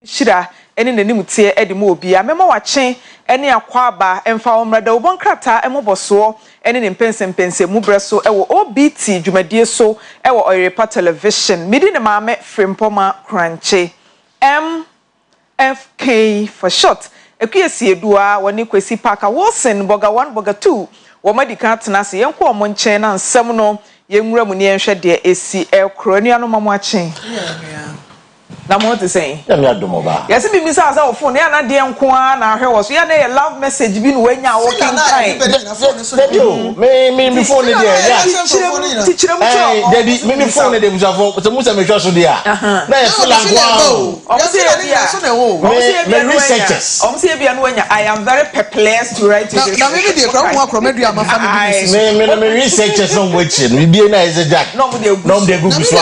Shira eni nanim tie edi mo obi a memo wachen eni akwa aba emfa omrada obon krata emoboso eni ne mpense mu breso ewo OBT dwumadie so ewo Oyerepa television midi ne maame Frimpoma Kranche MFK for short Akua Asiedua woni Kwesi Park Wilson boga 1 boga 2 wo madika tena se yenko omo nchen na nsem no yenwura mu ne yenhwe de esi ekro anu mamo achen na mo te say ya me adomoba yes bi mi sa o phone ya na de nko na hwe wo so ya na love message bi no wanya wo kan kai me phone dey ya tichire mu cho daddy me phone dey musafo so musa me hwa so dey na ya feel like wow o say bia so na wo o say bia no researchers o say bia no wanya I am very perplexed to write this na me dey kra mo akromadu ama family me researchers no watching we be na is jack no me dey go so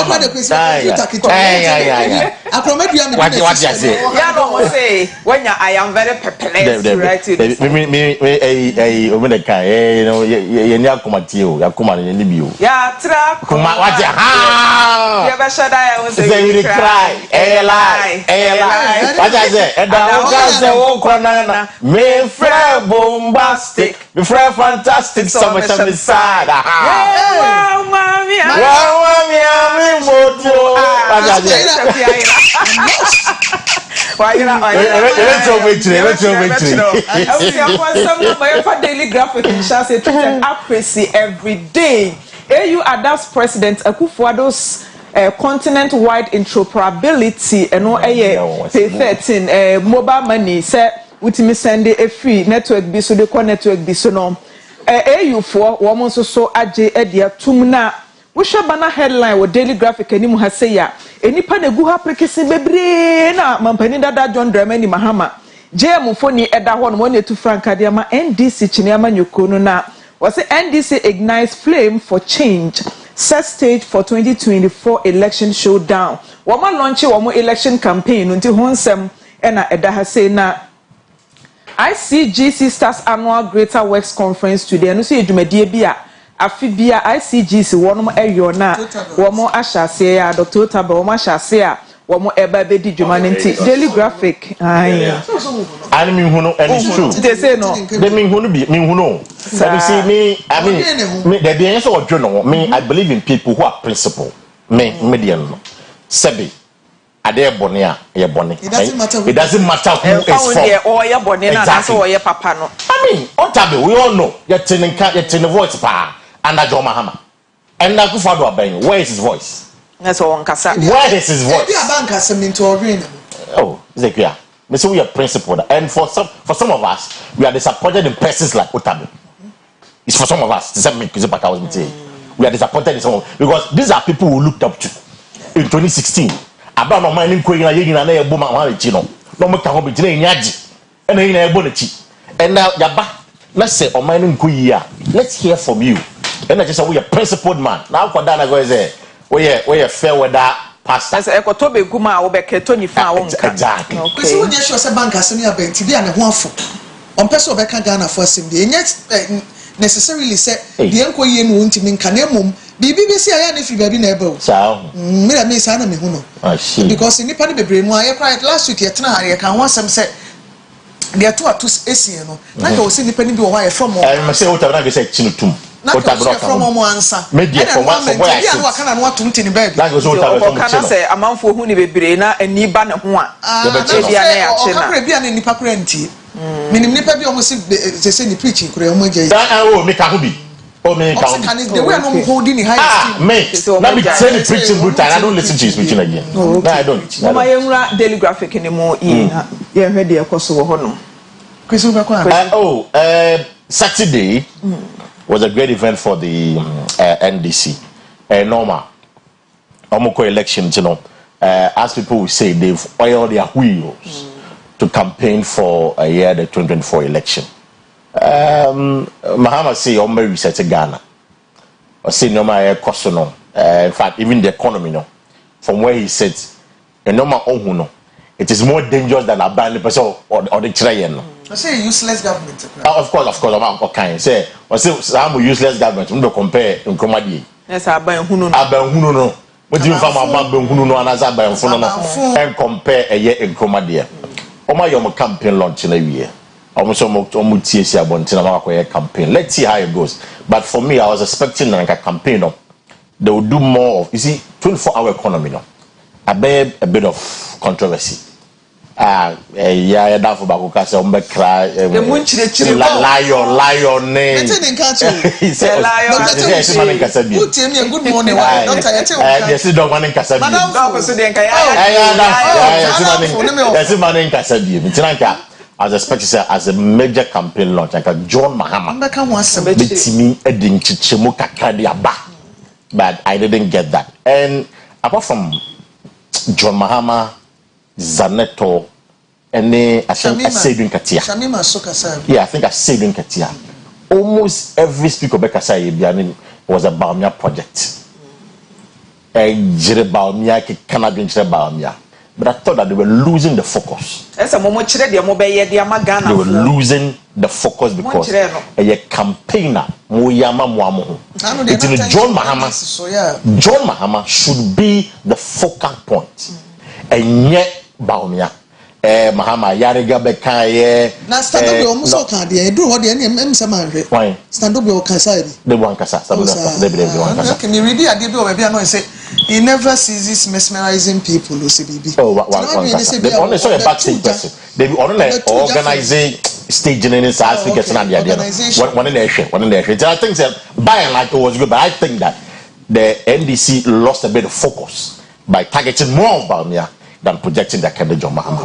akromadu am what you say ya no mo say wanya I am very perplexed to write it me o me dey kai no ye ni akomati o yakoma ni bio ya tra kuma what ha ya be shada ya won say you cry lie what I say eda o ka say o kwana me frɛ bombastic me frɛ fantastic so much on the side wow mami ami moto what I say why you know let's some daily graphic in shall say treated accuracy every day. AU adopts President Akufo-Addo's continent-wide interoperability and no pay 13 mobile money say ultimate send a free network bi so de call network bi so no AU for woman so aje edia tumna we bana headline with daily graphic ani mu ha say ya enipa na gu ha prekesi bebre na mampani dada John Dramani Mahama JM foni eda ho no na etu franka de ama NDC chineama nyoko no na was NDC ignites flame for change set stage for 2024 election showdown woman launch woman election campaign until honsem ena eda ha say na ICGC starts annual Greater Works Conference today no say edwumadie bia afibia ICGC wonom eyo na womo ahyase ya Dr. Otaba womo ahyase ya womo eba bedi dwuma nti daily graphic ai and me hunu and it's true they say no they me hunu so you see me I mean the answer so odwo me I believe in people who are principled me median no sebi ade bone a ye bone it doesn't matter who is for or ye bone na so ye papa no I mean Otaba we all know you ten voice pa and Ajoma Hama and Akufo-Addo aben where is his voice that's all nkasa where is his voice oh Zekia me say we are principled and for some of us we are disappointed in persons like Otaba it's for some of us the same me we are disappointed in some because these are people who looked up to in 2016 about no man nko yina yina na yebo ma ma chi no no mo ka ho be gina nyaji and yina yebo na chi and now yaba let's say o man nko yi a let's hear from you and I just say we are principled man now for that I go say we are fair weather pastor say ekoto be guma wo be keto ni fa wo nka exactly okay so when you say bank asem ya benti bia ne ho afo on person be ka Ghana for asem de enye necessarily say de enko yi no ntimi nka na mum BBC aya na fi baabi na ebe o me na me sa na me hu no because nipa ne bebre mu aye cry last week ye tena ha ye kan ho asem say de to atus esie no na ka o se nipa ne bi wo ha ye from o me say Otaba na be say chinutum Otaba from o mo ansa media from where I see aka na no atum tini baabi na go so Otaba from kana say amanfo hu ni bebre na ani ba ne ho a de bia na ya che na o ka bia na nipa kura ntie minim nipa bi o mo se ni preaching kura o mo gye oh me ka ho bi oh me ka ho the way no holding high esteem me na be say the preaching good time I don't listen to his preaching again no I don't mama yenwura daily graphic ni mo yi na ye hwe de ekoso wo ho no Kwesi be kwa Saturday was a great event for the NDC normal omoko election you know as people will say they've oiled their wheels to campaign for a year the 2024 election Mahama say on reset Ghana or say no my cost no in fact even the economy no from where he sits normal ohu no it is more dangerous than a band person or the train no I say useless government. Of course, I'm okay. Say, I say, I'm useless government. We don't compare in Komadi. Yes, Aban Huno. Aban Huno, What do you from about Bunguno and Azaba and Funa and compare a year in Chroma dear? Oh, my young campaign launch in a year. Almost almost TSA campaign. Let's see how it goes. But for me, I was expecting like a campaign. They will do more of, you see, 24-hour economy. No, a bit of controversy. Yeah, that for Bakukasa, cry. Lion name. He said, who tell me a good morning? Yes, you don't want to Casabi. I was expecting as a major campaign launch, like a John Mahama. But I didn't get that. And apart from John Mahama, Zaneto, and I think Asiedua Katia. Yeah, I think Asiedua Katia. Almost every speaker was a Baumia project. But I thought that they were losing the focus. They were losing the focus because a campaigner, John Mahama should be the focal point. And yet, Baumia. Mahama Yariga Bekaye. Now stand up your almost can't do what the name Samari. Why? Stand up your Kasai. The one Casa. Can you read a debut? Maybe I know. Say he never ceases mesmerizing people. Lucy. Oh, they only saw a backstage person. They only organizing staging in his ass because not the idea. One in the I think that by and large it was good, but I think that the NDC lost a bit of focus by targeting more of Baumia than projecting that kind of John Mahama.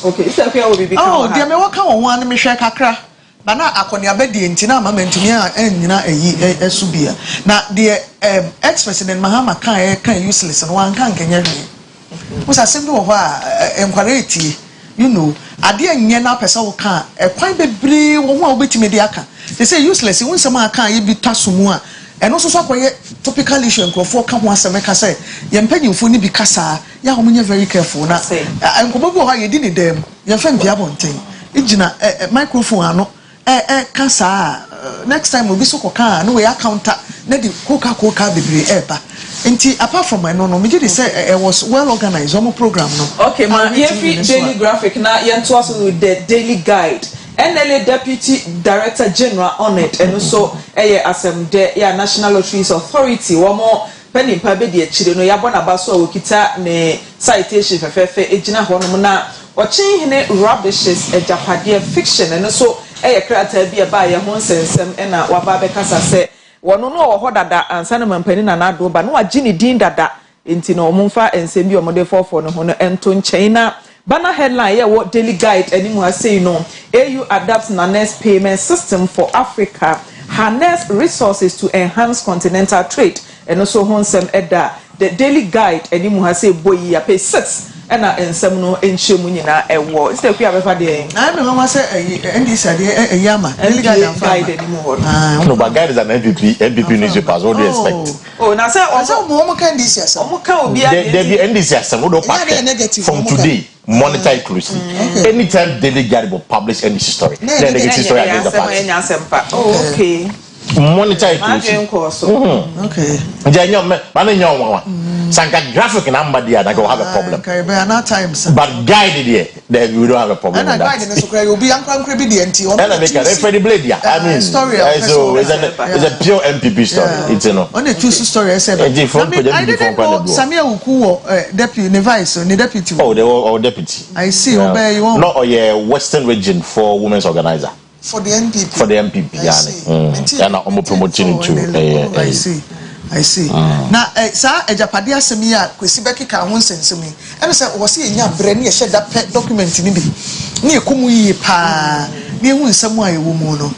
Okay, so here will be. Oh, dear, me walk on one, me share kakra. But now I can be the intina, momentumia, and a subia. Now, the ex-president Mahama can useless and one can't get me. Was a simple inquiry, you know. I didn't get up as all can, a quite a brave one with mediaka. They say useless, you want some can't be tasumua. And also so topical issue and for come once a make us say Yampen you funny because ya very careful now. I'm probably how you did them. Your friend Piabonte. Ijina microphone no kasa next time we'll be so coca no way counter nedi coca bibiri eba. Nti apart from my no me did say it was well organized on program no. Okay, man, daily graphic now to us with the daily guide. NLA Deputy Director General on it, and also asem de National Lotteries Authority. One more penny pabe de chile no yabona baso wokita ne citation fefefe ejina hono na ochin hine rubbishes ejapade fiction and also krata bi aba ye ho nsensem na waba be kasa se wono no wo hodada ansa na mampani na nado ba no agini din dada enti no omfa ensem bi omode fofo no ho no ento nchen na Banner headline, yeah, what daily guide anymore say no. AU adapts Nanes payment system for Africa, harness resources to enhance continental trade, and also Honsem Edda. The daily guide anymore say boy ya pay 6 and some no in Shemunina a war. It's the Pia Day. I remember say and this idea a yama guide anymore. No, but guide is an MVP news pass. What do you expect? Oh, now say also more can this year. There be NDC from today. Monitor it closely. Anytime daily guide will publish any story, then negative story against the party. Okay. Monitor it closely. Okay. Sanka graphic number there that go have a problem. Okay, but not times. But guided here, then we don't have a problem. And guided is okay. You'll be uncle be the NT. And I make a referee blade. I mean, story. So it's a pure MPP story. It's you know. On a true story, I said. I didn't know Samia Ukuo, deputy, vice, or deputy. Oh, they were all deputy. I see. Obey you. Not a Western region for women's organizer. For the MPP. For the MPP, yeah. And I'm promoting to. I see. Now, sir, a Japadia Semia, Kwesi Becky Kahun Sensumi. And so was he in your brain? You shed that pet document in it. Near Kumui Pa, near win somewhere, woman.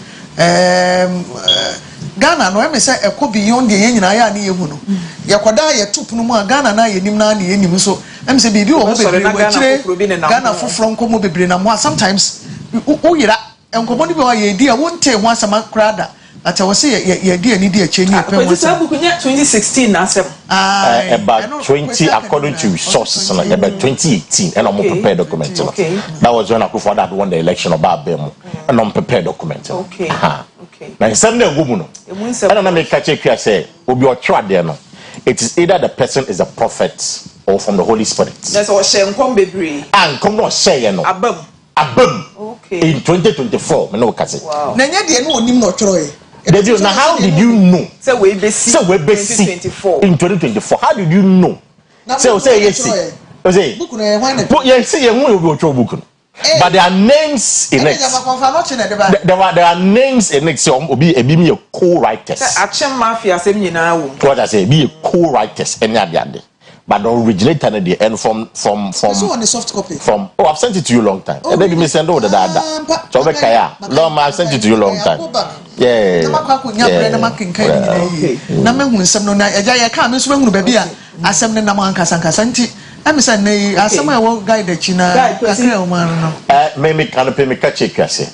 Ghana, no, I say a co beyond the Yen I near Huno. Yakwada, ya Tupuma, Ghana, na Yenimna, Yenim. So, I'm saying, you Ghana for from Como Bibrinamwa. Sometimes, Oyera, and Commodity idea won't take once a month crowd. At I was say, yeah, dear, need a change. 2016, about 20, according to sources, about 2018, and I'm prepared document. That was when Akua Asiedua won the election of Barbem, and I'm prepared document. Okay. Now, Sunday, woman, I don't make catch a say, will be a trad there. it is either the person is a prophet or from the Holy Spirit. That's what Shem come baby. And come not say no. Abum. Okay. In 2024, no kasi. Wow. Nanya de no onim no troy. Now how did you know? So we be 2024. In 2024. How did you know? So say yes. Say. Book no why na. But yes, you who go throw book. But there are names in it. There are names in it. So be a co-writers. Action mafia same nyina wo. What I say, be a co-writers any other. But the originator and from so on the soft copy. From I've sent it to you long time. And then me send over the data. So Long I've sent it to you long time. Yeah. Okay. Na me hu nsem no na eja ye ka me so hu baby a asem ne nam ankasa nti am say na asem a wo guide achi na akra o man no me kan pe me ka check ase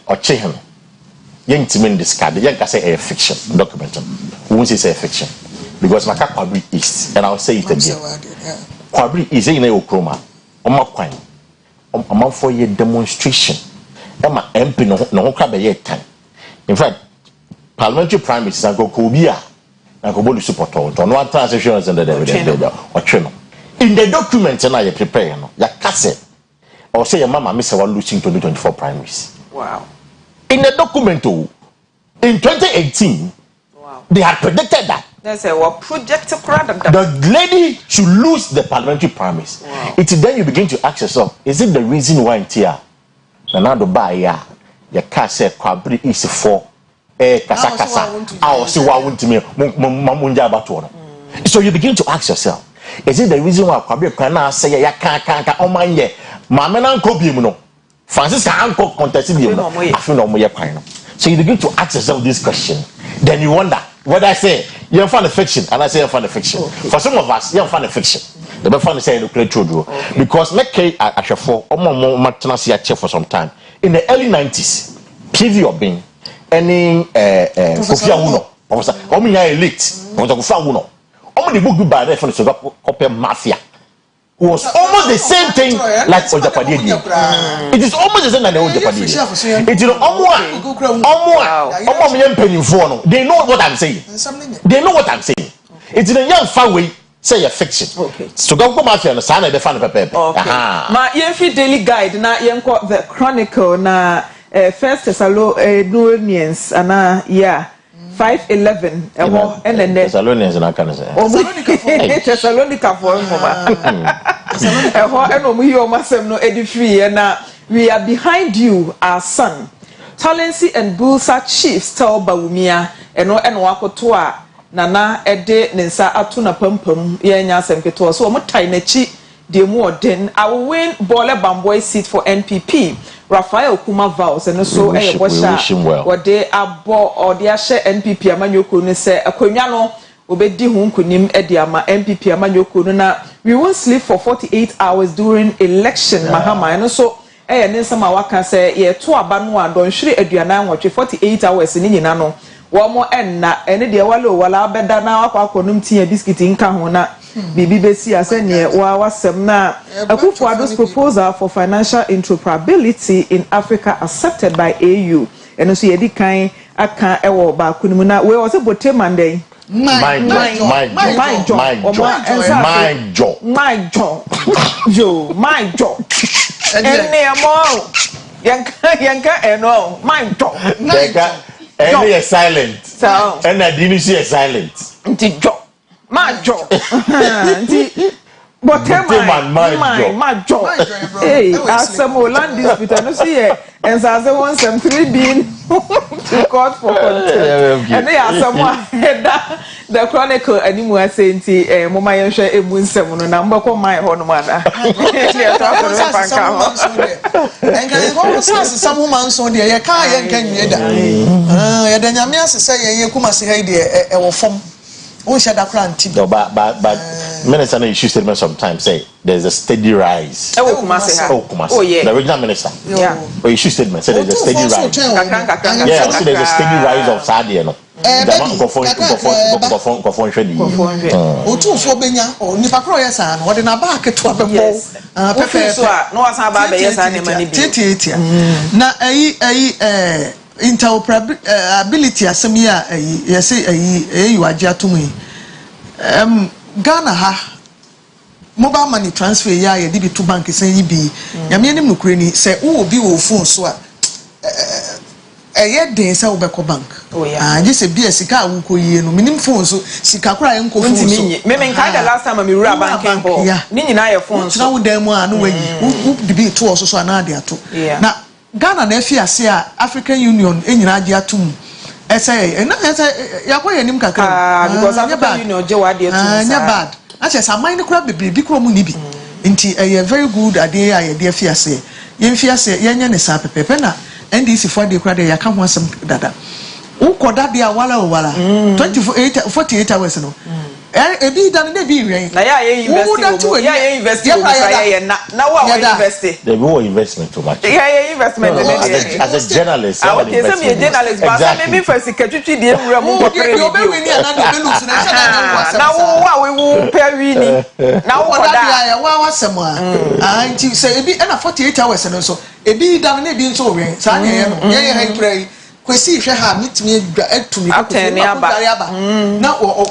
oche him yentimi discard yen ka say a fiction document who say a fiction because maka Kwabri East and I'll say it again Kwabri East in Okroma oma kwan oma for your demonstration ema MP no ho kra be ye time in fact parliamentary primaries and go Kobia and go bolu support on one transition and the in the document na you prepare no ya kase or say your mama miss one losing 2024 primaries. Wow. In the document in 2018 wow. They had predicted that that's a what project the lady should lose the parliamentary primaries. Wow. It's then you begin to ask yourself, is it the reason why in Tia now the buy ya kase Kwabri is for kasa I will see what want me mamunja about. So you begin to ask yourself, is it the reason why Kwabri can say ya can oman ye mama na nko bi mu no Francis can anko contest bi mu afi no mo ye kwan no. So you begin to ask yourself this question, then you wonder what I say you find a fiction and I say you find a fiction. Okay. For some of us you find a fiction the be find say no clear true because make ahwefo omo matena se ya for some time in the early 90s PV Obin any Kofi Awuno professor omo ya elite professor Kofi Awuno omo the book bi by there for the copy mafia was almost the same thing like Ojapadi. It is almost the same like the Ojapadi. It is they know what I'm saying. They know what I'm saying. It is a young far way say a fiction. Okay. So go mafia and sign the fan paper. Okay. Ma Yenfi Daily Guide na yenko the Chronicle na First Thessalonians ana yeah 5:11 and then Thessalonians na kan say Thessalonica for we are behind you our son Talensi and Bulsa chiefs tell Bawumia and wakoto a nana ede nensa atuna pampam yenya semketo so omo tainechi de mu oden I will win Bole Bamboy seat for NPP Raphael Kuma vows and so e bosha wode abo ode ahye NPP amanyoko ne se akonwa no obedi hu nkunim ede ama NPP amanyoko no na we won't sleep for 48 hours during election mahama and so e ne nsama waka se ye to aba no adonhwere aduana nwotwe 48 hours ni nyina no womo enna ene de wala abeda na akwakonum tia biscuit nka ho na bibi besi asene wasem na Akua Asiedwa's proposal for financial interoperability in Africa accepted by AU and so yedi kan aka ewo ba kunimu na we was bote mande my jaw ene mo yanka eno my jaw any is silent and I didn't see a silent nti jaw my jaw nti but my jaw hey asemo land dispute no see and say one some 3 being to court for contempt and they are someone the Chronicle animu say nti moma yenhwe emu nsem no na mbekọ my ho no mana they talk about panka enka go say some woman so dey ye kan ye nka nwie da ye da nyame asese ye kuma se ha dey e wo fom o sha da kra nti no but minister no issue statement sometimes say there's a steady rise oh yeah the regional minister yeah or issue statement say there's a steady rise yeah so there's a steady rise of sadie no go for shedi o tu fo benya o nipa kro yes an wo de na ba keto abebo perfect so no was ba be yes an mani bi titia na interoperability asemi a yes you agye atomu Ghana ha mobile money transfer ya ye di to bank say yi bi nyame anim no kure ni say wo obi wo phone so a eye den say wo be ko bank je say bi sika wo ko yie no minim phone so sika kura ye nko phone so me nka the last time me rura banking ho ni nyina ye phone so na wo dan mu a no wayi wo di bi to so so na de ato na Ghana na afi ase a African Union enyina age atum say na say yakoye nim kakra because African Union je wa de atum nya bad ache sa mind kura bebre bi kura mu ni bi nti very good ade a ye de afi ase ye mfi ase ye nya ne sa pepepe na NDC for the kura de ya ka ho asem dada ukoda de a wala 48 hours no ebi dan de bi wen na ya invest ya na wa invest they go investment too much ya investment as a journalist okay so me journalist but maybe for secretary de nwura mu ko pre you be win na do be lose na na wo we pay win na wo da ya wa wasem a nti say ebi na 48 hours no so ebi dan na ebi nso wen sa nya ye no ye ha pray Kwesi hwe ha mitimi atumi ko na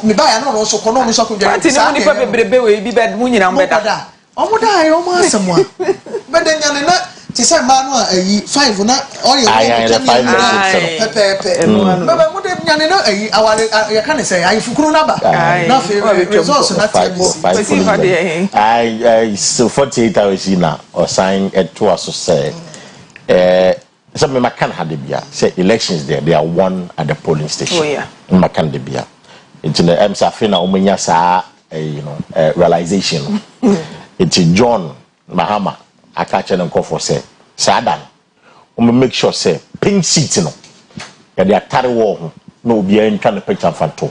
me ba ya no so ko no mi so ko dwa sa ni pa bebrebe we bi bed mu nyina mbeda omo da ayo mo asem a beda nyane na ti say ma no ayi 5 na oye pepe baba mu de nyane na ayi awale ya kan say ayi fukuru na ba na fe resource na Kwesi fa de I so 48 hours na or sign at to us say so me makan hadebia say elections there they are won at the polling station. Oh yeah. Makan debia. It's in the MSA na omenya sa realization. It's John Mahama akache na nko for say sadan. Make sure say pink seat no. Ya they carry war ho na obi an twa na picture fanto.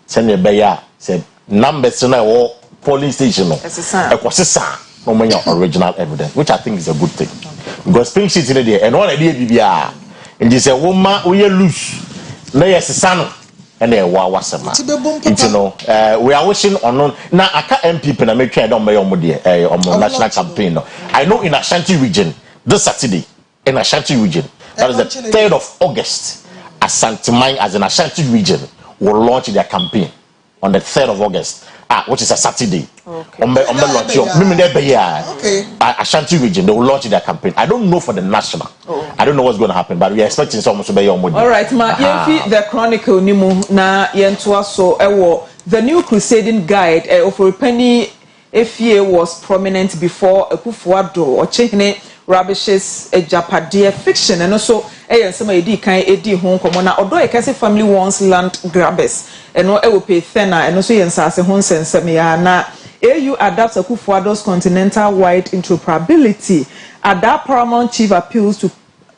Say ne be ya say numbers na wo polling station no. Ekosesa no many original evidence, which I think is a good thing. Because pink sheet in there, and one idea BBR, and they say, "Woman, we are loose." No, yes, son, and then wasama. You know, we are wishing on now. I can't MP and I make sure I don't make on national campaign. I know in Ashanti region this Saturday in Ashanti region, that is the 3rd of August. Ashanti Mine as an Ashanti region will launch their campaign on the 3rd of August. Which is a Saturday. Okay. Ashanti region, they will launch their campaign. I don't know for the national. I don't know what's going to happen, but we are expecting someone to be your money. All right, ma. The Chronicle nimu na yentua so the new crusading guide of Penny Efie was prominent before Akufo-Addo or Chehne Rabishes Japadia fiction and also some edi kan edi ho komo na odo e kase family wants land grabbers eno e wo pay thena eno so yensase ho nsensem ya na AU adapts Akufo-Addo's continental wide interoperability. Adapt Paramount Chief appeals to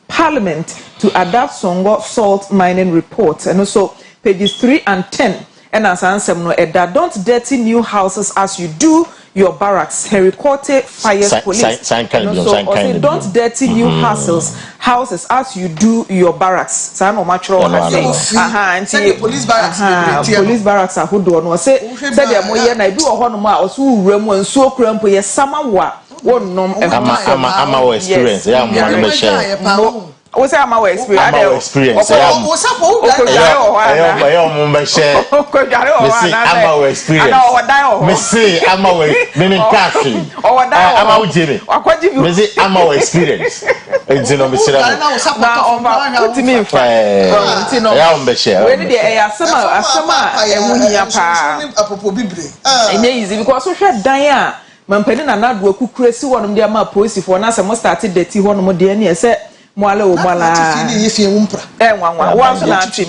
Parliament to adapt Songo salt mining report and also pages 3 and 10 and as ansem no eda don't dirty new houses as you do your barracks. Harry Cote fires police. Don't dirty new houses as you do your barracks. Say no matro police barracks. Police barracks are who do no say dey mo ye na bi wo ho no ma o so wura mu nsuo krampo ye sama wa wonnom ama experience ya mo no be share. O say ama we experience. O support me say ama we me cafe. Ama we jebe. Me say ama we experience. Enti no me say na put me in front. Ya on be share. We dey asama ehunhia pa. Apopo bibre. Enye easy because so hwe dan a mampani na nadu akukure si wonom de ama police for na se mo started dirty wonom de na se mwale o mwala wa so na team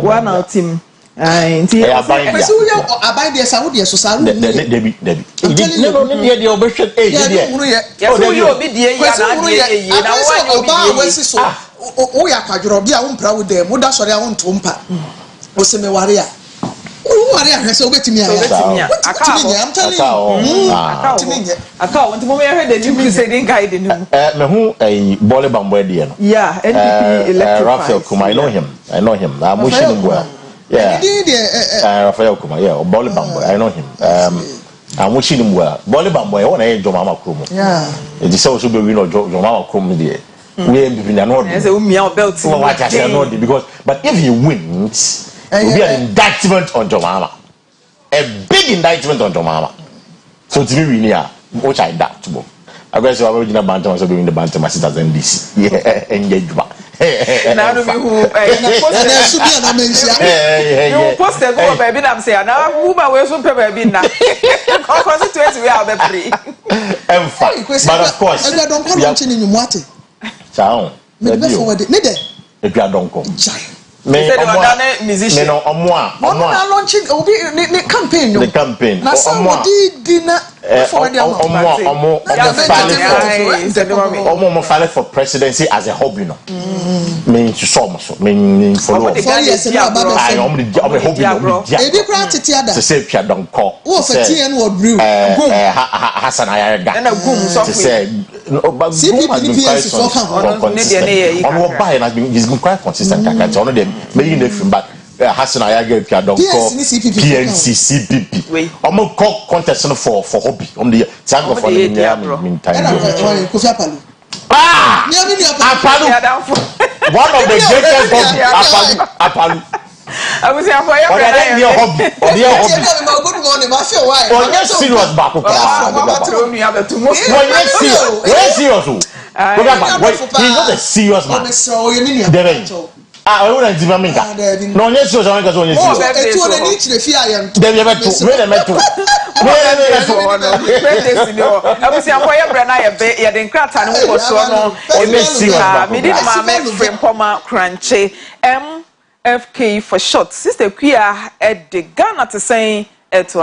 wa na team nti Kwesi wo aban de sa wo de so sa ru debi no de obehwe so yo obi de ya na de ye na wo obi de so o ya kwadworo bi a wo mpra wo de mo da sori a wo nto mpa o se me ware a wo ware a hwese obetimi ya aka want mo me hear the new crusading guide ni me hu bole bambo de no yeah NPP electric Raphael Kuma I know him I'm wishing him well Raphael Kuma bole bambo I know him I'm wishing him well bole bambo e wona e jomama kromo it is so be we no jomama kromo de we be na no say umia belt because but if he wins it will be an indictment on Jomama. a big indictment on Tomama. So to me, which I doubt. I guess I was in a bantam, so doing the bantam as NDC. Yeah, engagement. Now we who posted go baby I'm saying now who my way so baby now constituency we are the free but of course I don't come launching in you what ciao me be forward me there if you don't come me musician no launching obi the campaign na some dinner file for presidency as a hobby no mean to some mean follow I hobby ebi pra tete ada to say pia don call wo for TN wo brew Hassan Ayaga na gum so say CPPS for come on buy and has been he's been quite consistent so no dem making the film but Hassan Ayaga pia don call PNC CPP omo call contest for hobby the tag for the meantime Kofi Apalu Apalu one of the greatest Apalu I was here for you hobby good morning ma feel why yes serious back he's not a serious man I wouldn't even mean that. No, yes, you're going to go. MFK for short. Sister Queer at the Ghana to say it.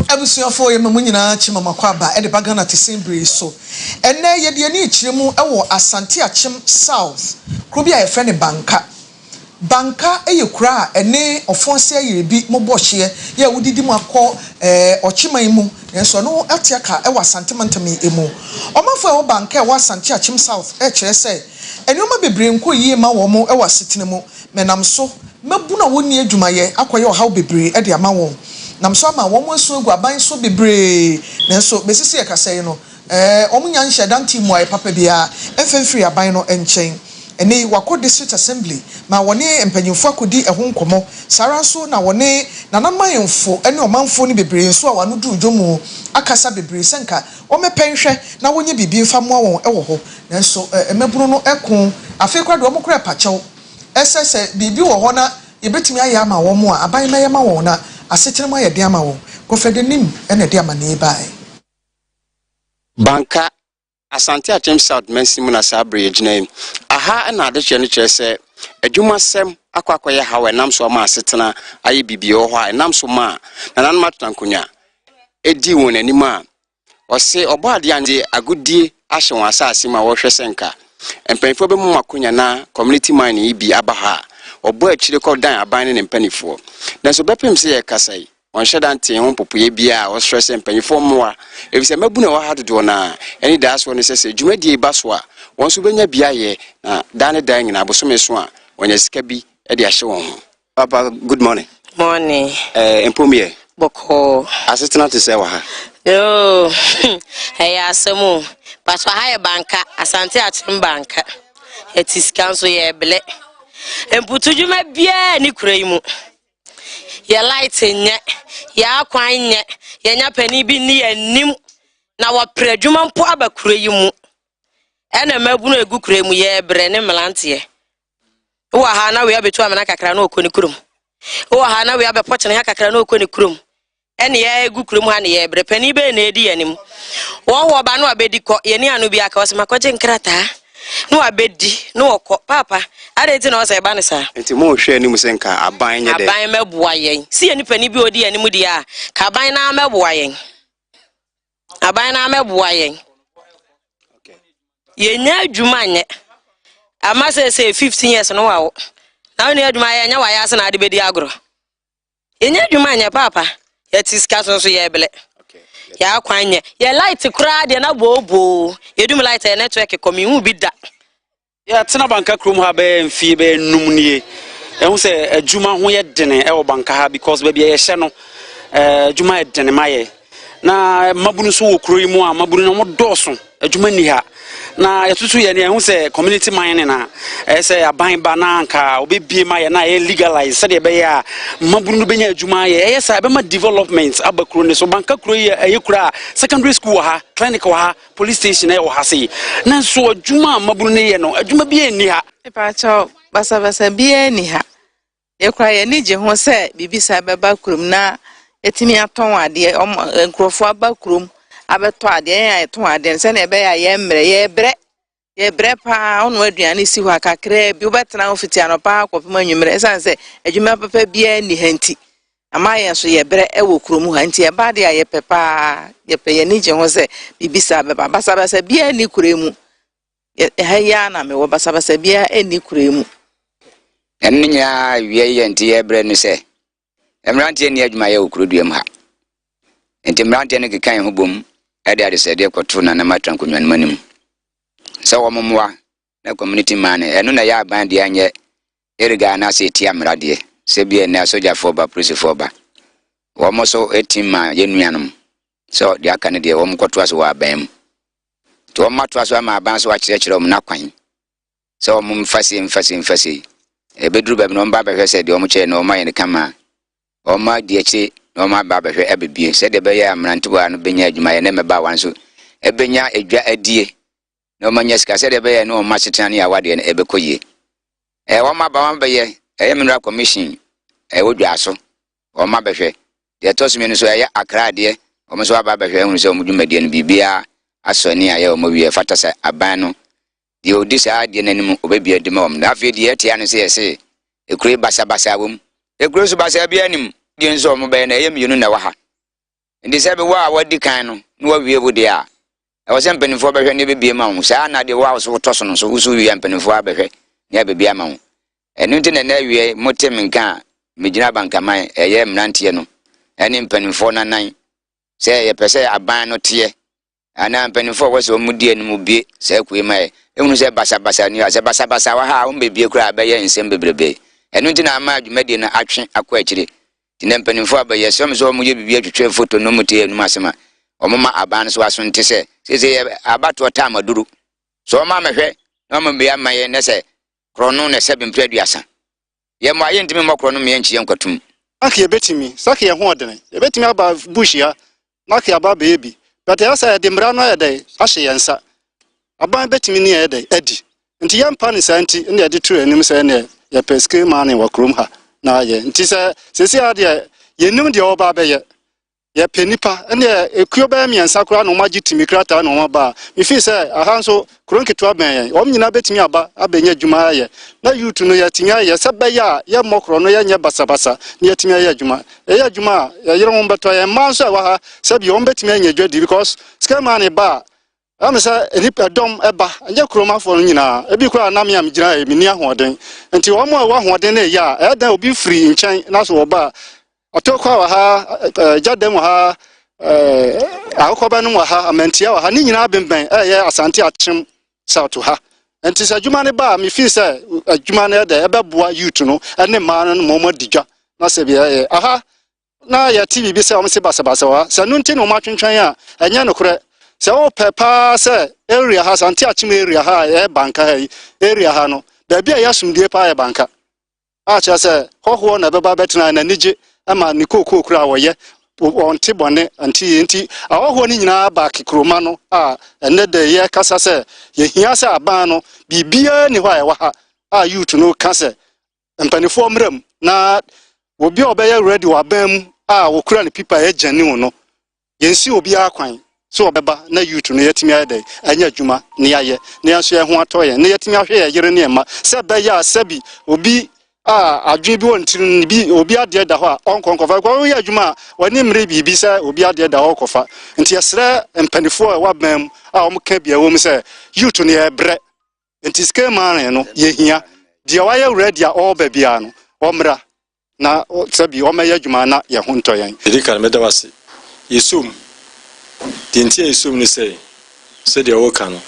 abusuafo ye mamu nyina chima makwaba e de bagana te sembre so enne ye de ani chiremu ewo Asante Achim South krobi a yefe ne banka eye kura ene ofonse yerebi mobohye ye wudidi mu akọ ochiman mu enso no atiaka ewo Asante mantami emu omafo ewo banka ewo Asante Achim South kire se enoma bebre nko yie ma wo mo ewo asetene mu menam so mabu na woni adwumaye akoye ohaw bebre e de ama won nam so ama wo so egu aban so bebre na so besisi e kasa yi no omunya nhye danti mu ay papa bia efemfiri aban no enchen ene wako district assembly ma woni empanyimfo akodi eho nkomo sara so na woni nanamayemfo ene omanfo ni bebre so a wano du dwomu akasa bebre senka o mepenhwe na wonye bibi mfa mo won ewo ho na so emabunu no ekon afi kwado mo kura pachew esese bibi wo ho na yebetimi aye ama wo mo a aban meye ma won na asetirema ye de ama won ko fedenim ene de ama ne bae banka Asante Achim South mensimu na sabre yegina aha na ade che ne kire se adwuma sem akwakoye hawe nam so ma asetena aye bibie ho a nam so ma na nan matankonya edi won anim a ose obo ade anje agudie ahye won asase ma wo hwe senka empanifo be mu makonya na community mine ibi abaha obo akire ko dan aban ne mpanifo na so bepem se ye kasai on shedante ho popuye bia o stress empanifo moa efise mabuna wa hadodo na eni das won se dwumadie baso a won so benya bia ye na dan nyina abosome so a wonya sika bi e de ahye won ho papa good morning empomie boko asetena to say wa ha yo hey asemu paso ha banka Asante Achim banka etis kanso ye bele emputu dwuma bia ni kuraimu ye light nye ya kwan nye ye nya pani bi ni anim na wa predwuma mpo abakurayimu ena mabunu egu kuraimu ye bre ne mlante ye wa ha na we abetu amana kakra na okoni kurum o ha na we abepoche ha kakra na okoni kurom ene ya egu kurom ha ne ye bre pani be na edi anim wo ba no abedi ko ye ni anu bi aka o se makoje nkrata no abedi no okọ papa adeti na o se ba ne sa enti mo hwe anim se nka aban nye de aban meboa yen si ye ni pani bi odi anim di a ka aban na meboa yen aban na meboa yen ye nya adwuma nye ama se 15 years no wa na oni adwuma ye nya wa ya se na ade bedi agro ye nya adwuma nya papa ye tiska so ye bele ya kwanye ye light kura de na bobo ye dum light e network komi hu bi da ya tena banka krom ha be mfie be numnie ehun se adwuma ho ye dene e wo banka ha because baby ye hye no adwuma ye dene maye na mabunu so wo kuro yi mu a mabunu no mo doso adwuma ni ha na yetutu ye ne ehun se community mining na se aban ba na anka obebie maye na ye legalize se de be ya mabunu no benya adwuma ye sa be ma development abakuro ne so banka kuro ye ayekura secondary school ha clinic ha police station e wo ha se na so adwuma mabunu ne ye no adwuma bi eni ha pa cha basa bi eni ha ye kura ye ni je ho se bibisa beba kurum na etimi aton ade nkrofo abakurum abeto ade ya eton ade se na ebe ya ye mre ye bre pa onu aduane si ho akakra bi obetena ofiti anopa akopem anwumre esanse adwuma papa bia ni hanti amaye so ye bre ewo kurom hanti e ba de ye pepa ye pe ye ni je ho se bibisa beba basa bia ni kuremu ha ya na me wo basa bia eni kuremu enya wie ye nti ye bre ni se emrante ni adwuma ye okuroduam ha enti mrante ne kekan ho bom ade ade se de kwoto na na matran konwan manim se wo momwa na community man eno na ya ban de anye eriga na se tia mrade se bia na soja for ba police for ba wo mo so etima ye nuanom so de aka ne de wo mo kwoto aso wa ban to wo mato aso ma ban so wa kire wo na kwan se wo mo mfase ebedru ba no mba ba hwe se de wo mo kire no ma ye ne kama Oma diachi oma baba hwe ebebie se de be ya amrantewa no benya adwuma ye ne meba wan so ebenya edwa adie no manya sika se de be ya no oma chetane ya wade ne ebekoye oma ba wan be ye mineral commission wodwa so oma be hwe de tosimi no so ya akra de oma so baba hwe hu se omdwumadie no bibia asoni aye oma wie fata se aban no de odisa adie nanim obebia de ma om na afi de etia no se yese ekure basa wom ekrosu basa bia nim di nso mo be na yemienu na wa ha ndi se be wa wadi kan no na wa wie bude a e wo se mpanifo be hwe ne be bie ma wo sa na de wa so to so no so usu wie mpanifo be hwe ne be bia ma wo enu nti na wie motem nka mejina bankaman eye mrantie no ene mpanifo na nan se ye pese aban no tie ana mpanifo wo se omudi enu bie se kwe ma ehunu se basa ni se basa wa ha wo be bie kura be ye nsem bebrebe enu nti na ama adwumadi na atwe akọ akire tine mpanimfo abaye som so mo ye bibia twetwe foto no mutie enu asema omoma aban so aso nte se abato ta amaduru so ma mehwe na mo bia maye ne se krono ne se bempraduasa ye mo aye ntimi mo krono me enchi yenkwatum aka yebetimi saka ye ho odene yebetimi aba bush ya maka aba bebi but ya sa de mra no yede ahye yensa aban betimi ne yede edi nti yampa ne santi ne yede tru anim se ne ye peske mane wa krom ha na ye nti se ade ye nim de oba be ye penipa ene ekuo ba miensa kura no magi timi krata no ma ba mi fi se aha nso kronketwa ben ye om nyina betimi aba abenya dwuma ye na yutu no ye tinya ye se be ye mokro no ye nye basabasa ne ye tinya ye dwuma ye dwuma ye yere mo beto ye manso wa ha se bi om betimi anya dwadi because skemane ba amesa enipa dom eba anya kromafo no nyina ebi kura na me am gina e mini ahoden nti wo mo wa ahoden na ya eda obi free nchen na so oba otokwa wa ha jadem ha akoba no wa ha amantia wa ha ni nyina bemben ye asante atwem south ha nti sa dwuma ne ba me fi se dwuma ne eda ebeboa youth no ene ma no mo digwa na se bia aha na ya tv bi se o se basabasa wa sa no nti no ma twentwan a enya no kure se o pepa se area ha santi achim area ha e banka ha area ha no da bia ya sumdie pa e banka a cha se hoho na beba betena na nije ama ni kokoko kura woye onti bone anti a hoho ni nyina ba kikroma no a ene de ye kasa se ye hia se aban no bibia ni ho a ye wa ha a youth no kasa mpanifo mram na obi obeye ready wa bam a wokura ne pipa e jani wo no yensi obi akwan so obeba na youth no yetimi ayede anya adwuma ne aye ne anso ye ho atoye ne yetimi ahwe ye yere ne ma se be ya sabi obi adwe bi wontiri ne bi obi ade da ho a onkonkofa kwa ye adwuma wani mre bibi se obi ade da ho kofa nti yesre empanifo a wa bam a omka bia wo mu se youth no ye bre nti skema no ye hia de wa ye ready a oba bia no omra na sabi omaya adwuma na ye ho ntoyen edika medawase yesum tintie yesum ni say de woka no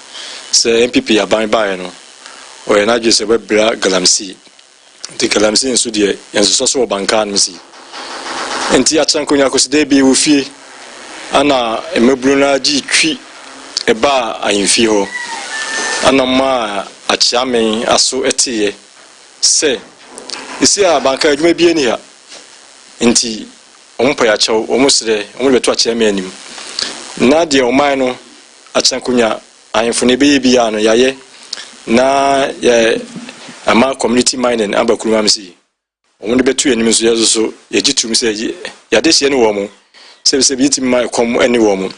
say MPP aban bae no o ye na dwe se bebra galamsi de galamsi nso de yenso so banka no si enti achankonya koside bi wo fie ana emebru na ji twi eba ayimfi ho ana ma achiamen aso etiye se isi a banka adwuma bi eni ha enti ompa ya chaw omusre ombeto achiamen anim na de omai no achankonya ayimfo ne be bi ya no yaye na ye ama community mining abakuruma msi omo de betu anim so yezo so yegitum se yade hye ne wo mo se bi tim mai kom ani wo mo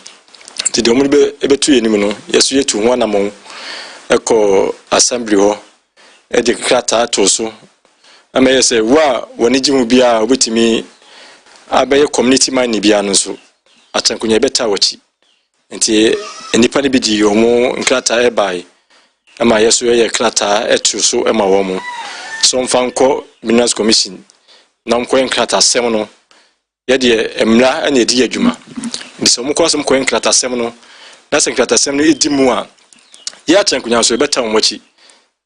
ti de omo de betu anim no yeso yetu ho na mo eko assembly ho e de krata to so ama yese wa woni gimu bia obetimi abaye community mining bia no so achankunya beta wachi nti enipa ne bi di omo krata e bai ama yeso ye krata etu so ema wo mo so mfanko minerals commission na mko enkrata asem no ye de emra ana edi adwuma ndi so mko asem ko enkrata asem no na se enkrata asem no edi mu a ya chankunya so beta wo mochi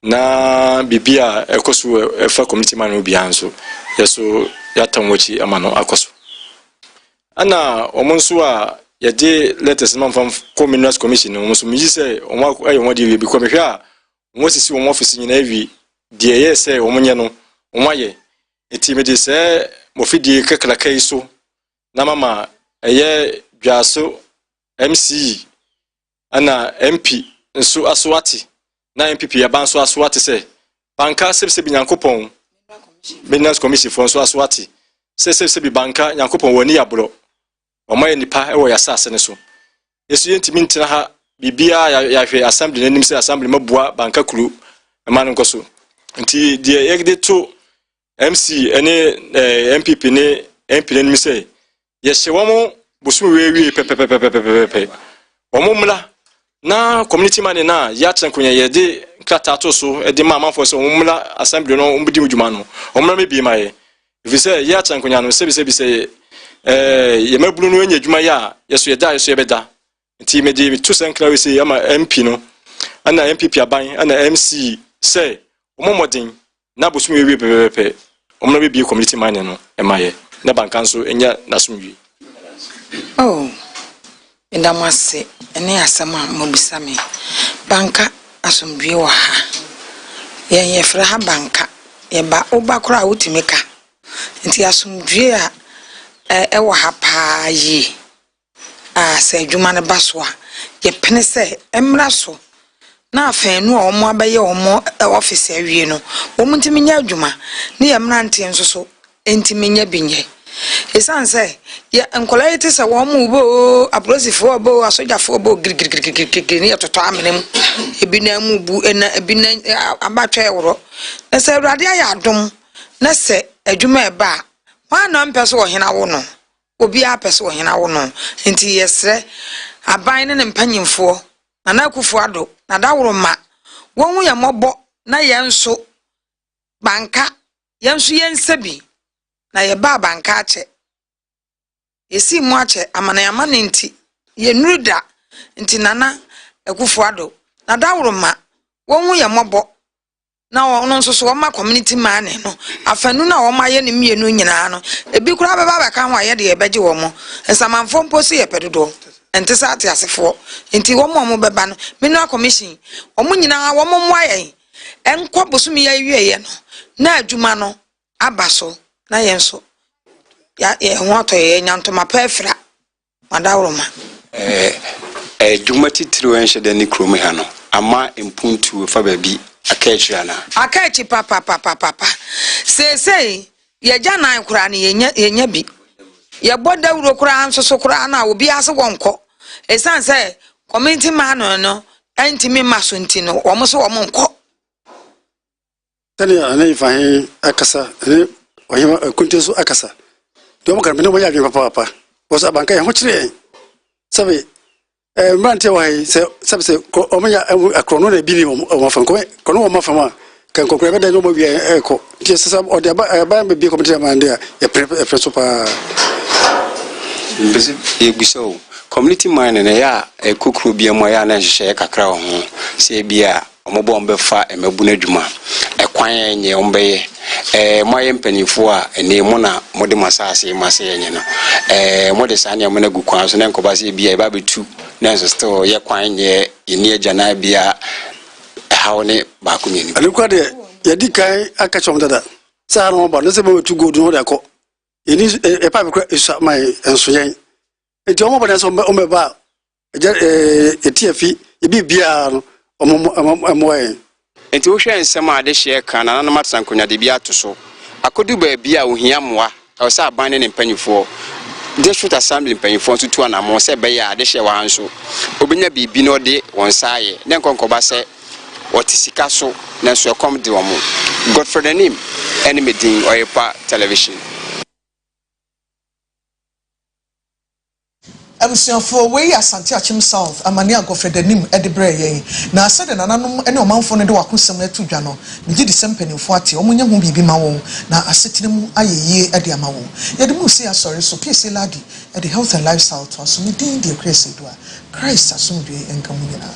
na bibia ekoso efa community man obi anso yeso ya tanwochi ama no akoso ana omonso a ye de letters man from minerals commission no so mi say omo ayo wodi bi ko me hwe a omo sisi omo office nyina evi de ye say omonye no omo aye eti me de say mo fidie kakra kai so na mama eye dwaso MC ana MP nso aswati na MPP ya banso aswati se banka sebse bi nyankopon minerals commission for so aswati se bi banka nyankopon wani yabro omaye nipa e wo yasase ne so yesu yentimi ntina ha bibia ya hwe assembly nanim se assembly mabua banka kuru ema no nkoso nti de yegde to MC ene MPP ne MP nanim se ye hye wo busum wewie pepepepepepepe wo mla na community man na ya chankunya ye de krata to so e de mama fo so mla assembly no mbidi mudwuma no omla me bi maye if say ya chankunya no se ye mabulu no enya dwuma ya yeso ye da yeso ye beda nti me de to senkra we say ama MP no ana MPP aban ana MC say omomodin na bosum we pepepe omla me bi community man no e maye na bankan so enya nasumwi oh indamase ene asama mobisame banka asomdwe wa ha ye fra ha banka ye ba oba kora utimeka nti asomdwe a wa ha pa yi se adwuma ne baso a ye pene se emra so na afenu a omo abaye omo office awie no omo ntimi nya adwuma ne ye mra nte nso so ntimi nya binye esanse ya enkolite se wo mu bo abrosifo bo asojafo bo griggriggriggrigri ne toto amenem ebi na mu bu ena ebi na abatwa ewro na se awrade ya adom na se adwuma eba wa na mpeso wo hena wo no obi apeso wo hena wo no nti yesre aban ne mpanyimfo na akufo ado na dawro ma wonwu ya mobo na yenso banka yenso yensabi na ye ba banka ache esi mu ache amana yamane nti ye nuruda nti nana akufo ado na dawro ma wonwu ye mobo na ono nso so ma community man no afanu na wo ma ye ne mienu nyina no ebi kura baba baka ho aye de ye beje wo mo ensamanfo mposi ye pedodo enti sa ate asefo enti wo mo beba no mineral commission omo nyina wo mo aye enko bosumi ya wieye no na adwuma no abaso na yenso ya ho ato ye nyantoma pefra madawroma adwuma titiri wen hye de ni krom ha no ama impuntu fa ba bi akachi ana akachi papa sei ye jana kura ne yenye bi ye boda wuro kura nso so kura na obi ase wonko esan say community man no antimi maso ntino wo mo so wo mo nko tani ana ifahin akasa ne ohima kunteso akasa do mo kan me no ya dwe papa was abanka ye ho kire sabe mrante wa se sabe se o mo ya akrono na bi ni o mafan ko no mo mafan kan ko kure be da no mo wi eko ti se o de ba be bi community man dia e preso pa bisi ebiso community mine na ya ekukuru bi mo ya na hye kakra ho se bia ombo ombefa emabu na dwuma ekwan enye ombeye moye mpanifo a ene mo na mode masase mase enye no mode sane mo na gukwan so na nkoba se bia ba betu na so still ye kwan enye eni agana bia hawo ne ba ko nyeni alukwa de ye dikai aka chom dada sa no ba no se be tu godu no da ko eni e pa be kra isa mai enso yen enti omo ba na so o me ba etiafi e bibia no omo enti wo hwe nsem a de hye kan na no matsankonya de bia to so akodu ba bia ohia moa o sa aban ne mpanyifo district assembly mpanyifo tutu na mo se be ya de hye wa hanso obenya bibi no de won saaye ne nkonkoba se otisika so na so ekom de wo mo Godfrey Anim enemy din Oyerepa television for way Asante Achim South amania Godfrey Anim edibre ye na said nananom ene omanfo ne de wakosem atu dwa no meji di sempanimfo ate omunya hu bibi ma won na asetine mu ayeye ade ama won ye de mu say asori so pese ladi e the health and lifestyle to so me din de Akua Asiedua Christ asomdwe enka mu nyina.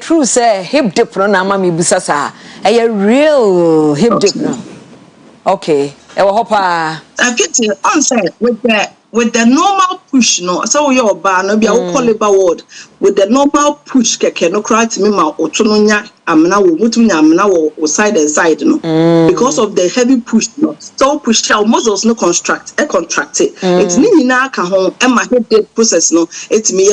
true say hip dip no na mama busa sa real hip dip no okay e wo hopa akiti on say with the normal push no so we oba no bia wo labor ward with the normal push keke no cry to me ma otuno nya amna wo mutum nya amna wo side and side no because of the heavy push no so push our muscles no contract it ni nyina ka ho e ma hip dip process no it me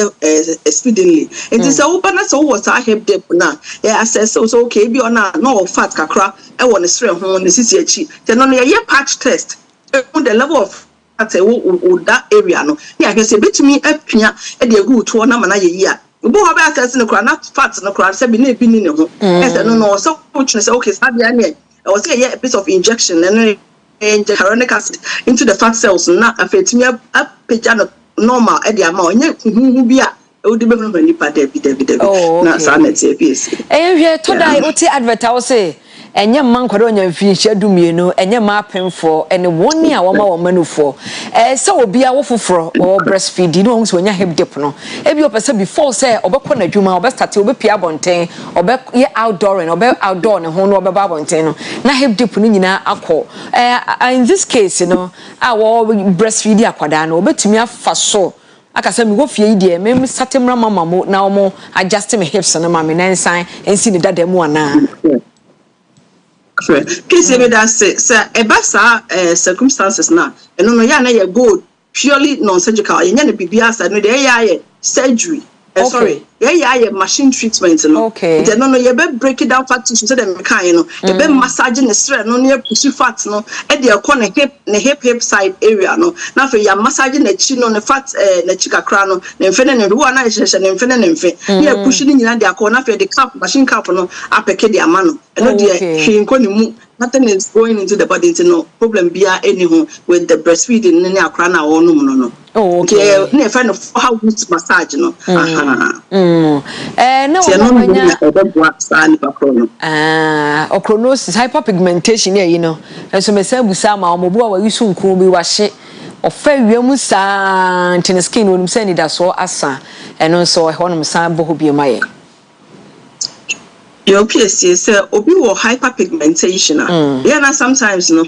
speedily it is so bana so was a hip dip na yeah assess so okay bi ona no fat kakra e wo ne sre ho ne sisi achi te no ye patch test the level of at that area no yeah can say betumi apia e de agu to na mana ye yi a bo ho ba assess no kra na fat no kra say bi na ebi ni ne ho no so which say okay sabia ne I was say a piece of injection and hyaluronic acid into the fat cells na afetumi apja no normal e de ama onye huhu bi a e wo de be no nipa de bi na sanity APC hwe to dai oti advertise say enye man kwado nya mfinhia dumienu enye ma apemfo ene woni a woma wo manufo se obi a wo foforo wo breastfeed no so nya hip dip no e bi opese before say obekọ na dwuma obestart obepia bonten ye outdooring outdoor ne ho no obeba bonten no na hip dip no nyina akọ in this case no a wo breastfeed akwada no obetumi afa so akasa mi go fie yi de me satemra mama mo na omo adjust me hips na mama nansan ensi ne dada mu ana Case me that say ebasa circumstances na eno no ya na ye go purely non-surgical ye nya na bibia sa no de ye surgery sorry ye machine treatment no okay de no ye be break it down fat tissue so dem kan no ye be massage ne stre no ne push fat no e de ko ne hip side area no na fe ya massage na chi no ne fat na chi kakra no ne mfe ne wo na hye ne mfe ne mfe ye push ni nyina de akọ na fe de cap machine cap no apeke de ama no eno de hwe ni mu nothing is going into the body into no problem bia anyhow with the breastfeeding ne akra na wo no okay ne fe no how good massage no no ochronosis hyperpigmentation you know so me say busa ma omobu a wa yusu nku bi wa hye ofa wiam sa ntene skin wonum say ni da so asa eno so e honum sa bo ho bi maye your PSC say obi wo hyperpigmentation yeah na sometimes no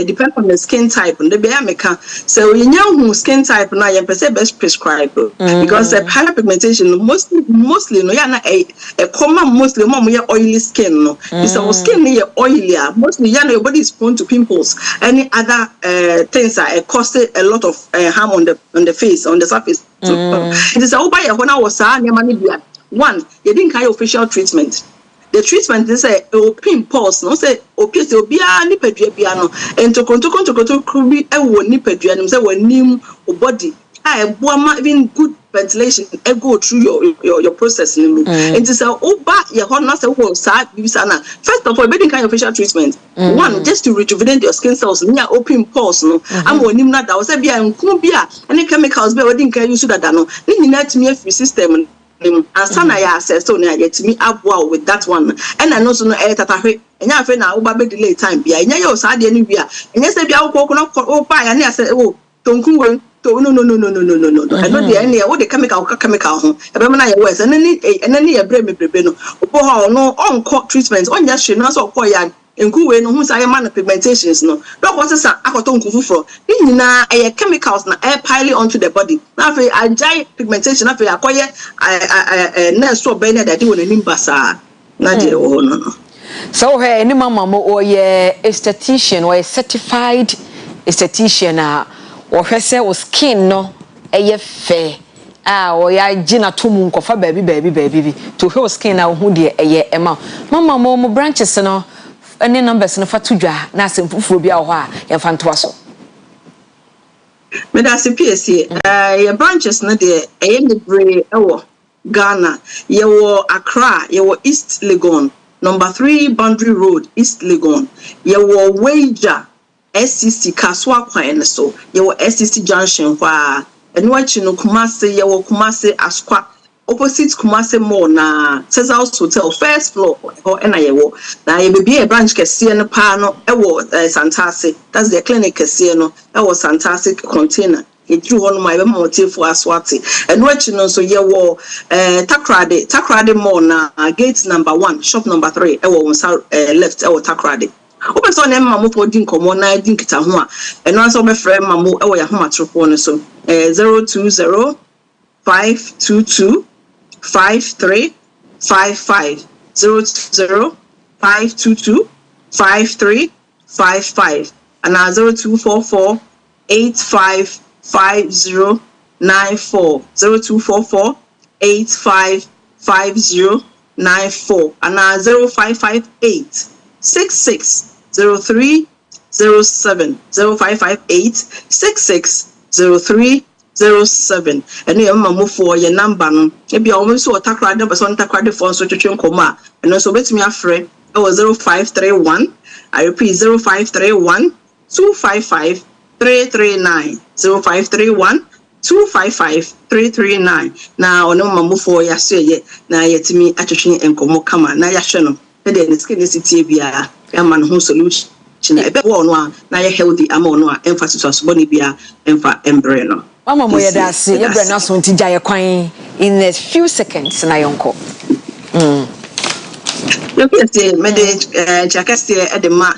depend on the skin type and the be ameka so you hu skin type na you person best prescribe because hyperpigmentation mostly no yeah na a common mostly mom you oily skin no is our skin is oily mostly yeah your body is prone to pimples any other things that cause a lot of harm on the face on the surface it is over here when I was one you didn't carry official treatment. The treatment is a pimples no say opese obia ni padua bia no entokon kubi e wo ni padua no say wanim o body even good ventilation go through your process and it is oba your horn say wo sa bibisa na first of all be kind of facial treatment one just to rejuvenate your skin cells near open pores no am wanim na da wo say bia nku bia any chemicals be we kan use that no ni nyina timi afi system and sana ya access so na get me abwa with that one and I know so no tatahwe enya afi na oba be delay time bia enya yo sa de ni bia enya se bia wo ko no o pa ya na say o tonkun wo to no I know the any wo the chemical ho e be na ya worse and ni ya bre me brebe no obo ha no on treatment on ya hwe no so ko ya enkuwe no hu say man pigmentations no doctor say akoto nkufufro ni nyina chemicals na air pile onto the body na fe agile pigmentation na fe akoye na so be na dade wona nimbasa na de wo no so he ni mama mo oye esthetician or certified esthetician a wo hwese o skin no eye fe o ya gina tomu nkofa baabi bi to he o skin na wo hu de eye ema mama mo branches no any numbers no fatudwa na asemfufuro bia ho a ye fantoa so me da CPSC your branches no de ni bre ewo Ghana ye wo Accra ye wo East Legon number 3 Boundary Road East Legon ye wo Wager SCC Kaswa kwan so ye wo SCC Junction kwa eno achi no Kumase ye wo Kumase Askwa opposite Kumase Mall na Cesar Hotel first floor or na yewo na ye be a branch kese no pa no e wo Santase that's the clinic kese no e wo Santase container through one my motive for Aswati. And watching also ye war Takrade Mall na gate number 1, shop number 3, left our Takrade. Open so name mamu for din komo na din kita ho a eno anso be frɛ mamu e wo ya homa tropo no so 020 522 5355 020 522 5355 and 0244 855094 0244 855094 and 0558 660307 0558 660307 and your mamu for your number no e bia o so takra de person takra de phone so twetwe nkoma and so betimi afre e was 0531 I repeat 0531 255 339 0531 255 339 na ono mamu for ya so ye na yetimi atwetwe enkomo kama na ya hwe no e de skin city bia ya man ho solution e be wo no na ya healthy ama no a emphasis so boni bia emfa embre no mama mo yedase ye bre na so ntija ye kwan in a few seconds na yonko you can say me de chakase e de ma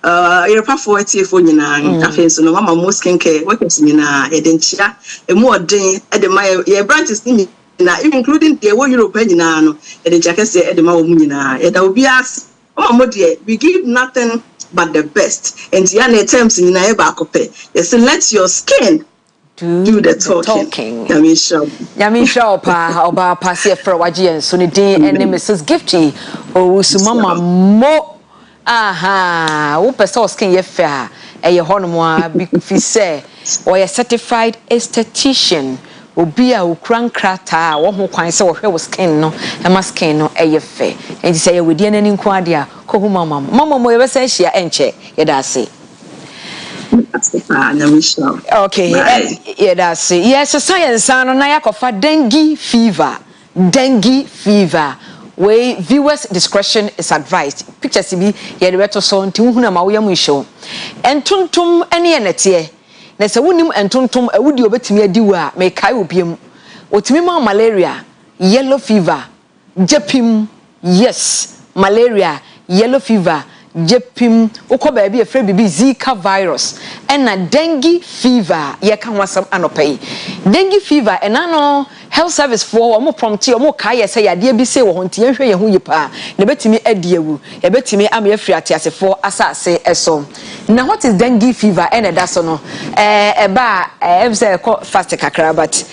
Oyerepa for TFO nyina afen so no mama mo skincare workers nyina e de nchia e mo odin e de ma ye branches ni na including the Europe nyina no e de chakase e de ma wo nyina e da obi as mama de we give nothing but the best and yana terms nyina e ba kope yes let your skin do the talking. Yamisha pa oba passe for waji en so ne din ene Mrs Gifty o sumama mo aha wo person skin ye fe a eye hono a bi fi say o ye certified esthetician obi a ukrankrata wo ho kwan se wo hwe wo skin no e ma skin no eye fe enti say ye wedi anani nko ade a ko hu mama mo ye be say hia enche ye da se okay yeah that's it yes science no na yakofa dengue fever we viewers discretion is advised pictures bi ye de beto so nti hu na ma wo yam ihwo entontom ene enete na se wonim entontom awudi obetimi adiwu a me kai obiem otimi ma malaria yellow fever jepim yes malaria yellow fever jepim ukoba bi efre bibi zika virus na dengue fever ye ka wasam anopai dengue fever enano health service for omo prompt omo ka ye say yade bi say wo honte ye hwe ye hu yipa na betimi adiewu ye betimi am ye free atiasefo asase eso na what is dengue fever da so no eba say fast kakra but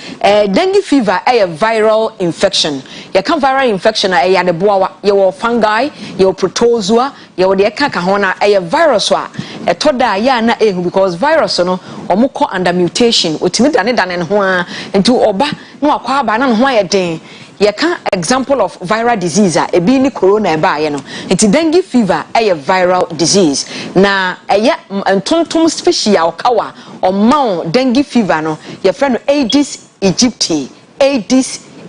dengue fever a viral infection ye kan viral infection a ya de boa ye wo fungi ye wo protozoa ye wo de kaka ho na a virus a etoda ya na ehu because virus no omukọ under mutation otimi dane ho a enti oba no akwa aba na ho ayeden ye kan example of viral disease a ebi ni corona eba ye no enti dengue fever a viral disease na eye entontom species a okawa omao dengue fever no ye friend Aedes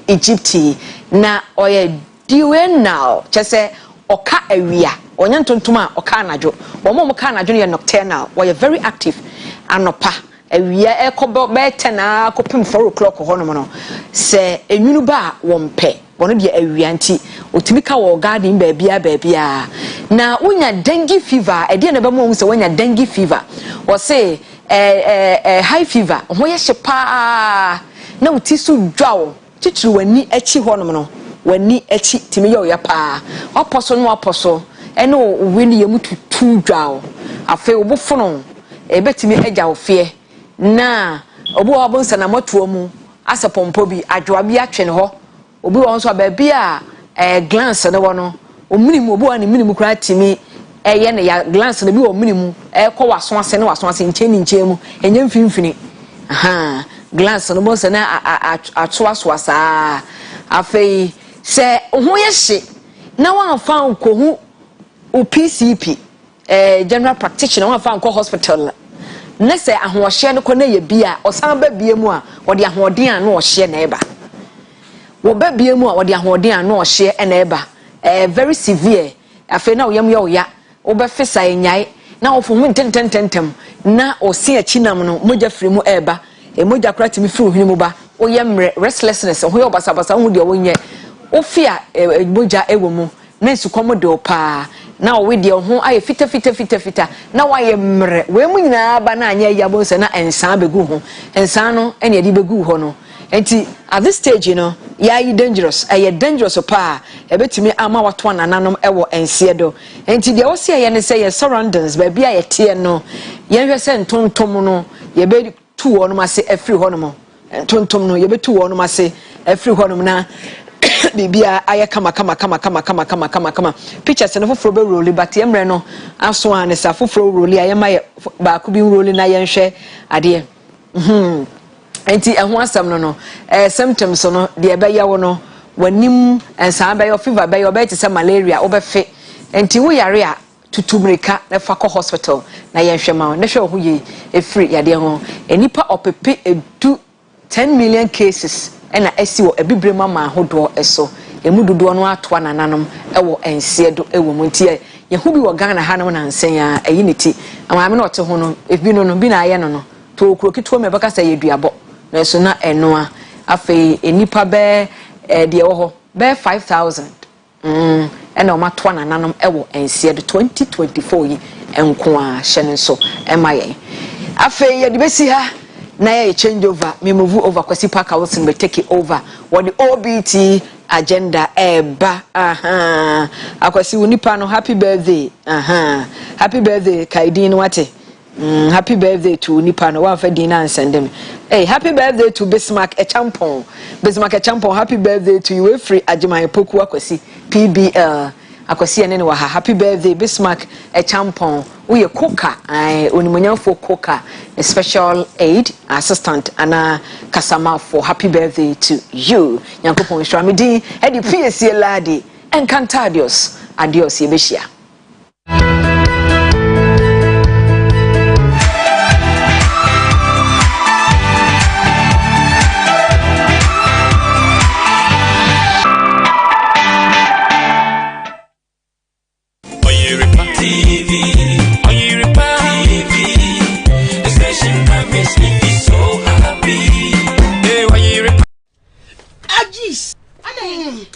aegypti na oye diurnal chese oka awia onye ntontom a oka anajo wo ka anajo ne nocturnal we very active anopa awia ekobo be 10 na kopim 4 o'clock ho no no se enwunu ba wo mpe wono de awia nti otimi ka wo garden ba bia na unya dengue fever e de na ba mo se wonya dengue fever wo se high fever ho ye hyepa na utisu dwawo titru wani achi ho no wani achi timi yo ya pa oposo no aposo ene wini ye mututu dwawo afa obofono ebetimi agya ofie na obo obonsa na matuo mu asepompo bi adwoa bi atwe ne ho obi won so ba bi a glance ne wono ominimu obo ani minimu kra timi ye ne ya glance ne bi o minimu ko waso ase ne waso ase nche mu enye mfimfini aha glance no bonsa na atoa so asa afei se ho ye hye na wan fa nko hu o PCP general practitioner wan fa nko hospital na se ahohye no ko na ye bia osan ba bia mu a wo de ahoden an no ohye na eba wo ba bia mu a wo de ahoden an no ohye na eba very severe afei na oyam ya wo ba fisa enyai na wo fu hu tententem na o se achi nam no moja firi mu eba emoja kra timi firi hwene mu ba woyɛ mre restlessness ho yɛ obasabasa ho de wonyɛ ofia emoja ewo mu na nsukom de opa na wo de ho aye fita na waye mre we mu nyina ba na anya yabo se na ensan begu ho ensan no ene de begu ho no enti at this stage you know ya dangerous dangerous pa ebetimi ama wato nananom ewo ensie do enti de wo se ye ne se ye surroundings ba bia ye tie no ye hwɛ se ntontom no ye be tu wo no ma se afiri ho no mo ntontom no ye be tu wo no ma se afiri ho no na bibia aye kama pictures no foforo be roll but emre no aso an sa foforo roll aye ma ba ku bi roll na ye nhwe ade enti ehho asam no symptoms no de be ye wo no wanim ensan be yo fever be yo be te se malaria obefe enti wo yare a tutumrika na fa ko hospital na ye nhwe ma na hwe ho ye efiri yade ho enipa opepe edu 10 million cases ena esi wo ebibre mama ahodo eso emu dodo no atoa nananom ewo ensie do ewo muntie ye hu bi wo Ghana ha no na nsen ya eyi niti amame na ote ho no ebi no bi na aye no to okuro kituo me baka say yeduabo na so na enoa afei enipa be de wo ho be 5000 ena o matoa nananom ewo ensie do 2024 yi enko a hye ne so emaye afei ye de besi ha na ye change over me move over Kwesi Park Wilson be take it over what the OBT agenda eba akwasi unipa no happy birthday happy birthday kaidin wate happy birthday to unipa no wa fa din na send me hey happy birthday to Bismarck Echampon happy birthday to you free ajiman poku akwasi PBL akwasi ene ne wa happy birthday Bismarck Echampon we coca onimonyamfo coca a special aid assistant ana kasama for happy birthday to you yankopon shramidi e di PSC ladi encantadios adios yebeshia Oyerepa TV, Oyerepa TV, the station that makes me feel so happy. Hey, Oyerepa. Ajis. Ade.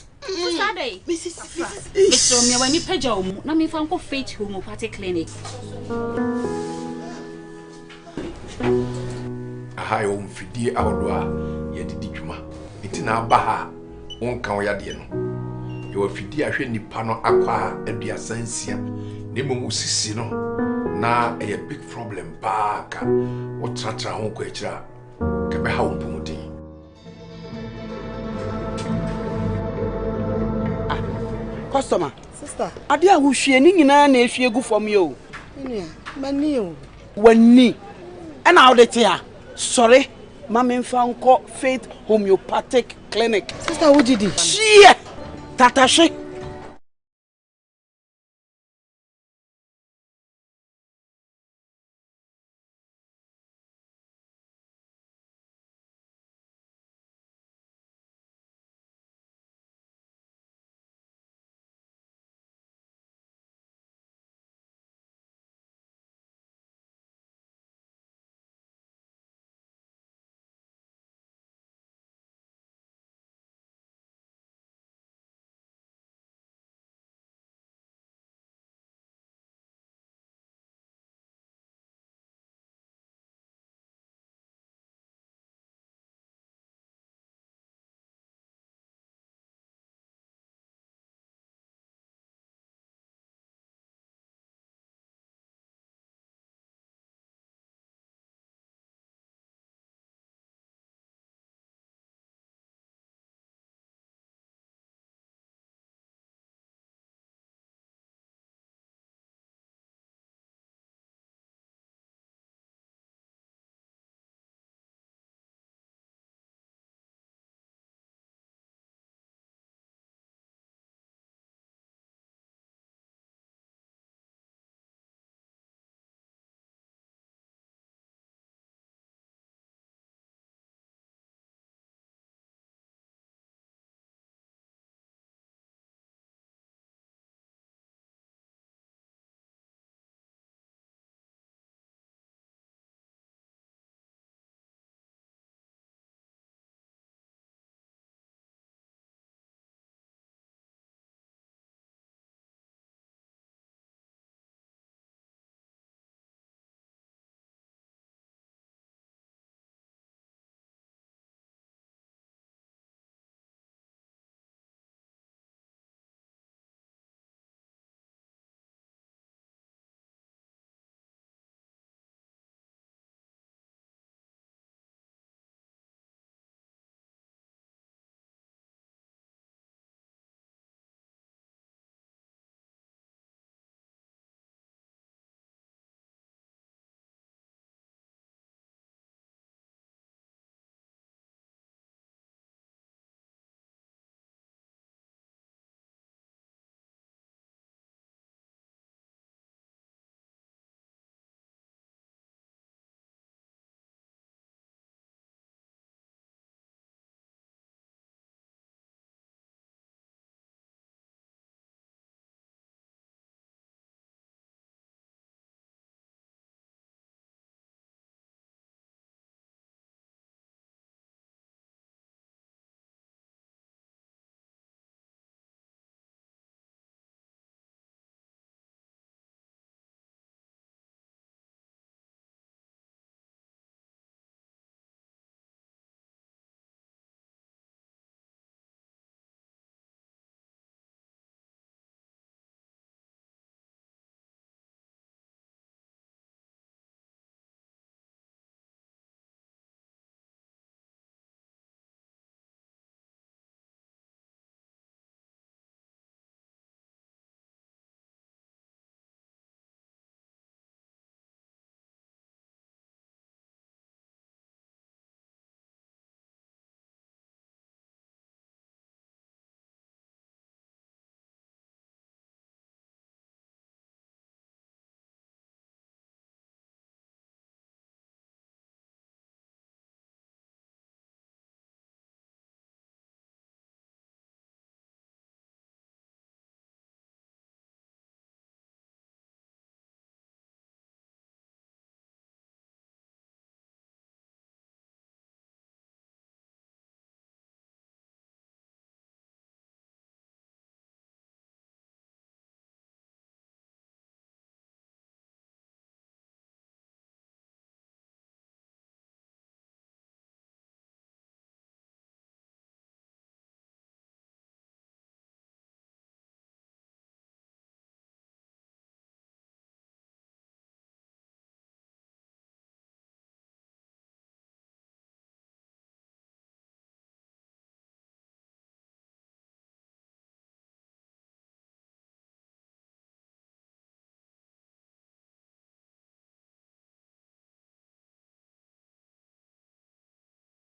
Ade. Mr. Me wani peja omu na me fa nko Faith Homeopathic Clinic. Aha yo mfidie ahodo a ye didi dwuma. Enti na aba ha wonka wo yade no. Yo afidie ahwe nipa no akwa aduasansia. Nemo usisi no na a big problem pa ka wo tratra ho ko akira ke be ha wo pomodin. Customer, sister. Ade a wo hwie ni nyina na ehwie gu fam yo. Nia, mani o. Wani. Na wo de tia. Sorry, mama mfa nko Faith Homeopathic Clinic. Sister, wo didi? Shie. Tatashe.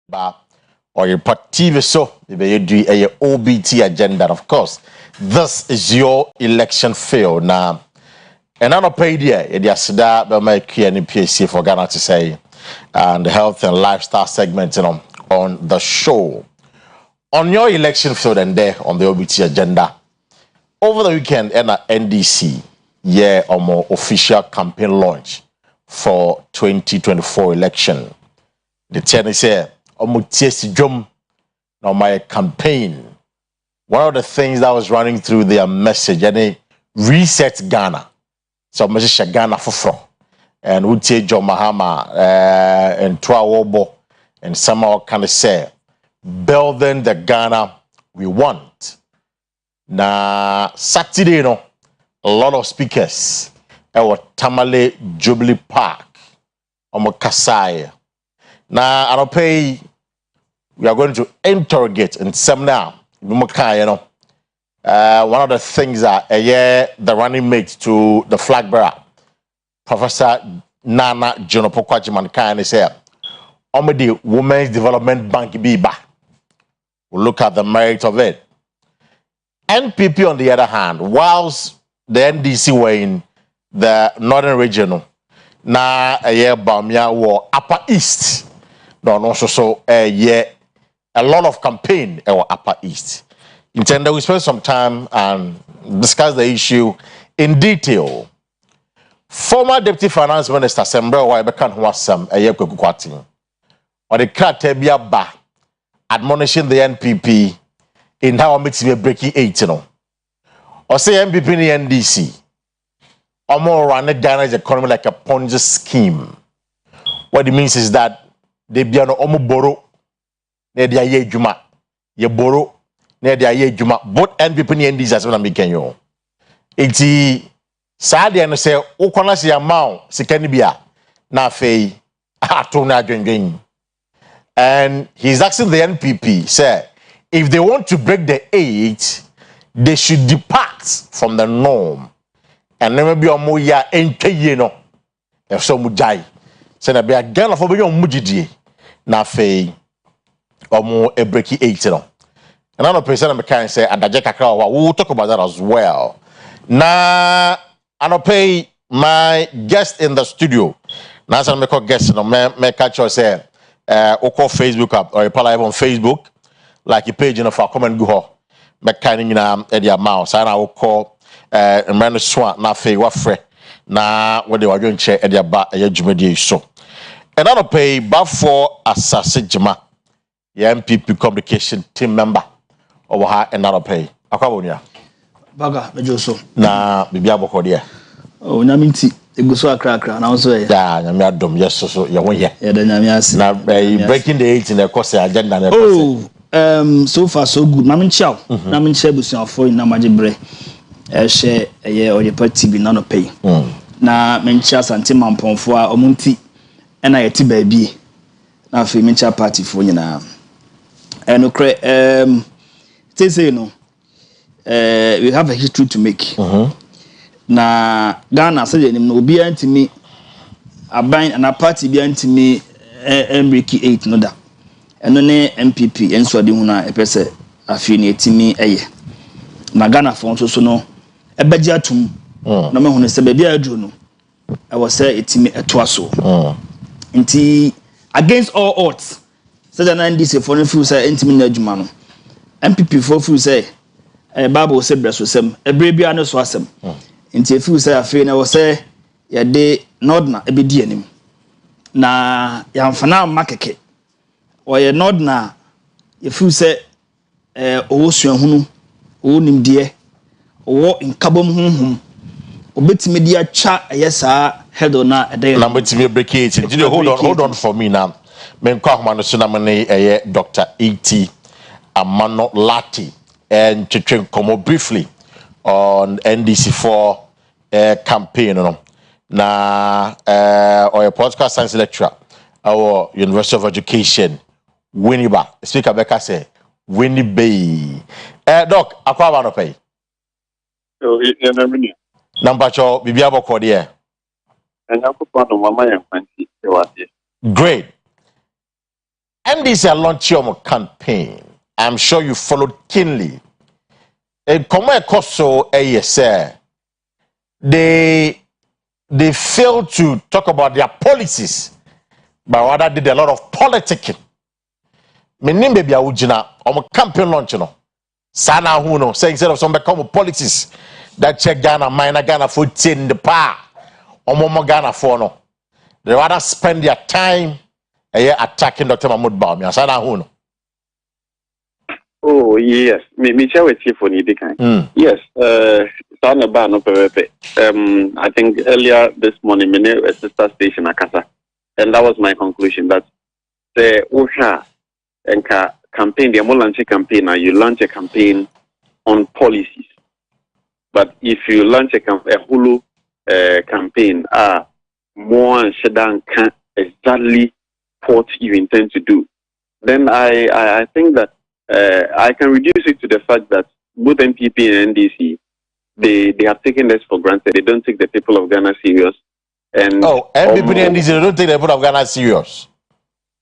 ba Oyerepa TV so you do a OBT agenda. Of course, this is your election field now. And I'm not paid yet. It is that by my PSC for Ghana to say, and the health and lifestyle segment on the show. On your election field and there on the OBT agenda, over the weekend, NDC, or more official campaign launch for 2024 election. The tennis here, now my campaign. One of the things that was running through their message, reset Ghana. So message Ghana for and would say John Mahama and Twawobo and somehow kind of say building the Ghana we want. Na Saturday, a lot of speakers at Tamale Jubilee Park, Kasai. Now, I don't pay. We are going to interrogate and seminar. One of the things that the running mate to the flag bearer, Professor Nana Jonopokwa Jimankai, is here. The Women's Development Bank Biba. We'll look at the merit of it. NPP, on the other hand, whilst the NDC were in the northern region, now Bamia war Upper East. No, also so a lot of campaign in Upper East. Intended we spend some time and discuss the issue in detail. Former Deputy Finance Minister Sembra Waibekan Wasam Kwati or the Kratebia Ba admonishing the NPP in how it's breaking 8, or say NPP in the NDC or more run Ghana's economy like a Ponzi scheme. What it means is that they be no omo borrow ne dia ye djuma ye borrow ne dia ye djuma both NPP ni NDC as when making you enti saa de no say ukona se amount sika ni bia na fei ato na adwendwen and he's asking the NPP say if they want to break the 8 they should depart from the norm and never be omo ya entwe no e so mu jai say na be Ghana for be yon mugidie na fei omo e break 8 no. Another person I can say adaje kakra we'll talk about that as well. Na anope my guest in the studio. Na say me call guest no me catch you say oko Facebook up or Oyerepa live on Facebook like a page for comment go ho. Me kan nyina e dia mouse na oko emre swan na fei wa frɛ na we dey wadwo nche e dia ba e dwumadi so. And I don't pay but for Assassin Jama, the MPP communication team member over her and I don't pay. Akabonia Baga, Mejoso. Na Bibia Bokodia. Oh, Naminti, it goes so a cracker, and also, yeah, Yamadum, yes, so you're here. Yeah, then Yamias. Now, breaking the 8 in the course agenda. Oh, so far so good. Namin Chow, Namin Chebuson for Namajibre, share a year or your party be none of pay. Na Menchas and Tim Ampon for Omunti. And I ti baby na fe mencha party for nyina and say no we have a history to make na Ghana say no obi antimi aban and a party bi antimi embriki 8 no da eno ne MPP enso de hu na epese afi ne etimi eye na Ghana fon so no ebeji atum na me hu ne se baby aduro no I was say etimi etoaso Inti against all odds, said an NDC for the say intimate Jumano. MPP for fu say a Bible said breast with some a baby and swasem. Inti a few say a fair was say ya de nodna a bidianim. Na yam fana makeke or ya nodna a few say ocean hunu, o nim dear, or in cabum hum. Obet media chat yes head on a day number to me break it. Hold on for me now. Men Kwahman Sunamane Dr. E.T. Amano Lati and to come briefly on NDC4 campaign na or a podcast science lecturer our University of Education Winneba speaker Becca say Winnie Bay doc akwa no pay oh yeah number cho bibia boko there and I put on mama and fancy great NDC launched your campaign. I'm sure you followed keenly. Come across so they failed to talk about their policies, but rather did a lot of politicking. Meaning baby awujina on campaign launch no. Sana huno say instead of some become politics that check Ghana for 10 the power. Omo Ghana for no. They rather spend their time attacking Dr. Mahmoud Bawumia. Sana huno. Oh yes, me share with you for Nidikan. Yes, I think earlier this morning, a sister station Akasa, and that was my conclusion that the OSHA and campaign, the launch a campaign, and you launch a campaign on policies. But if you launch a Hulu campaign, more and Shedan can't exactly what you intend to do, then I think that I can reduce it to the fact that both MPP and NDC, they have taken this for granted. They don't take the people of Ghana serious. And MPP and NDC, they don't take the people of Ghana serious.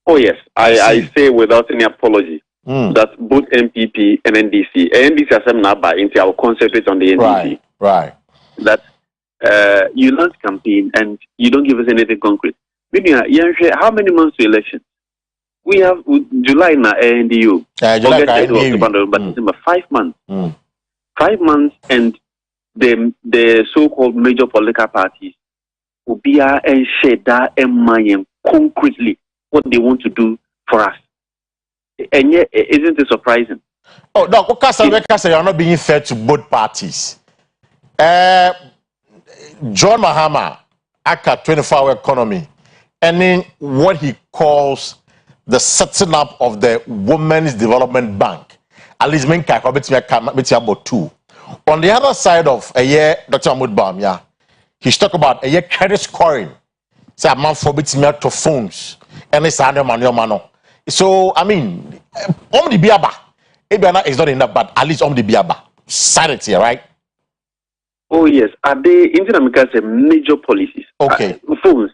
Oh yes, I say without any apology that both MPP and NDC are some now into our concentrate on the NDC. Right. That you launch campaign and you don't give us anything concrete. How many months to election? We have July na NDU. July but December 5 months. 5 months, and the so-called major political parties will be and share that and concretely what they want to do for us. And yet, isn't it surprising? Oh, no, you are not being fair to both parties. John Mahama, Aka 24-hour economy, and then what he calls the setting up of the Women's Development Bank. At least about two. On the other side of Dr. Mahmoud Bawumia, he's talking about credit scoring. Say a man forbids me to phones. And it's mano. So I mean, the biaba. Ebiana is not enough, but at least the biaba. Sanity, right? Oh yes. Are they in America say major policies? Okay. Phone.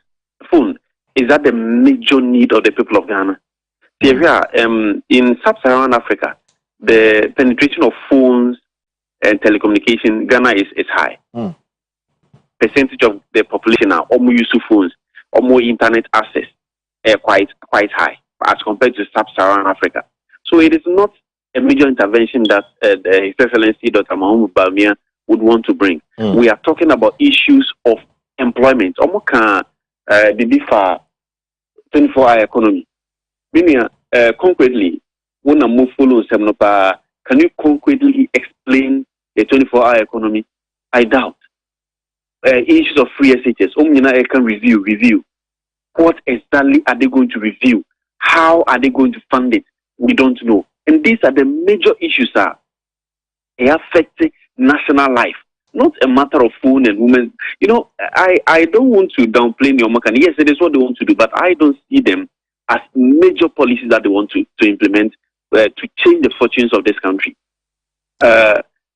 Is that the major need of the people of Ghana? In sub-Saharan Africa, the penetration of phones and telecommunication, Ghana is high. Percentage of the population are almost use phones, almost internet access, quite high as compared to sub-Saharan Africa. So it is not a major intervention that His Excellency Dr. Mahmoud Bawumia would want to bring. We are talking about issues of employment. Almost the differ 24-hour economy. Meaning, concretely, when I move follow can you concretely explain the 24-hour economy? I doubt. Issues of free SHS, I can review. What exactly are they going to review? How are they going to fund it? We don't know. And these are the major issues they affect national life. Not a matter of phone and women. I don't want to downplay Nyomakan. Yes, it is what they want to do, but I don't see them as major policies that they want to implement to change the fortunes of this country.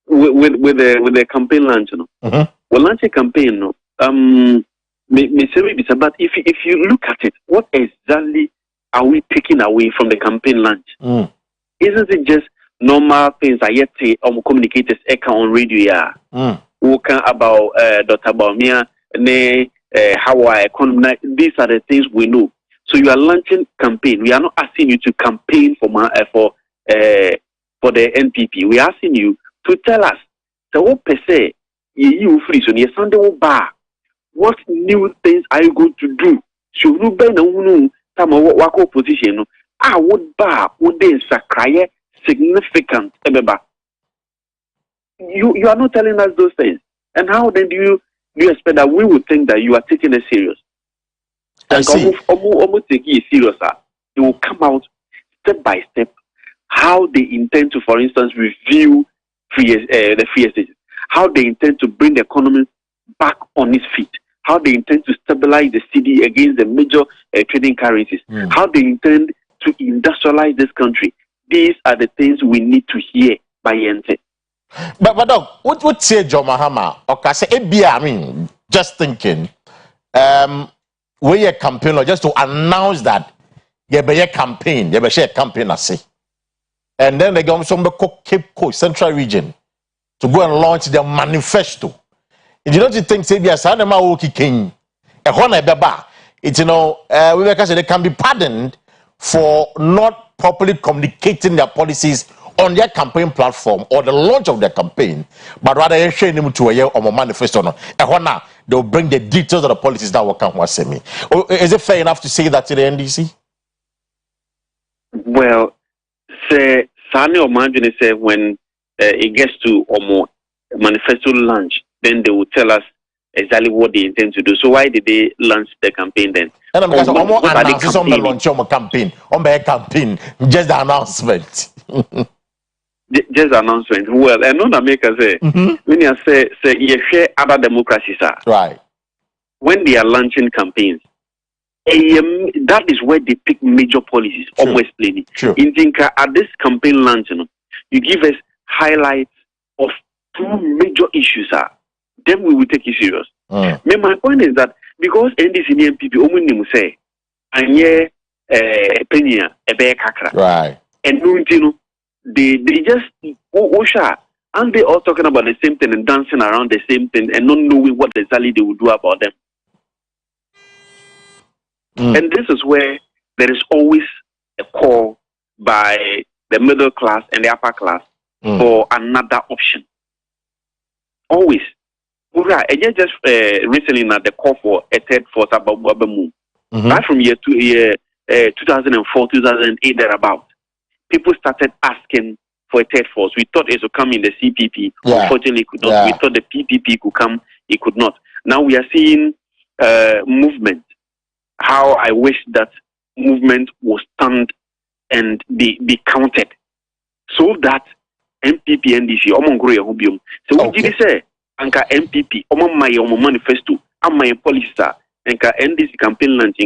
With the campaign launch, we'll launch a campaign. But if you look at it, what exactly are we taking away from the campaign launch? Isn't it just normal things I yet say communicators on radio? Talking about Dr. Bawumia, how our economy. These are the things we know. So you are launching campaign. We are not asking you to campaign for the NPP. We are asking you to tell us. So what per se you free so you Sunday bar. What new things are you going to do? So you know some wako opposition. What bar would they sacrifice significant? You are not telling us those things. And how then do you expect that we would think that you are taking it serious? I see. Almost taking it serious. They will come out step by step how they intend to, for instance, review the free estates, how they intend to bring the economy back on its feet, how they intend to stabilize the cedi against the major trading currencies, how they intend to industrialize this country. These are the things we need to hear by Yente. But dog, what say John Mahama? Okay, say I mean, just thinking, we a campaign just to announce that ye be a campaign, ye be share campaign ase. And then they go some Cape Coast, Central Region, to go and launch their manifesto. And you don't think say be a sanema woki king, a hona beba. It's we they can be pardoned for not properly communicating their policies on their campaign platform or the launch of their campaign, but rather you're showing them to a year or a manifesto. They'll bring the details of the policies that will come with me. Is it fair enough to say that to the NDC? Well, say Sani or Manjuni say when it gets to manifesto launch, then they will tell us exactly what they intend to do. So why did they launch the campaign then? And I'm because almost announcing on the launch of a campaign, just the announcement. Just announcement. Well, and non America say when you say you share other democracies are right. When they are launching campaigns, that is where they pick major policies. Almost plainly. In Tinka at this campaign launch, you give us highlights of 2 major issues are. Then we will take it serious. My point is that because NDC and MPP only say anye penya ebe kakra. Right. And they just and they all talking about the same thing and dancing around the same thing and not knowing what exactly they will do about them. And this is where there is always a call by the middle class and the upper class for another option. Always. Just recently now the call for a third force about Wabamu. Right from year 2004, 2008 thereabout. People started asking for a third force. We thought it would come in the CPP. Unfortunately, it could not. We thought the PPP could come. It could not. Now we are seeing movement. How I wish that movement will stand and be counted, so that MPP NDC so we did say anka MPP my manifesto my policy anka NDC campaign launch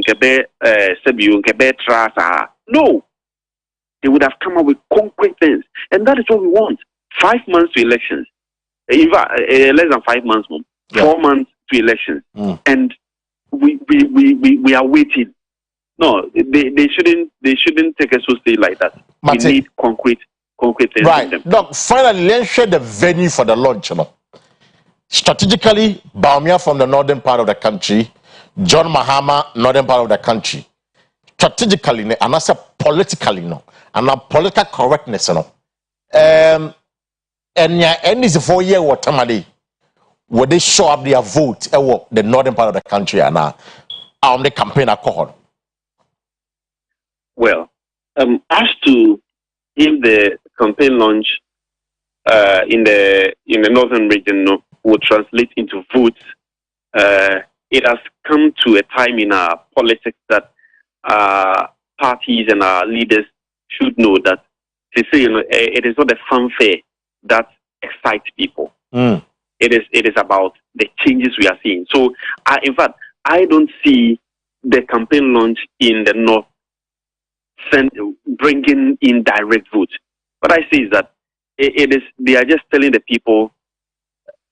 no, they would have come up with concrete things, and that is what we want. 5 months to elections, less than 5 months, 4 months to elections, and we are waiting. No, they shouldn't take us so stay like that. We need concrete things. Right. Look, finally, let's share the venue for the launch. Strategically, Baumia from the northern part of the country, John Mahama, northern part of the country. Strategically, and also politically, and a political correctness, and this 4 year what time would they show up their vote the northern part of the country and on the campaign alcohol? Well, as to if the campaign launch in the northern region will translate into votes, it has come to a time in our politics that parties and our leaders should know that they say it is not a fanfare that excites people. It is about the changes we are seeing. So, in fact, I don't see the campaign launch in the north bringing in direct votes. What I see is that they are just telling the people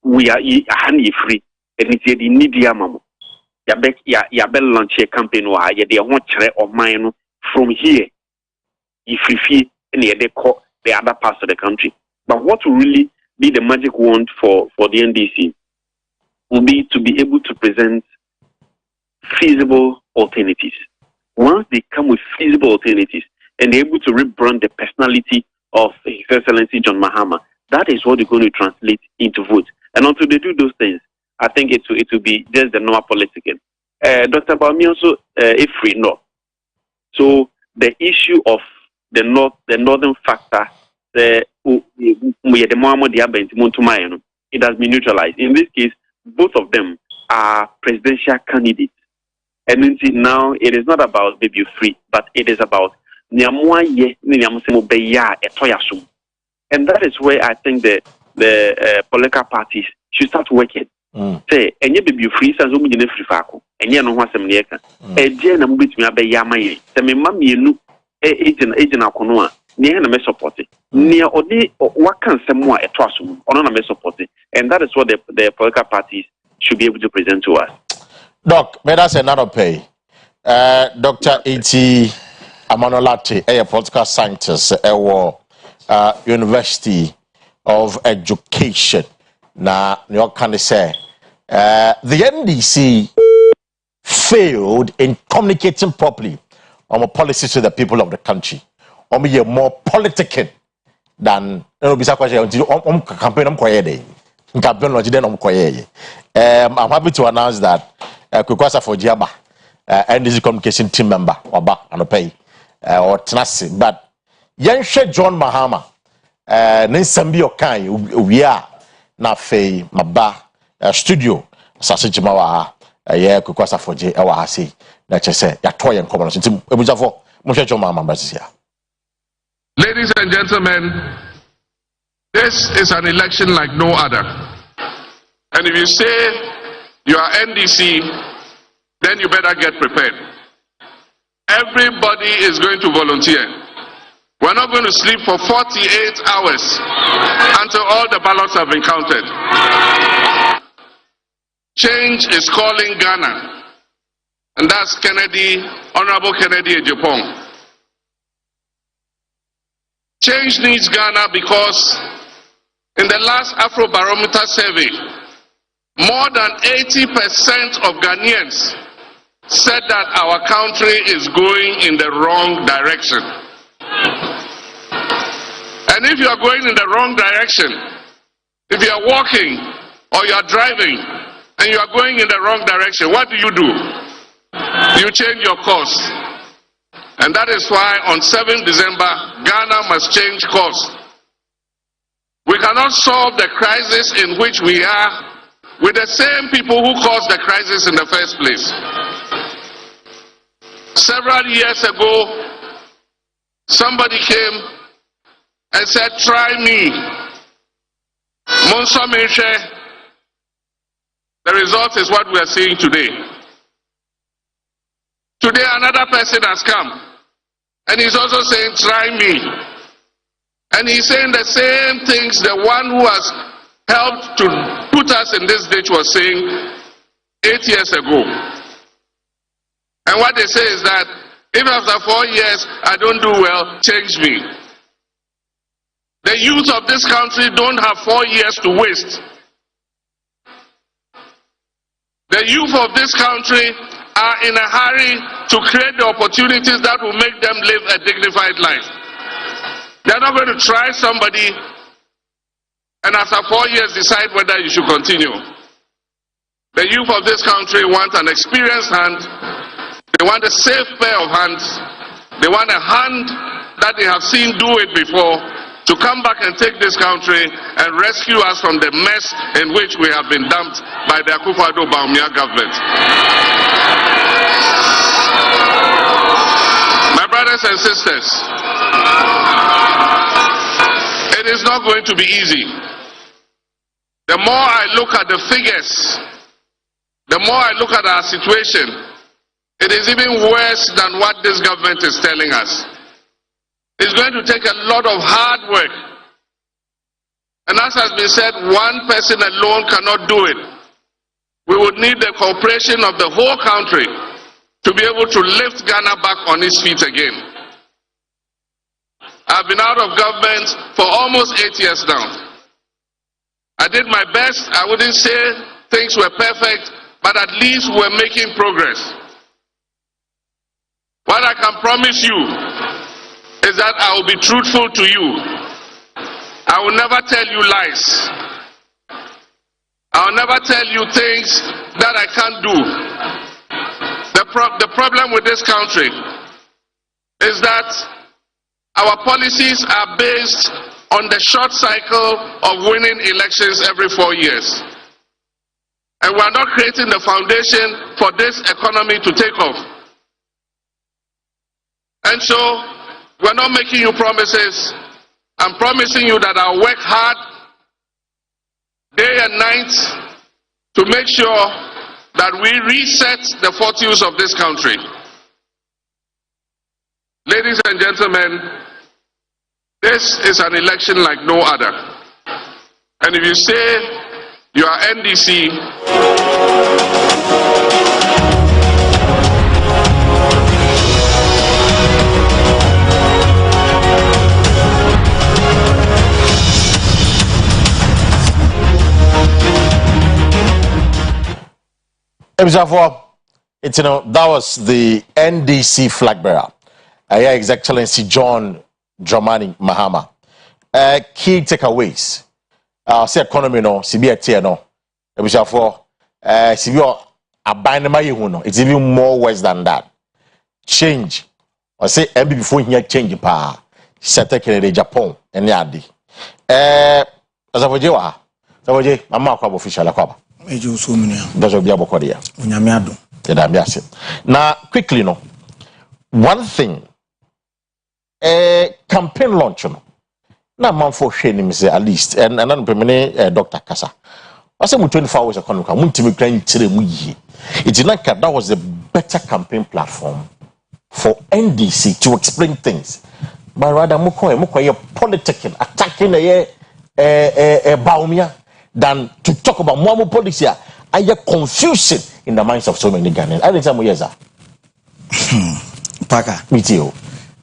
we are free and it's the media mamo. Ya launch a campaign or they want of mine from here. If we and they call the other parts of the country. But what will really be the magic wand for the NDC will be to be able to present feasible alternatives. Once they come with feasible alternatives and they're able to rebrand the personality of His Excellency John Mahama, that is what they're going to translate into votes. And until they do those things, I think it will be just the normal politics. Dr. Baumi also if free no. So the issue of the northern factor, it has been neutralized. In this case, both of them are presidential candidates. And now it is not about baby free, but it is about and that is where I think the political parties should start working. Say, and you baby free, so we need free fako. And you know what some near can. A gen and bit me a yamay. Some mammy, you agent Akonoa, near a support it. Near or what can some more a trust on a support it. And that is what the political parties should be able to present to us. Doc, may that's another pay. Dr. E.T. Amanolate, a political scientist, University of Education. Now, you can say the NDC failed in communicating properly on a policy to the people of the country. Be more political than campaign. I'm happy to announce that Kwesi for Jiaba, NDC communication team member, Oba and pay or Tenassi, but Yanshe John Mahama, Ninsambi Okai, we are na fe Maba studio, Sassijimawa, Kwesi for J. Our say, that you say, Yatoy and Common. Ladies and gentlemen, this is an election like no other. And if you say you are NDC, then you better get prepared. Everybody is going to volunteer. We're not going to sleep for 48 hours until all the ballots have been counted. Change is calling Ghana. And that's Honorable Kennedy Ejapong. Change needs Ghana because in the last Afrobarometer survey, more than 80% of Ghanaians said that our country is going in the wrong direction. And if you are going in the wrong direction, if you are walking or you are driving and you are going in the wrong direction, what do? You change your course. And that is why on 7th December, Ghana must change course. We cannot solve the crisis in which we are with the same people who caused the crisis in the first place. Several years ago, somebody came and said, try me. Monso Meche. The result is what we are seeing today. Today another person has come and he's also saying, try me. And he's saying the same things the one who has helped to put us in this ditch was saying 8 years ago. And what they say is that if after 4 years I don't do well, change me. The youth of this country don't have 4 years to waste. The youth of this country are in a hurry to create the opportunities that will make them live a dignified life. They're not going to try somebody and after 4 years decide whether you should continue. The youth of this country want an experienced hand. They want a safe pair of hands. They want a hand that they have seen do it before to come back and take this country and rescue us from the mess in which we have been dumped by the Akua Asiedua government. My brothers and sisters, it is not going to be easy. The more I look at the figures, the more I look at our situation, it is even worse than what this government is telling us. It's going to take a lot of hard work. And as has been said, one person alone cannot do it. We would need the cooperation of the whole country to be able to lift Ghana back on its feet again. I've been out of government for almost 8 years now. I did my best. I wouldn't say things were perfect, but at least we're making progress. What I can promise you is that I will be truthful to you. I will never tell you lies. I will never tell you things that I can't do. The problem with this country is that our policies are based on the short cycle of winning elections every 4 years. And we are not creating the foundation for this economy to take off. And so, we're not making you promises. I'm promising you that I'll work hard day and night to make sure that we reset the fortunes of this country. Ladies and gentlemen, this is an election like no other. And if you say you are NDC, That was the NDC flag bearer, His Excellency John Dramani Mahama. Key takeaways. Say economy no, CBT no. It's even more worse than that. Change. I say every before here change pa. Set Kennedy Japan and yadi. As a vojewa. Savoje, mama kwa official akwaba. Ejo so many. That's what we have okodia. Unyamiado. Now, quickly, no. One thing, campaign launch, no. Now, man for shame say at least, and I'm Dr. Kasa. I said, 24 hours economic. It's like that was a better campaign platform for NDC to explain things. But rather, mukoye politicking, attacking a baumia than to talk about more policy. I get confusion in the minds of so many Ghanaians. I think some years are. Paka. Me too.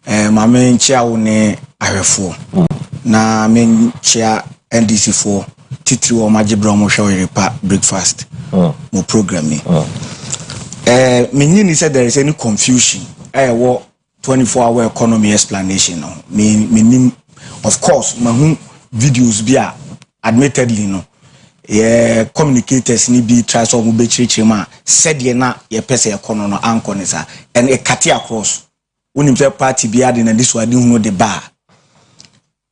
My main chair one RF4. Na main chair NDC4. Titri or Majibra mo Oyerepa breakfast. Mo program me. Me said there is any confusion. I want 24-hour economy explanation. No. Me of course my videos be admittedly no. Communicators ni be try so be chirichima said ye na ye pese economy no anko ne sa and a cut across unim say party be adding and this one no the bar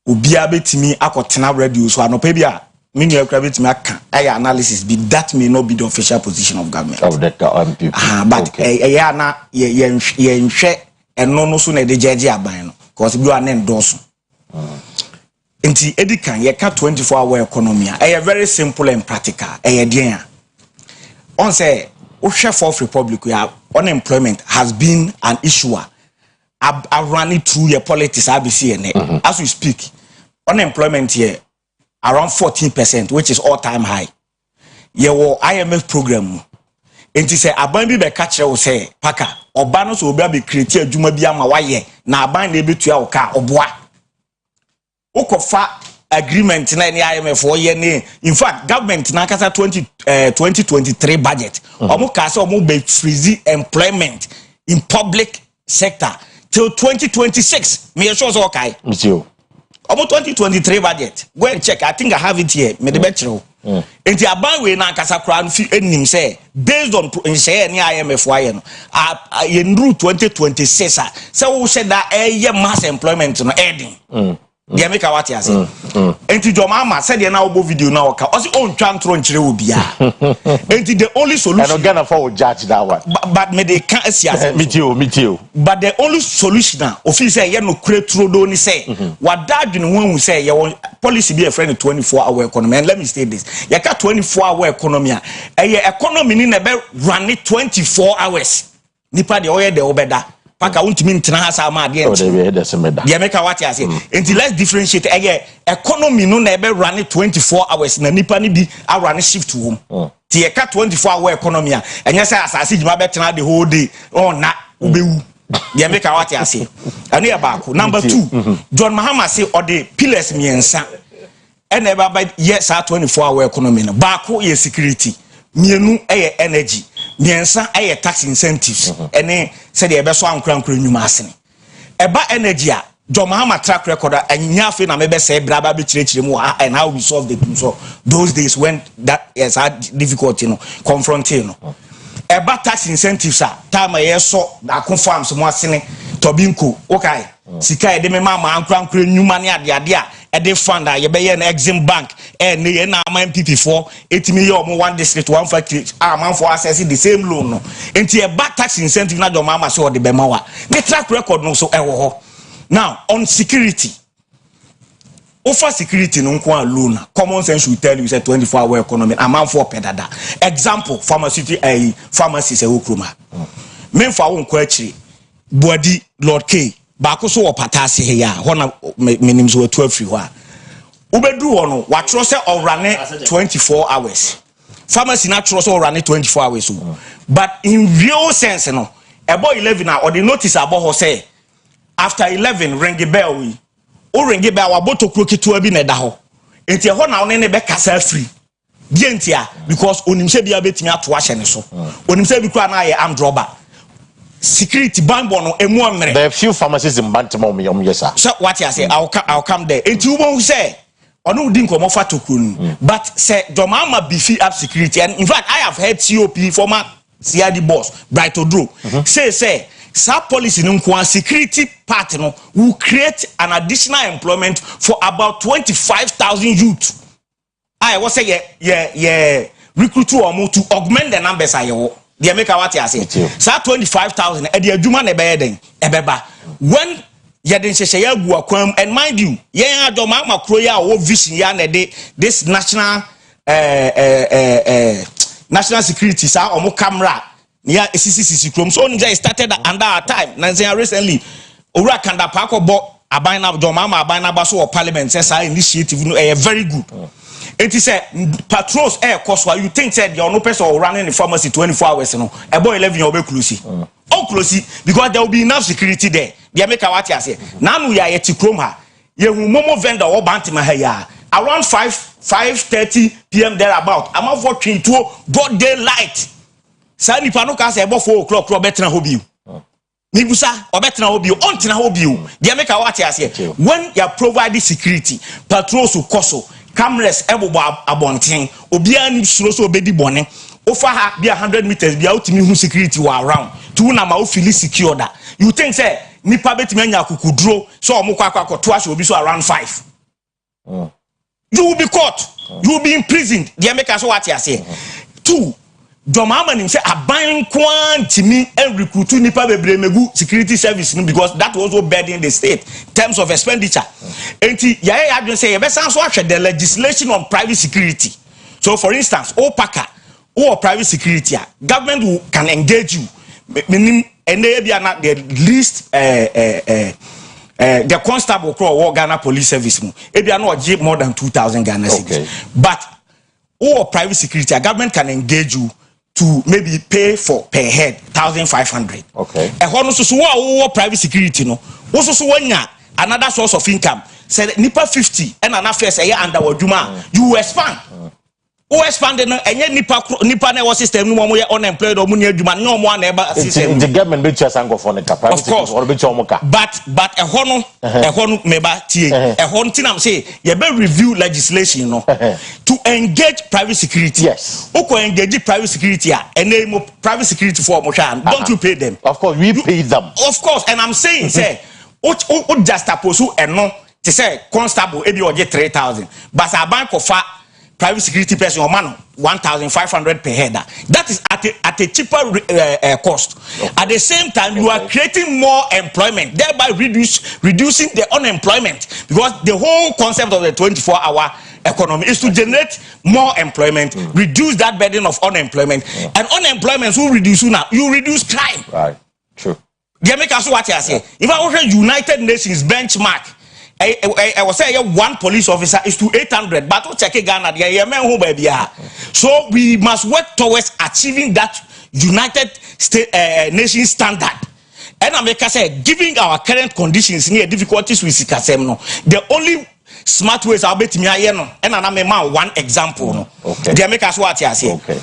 obia betimi akotena radio so anopa bia me new ekra betimi aka aya analysis be that may not be the official position of government of the MPP but ya na ye nhwe eno no so na de jeje aban no cause bi wa na endorse Inti edikan yeka 24-hour economy a very simple and practical dean on say Osha Fourth Republic unemployment has been an issue running through your politics ABC as we speak unemployment here around 14% which is all-time high your IMF program inti say aban bi be catch you say paka oba no so obi be create adwuma bi ama waye na aban na ebetua wo ka oboa Okofa agreement na any IMF for year in fact government na kasa 2023 budget omo kasa omo be freeze employment in public sector till 2026 me sure so okay monsieur omo 2023 budget go and check I think I have it here me the betro enti aban we na kasa kra no fi enim say based on share any IMF why no in 2026 say we said that mass employment no ending Dia make what you say. Enti Jomama said na obo video na oka. Osi on twa ntro nchire obia. Enti the only solution. I don't get for judge that one. But me they can't see as me too. But the only solution na ofi say ye no kure tro do ni say. What dadwin won say ye policy be a friend 24-hour economy. And let me say this. Ye ka 24-hour economy a economy ni na be run 24 hours. Nipa de oye de obeda. Paka untimi ntena hasa ma de ya make what you say until let's differentiate economy no na ebe run 24 hours na nipa ni bi a run shift home ti e ka 24-hour economy a enya say asase jima betena the whole day na obewu ya make what you say ani e baako number 2 John Mahama say or the pillars miensa and eba by yes 24-hour economy no baako ye security mienu energy miensa tax incentives ene said the ebeso ankran nyuma asene eba energy a John Mahama track record anya afi na mebe say braba be chire mu and how we solve the problem so those days when that is hard difficulty no confronting no eba tax incentives a time yeso akon farms mo asene tobinko okay sika de me mama ankran nyuma ne ade a ede fund a ye be ye na Exim Bank ne ye na MPP4 etimi ye omo one district one factory man for access the same loan no enti e back tax incentive na do mama so de be ma wa ne track record no so ewo ho now on security offer security no nko alone common sense will tell you say 24-hour economy man for pedada example pharmacy say okroma men for won ko akiri body Lord K baako so opatase he ya hona menim so 12 ho a ubedu ho no wa tro se orane 24 hours pharmacy na tro so orane 24 hours but in real sense no ebo 11 na or the notice abo ho say after 11 ring bell we o ring bell wa botokro kitu abi na da ho enti ho na one ne be kasa free dientia because onimse bia betimi ato ahye ne so onimse bi kura na ye armed robber security bambo no emu amre there are few pharmacies in Bantam yes sir. So what I say I'll come there enti wo say onu di nkomo fa tokun but say domama beefy up security and in fact I have heard COP former CID boss Bright Odro say sub policy no kwa security part no will create an additional employment for about 25,000 youth. I was say yeah recruit to augment the numbers ayewo they make what I say sa 25,000 e de adwuma na be den ebeba when ye den hyehyɛ ya gu akwam and mind you yen adoma makro ya wo vision ya na de this national national security sa omo camera ya CCC krom so only started under our time na recently owura kanda pa akɔbɔ aban na adoma ma aban na ba so parliament say sa initiative no very good. It is a patrols air cost why you think said your no person running the pharmacy 24 hours no about 11 you'll be close. Oh close because there will be enough security there. They make what you say. Now we are at Chroma. You momo vendor or bantima here around 5:30 PM thereabout. I'm out for 2 broad daylight. Sani panuka say about 4 o'clock better hobby. Nibusa or better hobby on tina hobby. They make what you say. When you provide security, patrols will cost cameras ebobo abonten obia ni suro so obedi bone ofa ha bia 100 meters bia utimi hu security wa around tu na ma ofili secure da you think say nipa betimi anya kukuduro so omukwa to aso obi so around 5 you will be caught you will be imprisoned they make us what you say 2 Domama nim say aban kwantimi and recruit nipa bebre megu security service because that was also burden the state in terms of expenditure. Enti yae adwen say be san so ahwe the legislation on private security. So for instance, opaka or private security government can engage you meaning bia na the least the constable or Ghana police service mu bia na oje more than 2,000 Ghana cedis. But or private security government can engage you to maybe pay for per head 1,500. Okay. A hono so private security no. Also so another source of income. Say nipa 50 and an affairs under waduma. You expand. O expand no enye nipa na was system no mo unemployed or money adwuma no mo na eba system. The government be chance and go for the private or be chomoka. But a hono meba tie. A hono tinam say you be review legislation no to engage private security. Yes. Oko engage private security and name private security for mo don't you pay them? Of course we pay them. Of course and I'm saying say o just aposu eno to say constable ebi oje 3,000 but a bank of private security person or man 1,500 per head. That is at a cheaper cost. Okay. At the same time, you are creating more employment, thereby reducing the unemployment because the whole concept of the 24-hour economy is to generate more employment, reduce that burden of unemployment, and unemployment will reduce now. You reduce crime. Right. True. They make us what I say. If I was a United Nations benchmark. I was saying one police officer is to 800, but check Ghana. So we must work towards achieving that United Nations standard. And America said, giving our current conditions near difficulties with Sikasem, the only smart ways I'll bet me and I'm one example. Okay. They make us what I say. Okay.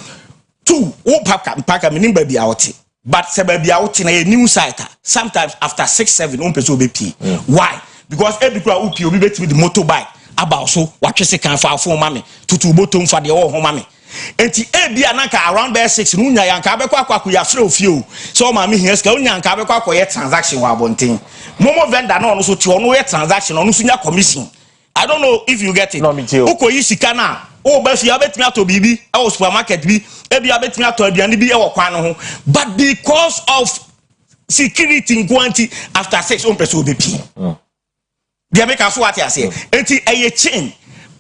2, Paka meaning baby out. But baby out in a new site. Sometimes after 6-7, why? Because every crowd will be with the motorbike about so what you say can file for mammy to bottom for the old home mammy. And the Abianaka around there 6 Nunya and Kabekwa ya few so mammy here's going and Kabekwa transaction while one thing. Momo vendor no also to no transaction on Nusunya commission. I don't know if you get it. No, me too. Oko Isikana. Oh, but you bet me to BB, our supermarket be, maybe I bet me to be our quano. But because of security in quantity after 6 on person will be. They make us what I say. Enti a chain.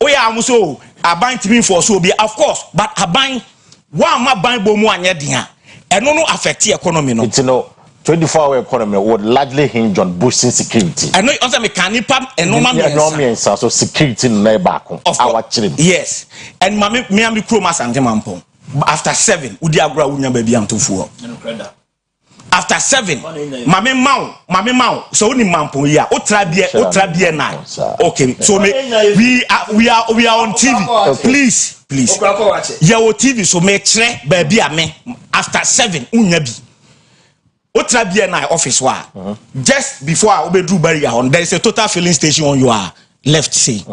Oya amuso a bind to me for so be of course, but a bind one ma bind bomu anya dia. And no affect the economy no. It's no 24-hour economy would largely hinge on boosting security. I know also mechanical and normal so security no back of our children. Yes. And me am the crew mas and after 7 udi agura unya baby am to fuo. after 7 mame mau so oni mampo ya otrabie na okay so we are on TV please ya o TV so me kire ba bi ame after 7 unya bi otrabie na office wa just before obedu barrier on there is a total filling station on your left say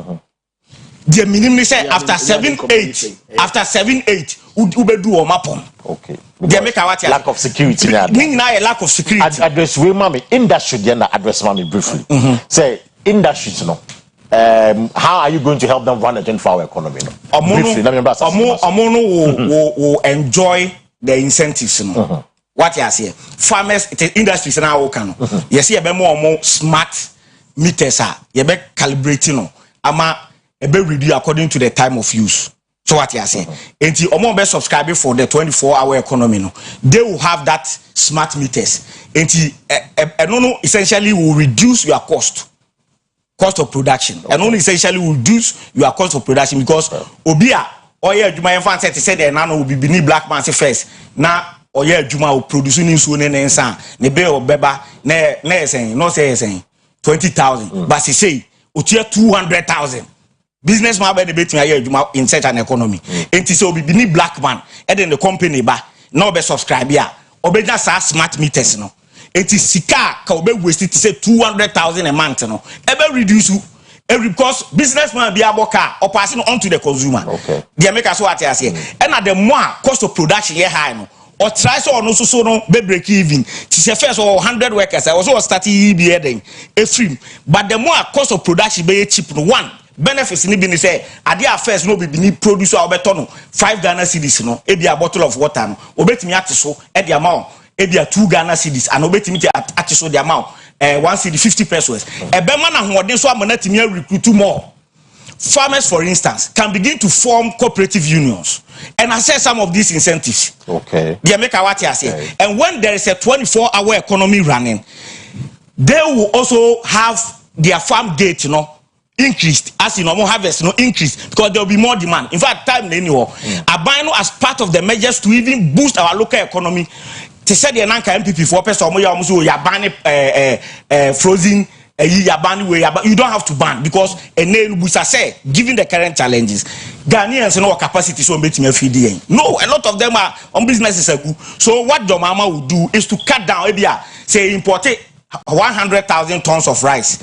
the minimum say after 7-8 ubedu o mapon okay they make what lack of security lack of security address we mami industry then address mami briefly say industries no how are you going to help them run a 24-hour economy no briefly let me will enjoy the incentives no what you say farmers industries now can you see be more smart meters are you be calibrating no ama be reduce according to the time of use. So what you say? And the amount be subscribing for the 24-hour economy, no, they will have that smart meters. And no, essentially will reduce your cost of production. And only essentially will reduce your cost of production because Obia oye Juma fan said the nano will be beneath black man first. Now oye Juma will produce in soon and ensan. Ne be or beba ne saying no saying 20,000, but she say utia 200,000. Businessman by the bit in such an economy. And so be beneath black man and then the company ba no be subscribe ya or be just smart meters no. It is sika ka be wasted to say 200,000 a month no. Ebe reduce every because businessman be aboka or passing on to the consumer. Okay. They make us what I say. And at the more cost of production here high no. Or try so no so no be break even. It's first or 100 workers. I also starting be heading a free. But the more cost of production be cheap no one. Benefits ni be say adia first no be ni produce or better no 5 Ghana cedis no e be a bottle of water no obetimi ate so e the amount e be a 2 Ghana cedis and obetimi ate so the amount 1 cedi 50 pesos e be man na hoden so amana timi recruit more farmers for instance can begin to form cooperative unions and access some of these incentives. Okay, they make what you say. And when there is a 24-hour economy running, they will also have their farm gate increased as in normal harvest increased because there will be more demand. In fact, time anymore. Abino as part of the measures to even boost our local economy. They said the Nanka MPP for person yabani frozen you don't have to ban because given the current challenges, Ghanaians know capacity so feeding. No, a lot of them are on businesses. So what the mama will do is to cut down say import 100,000 tons of rice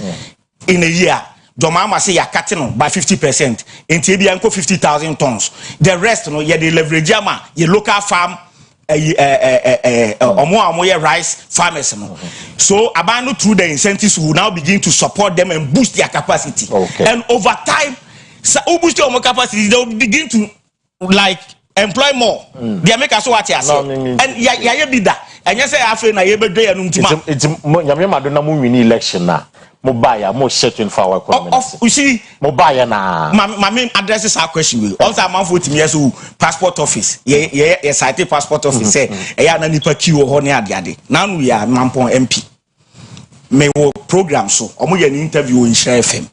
in a year. Domama say you're cutting by 50%. In Tibianco 50,000 tons. The rest, the leverage your local farm rice farmers. So Abano through the incentives will now begin to support them and boost their capacity. Okay. And over time, boost your capacity, they will begin to employ more. They make us what you say. And ya be that. And you say after na ye be do it's election now. Mobile, more certain for our economy. You see, mobile na. My main addresses our question. Also, I'm on foot me so passport office. Yeah, site passport office. Say, yeah, na nipa kiwo ho ne ade. Now we are Mampon MP. Me wo program so. Omo ye interview in Share FM.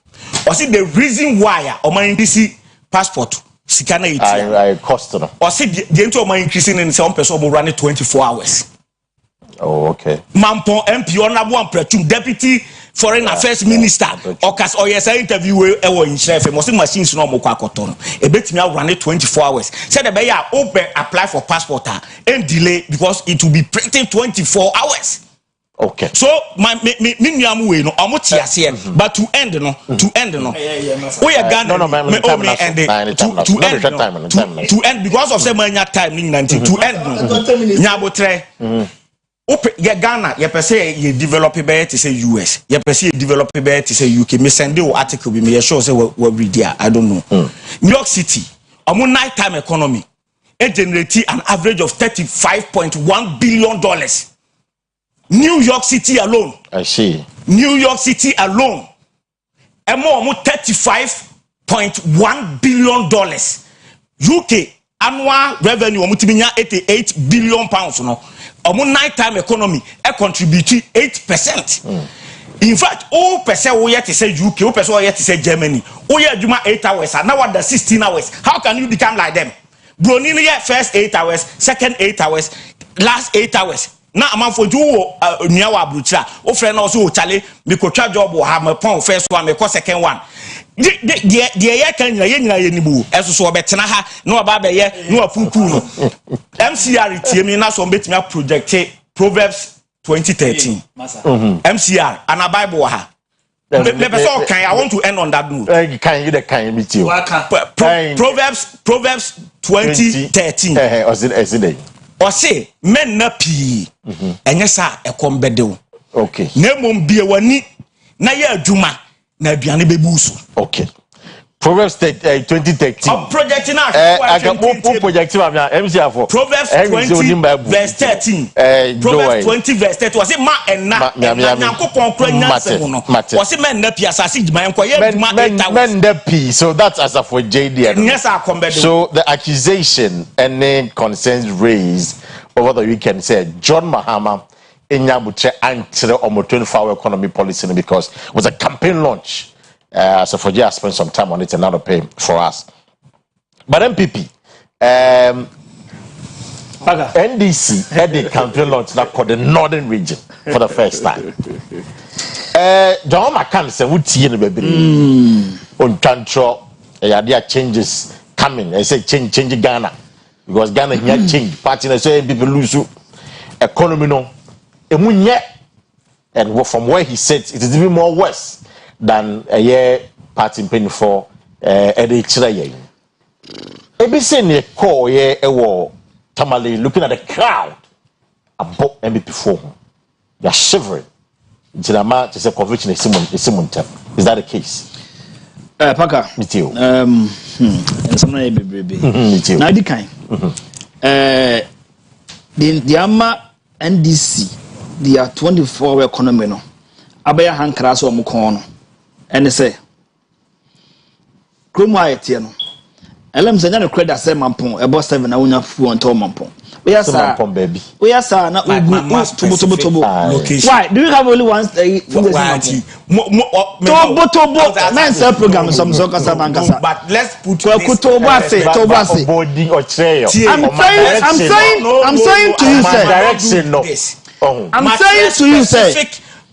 Or see the reason why omo increase passport. Sikana it. I cost no. Or see the into omo increasing in some person omo run 24 hours. Oh, okay. Mampon MP honorable and deputy foreign affairs minister okas oyesa interview e wo in Share FM most machines no moko akoto no e betimi run it 24 hours said the bear open apply for passport and delay because it will be printing 24 hours. Okay, so my minimum way no omo ase but to end no we are Ghana to end because of say manya time to end no nyabotre yeah, Ghana, you per se you develop it to say US, you per se develop it to say UK. Me send you article be me sure say we read there. I don't know. New York City, nighttime economy, it generates an average of $35.1 billion. New York City alone. I see. New York City alone, $35.1 billion. UK annual revenue £88 billion. Nighttime economy contribute 8%. In fact, all percent we yet to say UK, all percent we yet to say Germany. Oh yeah, Juma 8 hours, and now what the 16 hours. How can you become like them? Brunei first 8 hours, second 8 hours, last 8 hours. na amanfo nti wo nua wa abruchira wo frɛ na wo so chale me ko twa job wo ha me pon first one me ko second one de ye kan nyina ye nibu eso so obetena ha na oba ba ye na opupu no MCR tie mi na so betimi project Proverbs 2013 MCR and a Bible ha I want to end on that note. Can you the kind with you? Proverbs 2013. Or say men na pi enyesa ekombedew. Okay. Nemom bie wani na ye adwuma na aduane bebuso. Okay. Proverbs 2013. Project na project MCR for Proverbs 20 verse 13. Proverbs 20 verse 13. Was it ma enna nyankopon kura nyansem no. Was it men na pi asase djuma enko ye djuma men na pi. So that's as for JD. So the accusation and concerns raised over the weekend said John Mahama Enyabuche antre omo 24-hour economy policy because it was a campaign launch. So for just spend some time on it and now to pay for us. But MPP, NDC had a campaign launch now for the northern region for the first time. John McCann said, "What's in the baby? On control, there are changes coming. I say change Ghana because Ghana here change. Party say people lose economy no, and from where he said it is even more worse than a year party paying for Eddie Chiraye. ABC ne call ye Tamale looking at the crowd about MP4. They are shivering. Jinama to say conviction is Simon. Is that the case? Paka. With you. Something baby. With you. Now the kind. The AMA NDC, they are 24-hour economy no. Abaya hankras or mukono. And they say, Krumwaitia no. Elam Zana credit say mampon, about 7 hours fu on Tomampon. We are Sampon baby. We are Sa not why do you have only one man self program some soccer Sabancasa. But let's put Tobase. I'm saying to you, sir. Direction no. I'm saying to you, sir.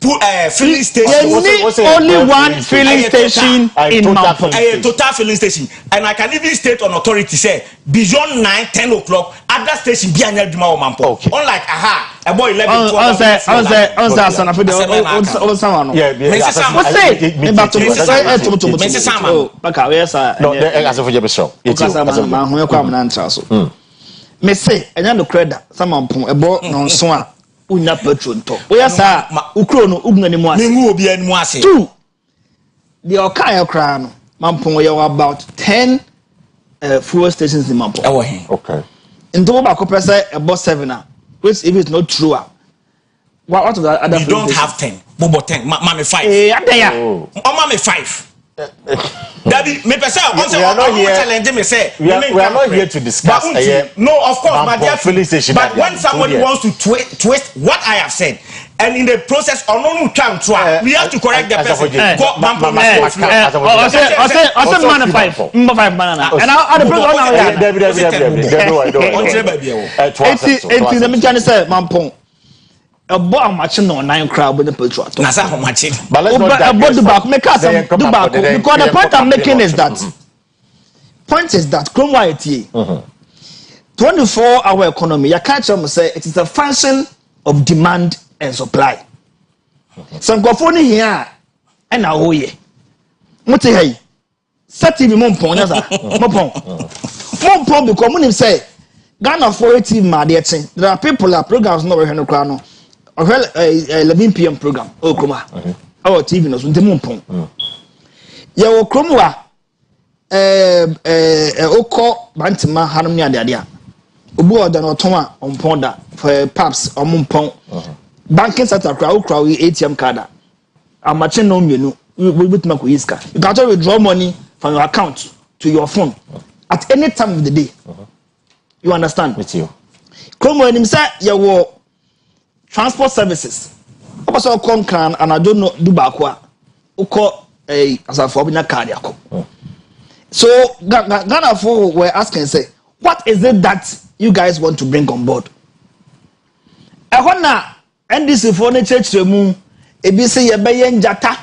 Filling station. Only one filling station in Mampo. A total filling station. And I can even state on authority say beyond 9-10 o'clock, other station be an Elduma or Mampo. Unlike a boy 11 Unya petrol to. Oya sa ukro no ugna ni mu ase. Mengu obi ani mu ase. 2. The Okaya kra no. Mampon you about 10 fuel stations in Mampon. Okay. Into ba ko pese about 7 which if it's not true. What of the other you don't have 10. Bobo 10. Mama 5. Eh adaya. Oh mama 5. Daddy, me pesa on say challenge me say we are not here to discuss no of course my dear but when somebody wants to twist what I have said and in the process we have to correct the person man 5 banana and I the person a boy matching no 9 crowd with the petrol. But let's not because the point I'm making is that Chrome 24-hour economy, you can't say it is a function of demand and supply. Some go for here and now ye. What hey? Sati mon pon because when say Ghana 40 madiating there are people that programs no we no crano. 11 p.m. program. Oh, come on. Our TV knows when the moon pong. Ya Kromwa Oko Bantima Hanumia Dadia. Ubu than Otoma on Ponda for Paps or Mumpong. Banking at a crowd ATM card. A machine no you with Makuiska. You got to withdraw money from your account to your phone at any time of the day. You understand? With you. Kromwa himself, ya transport services. Also come can and I don't know do bakwa. Uko as a forbidden cardiac. So Ghana for were asking say, what is it that you guys want to bring on board? ɛhɔ na NDC for ne church mu ebi se ye be ye njata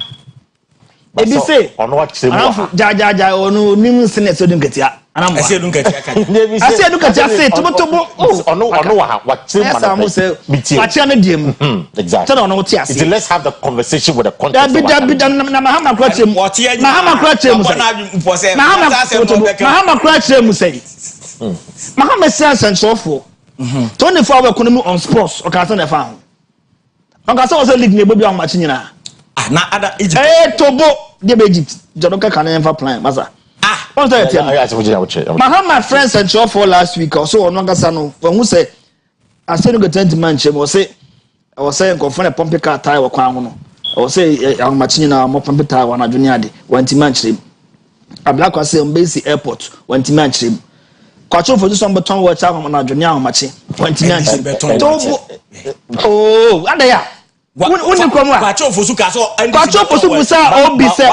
ebi se ono wa kyerɛ mu jajaja ono nim senate odun ketia anamwa Asiedua ketia kan Asiedua ketia se tobo ono wa kyerɛ mu meeting wa kyerɛ ne die mu exactly tell ono ti ase let's have the conversation with the context da na mahama kra kyerɛ mu mahama kra kyerɛ mu mahama kra kyerɛ mu say mahama say sensofo 24 hour economy on sports o ka say na fa ho on ka say was league na ebobi on match nyina na ada Egypt tobo de Egypt jodoka kan na plan masa what's that mahama friends and show for last week also on ngasa no won say Asiedua go 20 man chem o say ko fone pompe car tire wo kwan ho no o say on match nyina mo pompe tire wa na dwene ade 20 man chem Akua say on base airport 20 man chem kwacho for some beton watch out na dwene ahomache 20 man chem oh adaya Uni kwa kwacho fosu kaso kwacho fosu busa obi se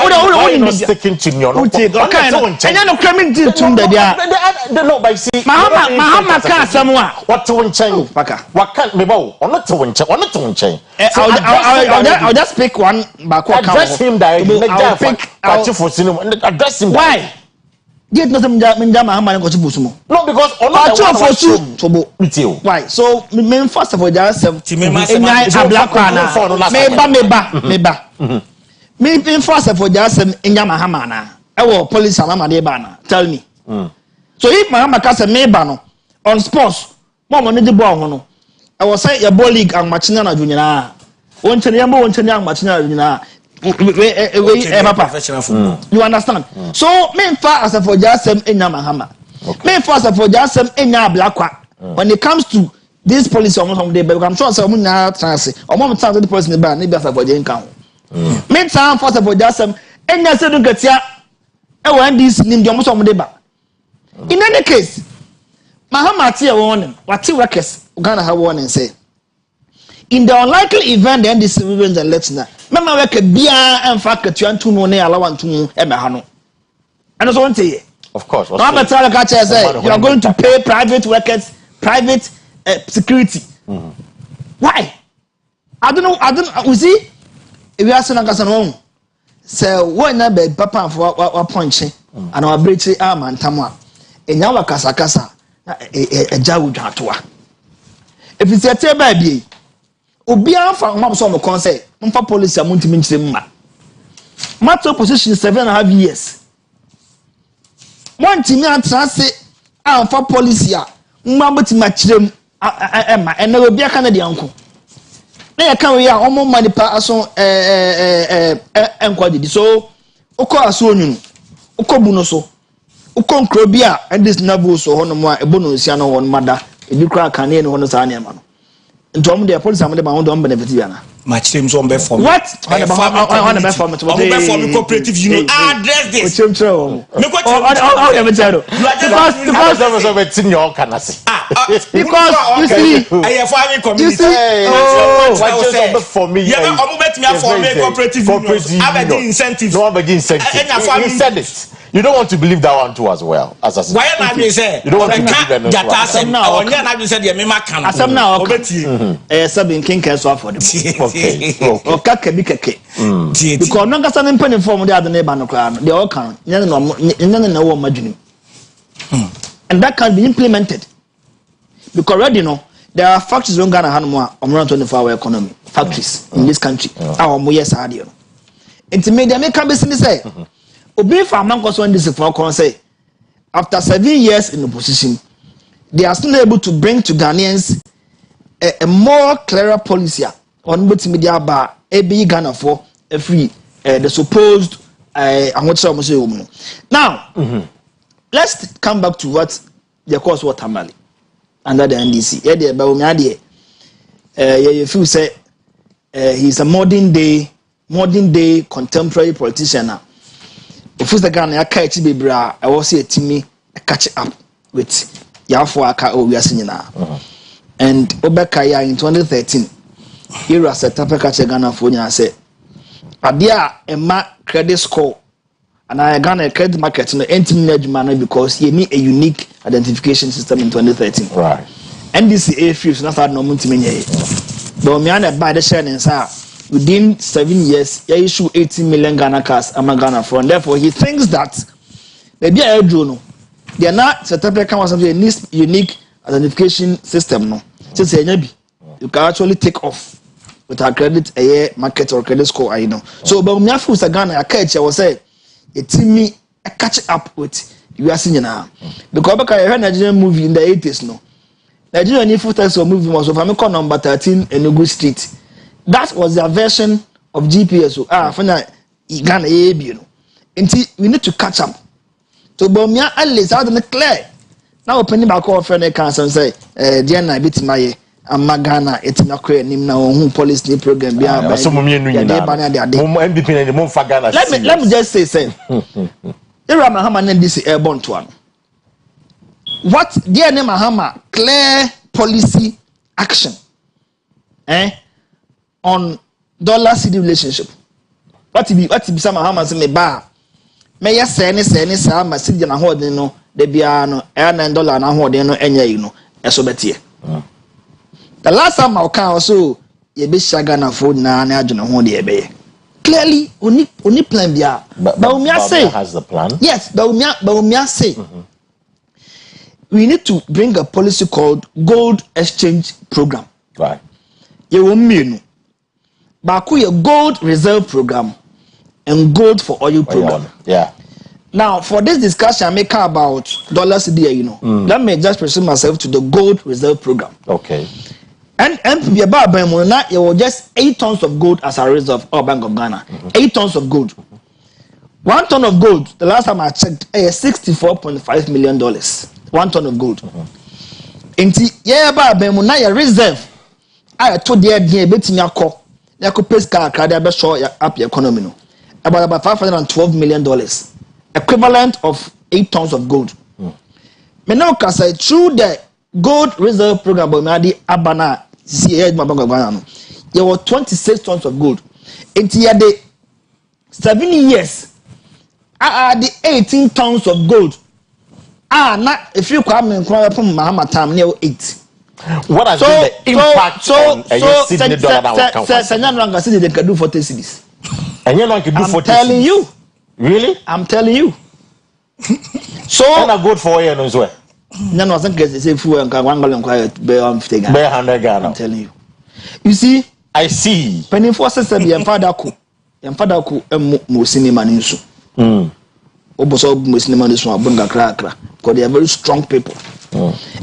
uni sticking to me no enya no kremi di tum da dia no by see mahama ka samwa what to nchen paka waka me ba ono to nchen I'll just pick one back address him directly kwacho fosu no address him why get no minja mahama kwacho fosu mo no because ono kwacho fosu tobo mitio why so me first of all just enya Akua na meba me first of all just enya mahama na e police alama de ba na tell me so if mahama ka say meba no on sports mo no de ball ho no e was say your ball league and match na junior won chene and match na junior you understand so me first of all just enya mahama me first of all just enya Akua when it comes to this policy almost day but I'm sure some na trans almost time the person ba na be as for the income me time first of all just enya Asiedua ketia e wan this nim almost some day ba in any case mahama tie warning what workers Ghana have warning say in the unlikely event then this wins and let's na mama work bia en fact ketua ntu no na alawa ntu e me ha no and so want of course no better like I say you are going to pay private workers private security why I don't know we see if we are saying ngasa no so when na be papa for wa punch and our breach am antamo enya wa kasakasa na eja wudwatoa if you say tell ba bie obi anfa mama so mo kon say mfa policy amuntimi nkyire mma matter position 7.5 years montimi atrase anfa policy a mma betima kyerem ema ena obi aka na de anko na ya kan we a omo manipa aso enkwadi so ukọ aso onunu ukọ bu no so ukọ nkro bi a this nabu so hono mo a ebo no nsia no won mada ebi kra kan ne hono sa na ema no ntom de police am de ba ho do benefit ya na ma kyerem so on be form what on be form to be form cooperative union address this me ko because you see I farming community for me yeah omo betimi form cooperative union abedi incentives no abedi incentives you said it. You don't want to believe that one too as well. As why not be say? You don't want to believe that one. Now, on your not said, "You may make can." Asam na okati. Sabin king can so for them. Okay. Oka kebi keke. Because no gasa nem pen form dey adon eba no kra no. Dey all can. Nyane na wo madwini. And that can be implemented. Because already no, there are factories in Ghana Hanmo a 24-hour economy. Factories in this country. Our mo yes adio. Intermediate make can business say. Obi farmer person this for say after 7 years in opposition they are still able to bring to Ghanaians a more clearer policy on which media bar AB Ghana for free the supposed now let's come back to what the cause was Tamale under the NDC you feel say he's a modern day contemporary politician now. If the Ghana ya kai bebra I was say timi catch up with yafo aka o wiase na and obeka ya in 2013 era set up catch Ghana for nya say ade a ema credit score and I Ghana credit market no entimi na adwuma na because he need a unique identification system in 2013 right NDC airfields na sa no muntimi nye but me and buy the share in sa within 7 years he issue 18 million Ghana cars among Ghana for, and therefore he thinks that maybe I do no they are not set up a unique identification system no since you can actually take off with a credit a year market or credit score I know so but me afu sa Ghana I catch I was say it me catch up with you are seeing now because I heard Nigerian movie in the 80s no Nigerian if you movie was of America number 13 Enugu Street. That was their version of GPS. Fana Ghana you know. Until we need to catch up. So Bomia at least out in the clear. Now opening back off friend cancer and say, Diana bit my Ghana it's not clear nim now police new program be let me just say Mahama this airborne to one. What dear name Mahama clear policy action on dollar city relationship. What be some Mahama say me ba me ya say ni sa ma city na ho de no de bia no $9 na ho de no enya yi no eso betie. The last time I can also ye be shaga for na adwene ho de be clearly oni plan bia but Umia say has the plan. Yes, but Umia say we need to bring a policy called gold exchange program. Right. You will mean Baku a gold reserve program and gold for oil program. Yeah. Now for this discussion I make about dollars there, you know. Let me just present myself to the gold reserve program. Okay. And MPB about Bemona, it was just 8 tons of gold as a reserve of Bank of Ghana. 8 tons of gold. 1 ton of gold, the last time I checked, is $64.5 million. 1 ton of gold. Inti yeah ba Bemona your reserve. I told the idea betting your call. You could pay car be show up your economy no. About $512 million. Equivalent of 8 tons of gold. Me now can say through the gold reserve program by Madi Abana there were 26 tons of gold. Into the 7 years the 18 tons of gold. Not if you come and cry from Mahama time near 8. What has been the impact on Sydney dollar? They can do 40 cities. And you know can do 40 I'm telling you. Really? I'm telling you. So and a good for you as well. No, I think it's a few and one gallon quiet bear 100 Ghana. I'm telling you. You see, I see. Penny forces said your father could Muslim Maninsu. Oboso Muslim Maninsu Bunga Krakra. Because they are very strong people.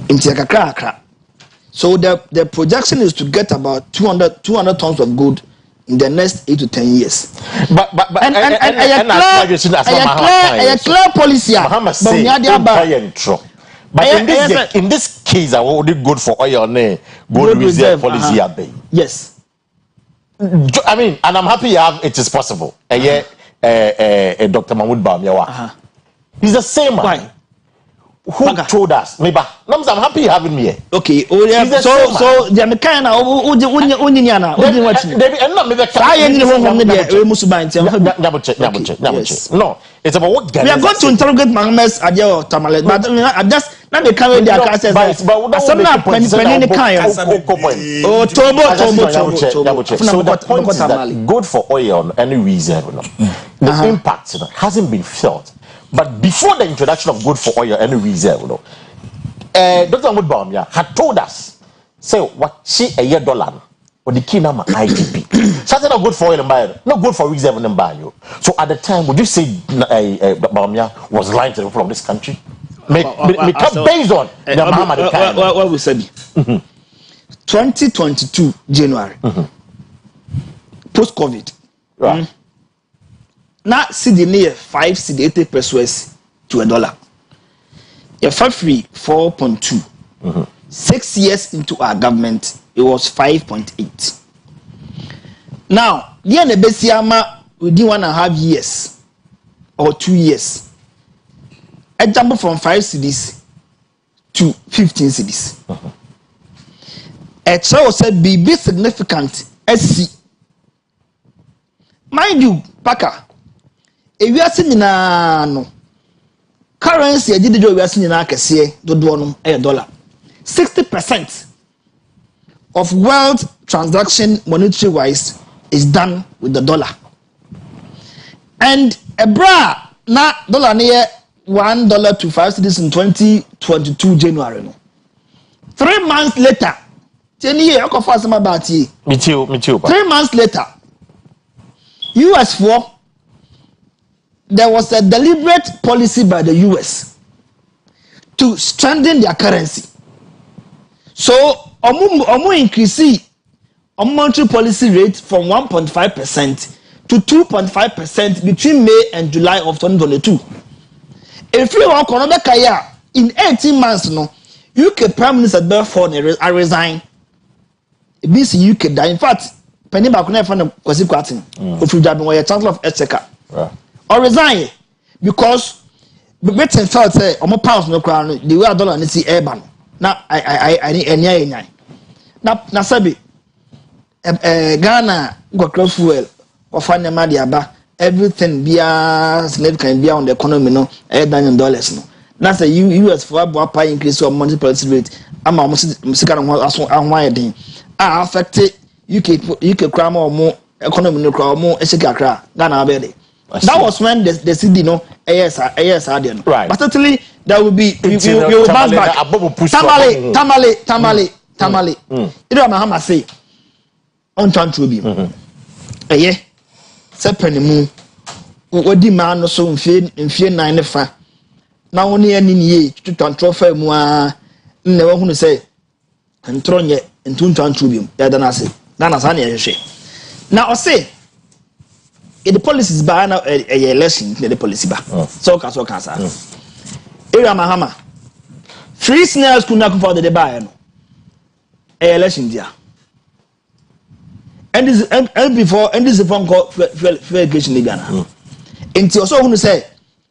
Into Krakra. So the projection is to get about 200 tons of gold in the next 8 to 10 years. But a clear policy. But in this case, I would good for oil gold reserve policy. Yes. I mean, and I'm happy it is possible. Dr. Mahmoud Bamiawa. He's the same man. Why? Who told us? Maybe I'm happy having me here. Okay. So the mechanic no, it's about what we are going to interrogate Mahomes Adio Tamale, but I just not the carry their classes. But so the point is that good for oil any reason, the impact hasn't been felt. But before the introduction of good for oil any reserve, Dr. Mudbaumia had told us, say what she a year dollar or the key number IGP. Something not good for oil and buy, not good for reserve and buy you. So at the time, would you say Baumia was lying to the people of this country? Based on what we said. 2022 January, post COVID. Right. Now, CD near 5 CD 80 pesos to $1. Your free 4.2. 6 years into our government, it was 5.8. Now, the Nebesiama within 1.5 years or 2 years, a jump from 5 CDs to 15 CDs. A child said, be significant SC. Mind you, Paka. If you are seeing no currency, I did the job we are seeing na kese do no $1. 60% of wealth transaction monetary wise is done with the dollar. And a bra na dollar near $1 to 5 cedis in 2022 January. No. 3 months later, 10 years, me too. 3 months later, US for there was a deliberate policy by the US to strengthen their currency. So, omu increase monetary policy rate from 1.5% to 2.5% between May and July of 2022. If you want to kaya in 18 months, no, UK Prime Minister therefore I resign. This UK die. In fact, penny back when I found Kwesi if you have been Chancellor of Exchequer, or resign because Britain felt say omo pounds no crown the way dollar ni see airban. Now I need na sabi Ghana got close fuel or find the money aba everything bia significant bia on the economy no $8 no. That's the US for about pay increase of monetary policy rate. I'm almost den affected UK crime or more economy no crime more Ghana abede. That was when the CD no yes right. But certainly there will be we will bounce back. Tamale. You know what I'm say on chantro bi. Yeah. Sepeni mu wodi man no so mfie 9 fa. Na woni ani nie tutantro fa mu a nne wo hunu say ntro nye ntuntantro bi ya da na say na sa na yehwe. Na o say the policies by now a election the policy ba so ka sa area mahama free snails could not for the buy no a election dia and this and before and this is phone call verification in Ghana until so who say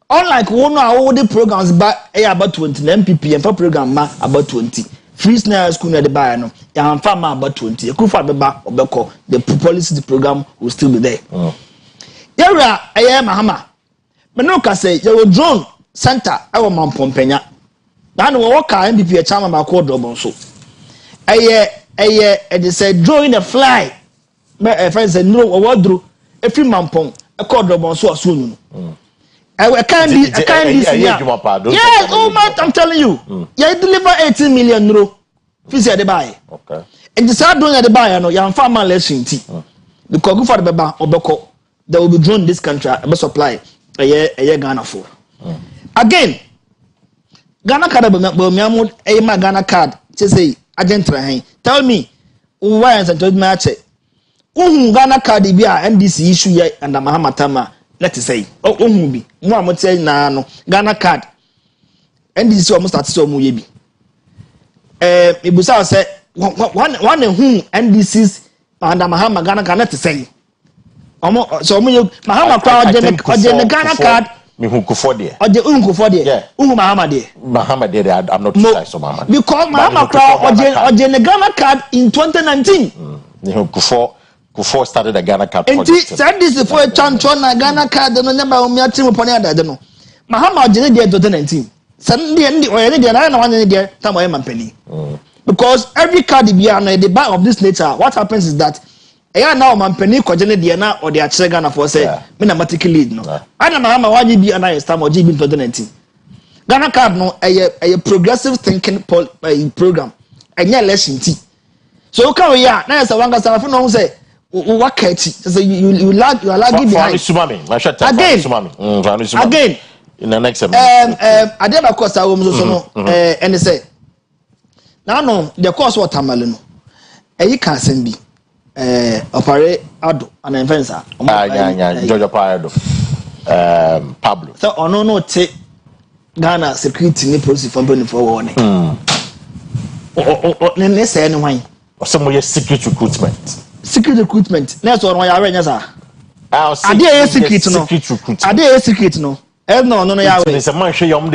unlike one all the programs but about 20 MPP and for program ma about 20 free snails could not buy no ya farmer about 20 ku fa beba obeko the policy the program will still be there. Yara aye mahama menoka say you drone center awo mampompenya na no wo ka MPP chama ba ko drone so aye they say drone the fly me friends say no wo dro efi mampon e ko drone so aso nu I can't yes oh man I'm telling you you deliver 18 million euro fisi de buy okay and the sad doing the buy no ya farmer lesson ti because go for the beba obeko that will be drawn this country about supply a year Ghana for. Again, Ghana card a my Ghana card to say agent tell me why is told me Ghana card be NDC issue here and the Mahamatama let's say be no say no Ghana card NDC almost at so muyebi Ibusa say one who NDC's and the Mahama Ghana card let's say so Mahama crowd the Ghana card me who for there yeah Mahama there I'm not sure so Mahama because Mahama crowd the Ghana card in 2019 Kufor started the Ghana card project said this before a champion Ghana card no number o me atim upon ada no Mahama ogene there 2019 send the or any there na one there time o mampani because every card be an the buy of this nature what happens is that now mampani kojene there na or the achire Ghana for say me na matic lead no ana Mahama waji bi ana stam or GB 2019 Ghana card no a progressive thinking program enya election ti so can we ya na say wanga say no say what catchy so you are lagging behind again in the next I did of course I was so no and they say now no the course what tamale no you can send be operate ado an inventor Georgia Parado Pablo so no take Ghana security ni police for benefit for warning ne say anyone some secret recruitment let's on ya renya sa ade secret no no ya we say man hwe yom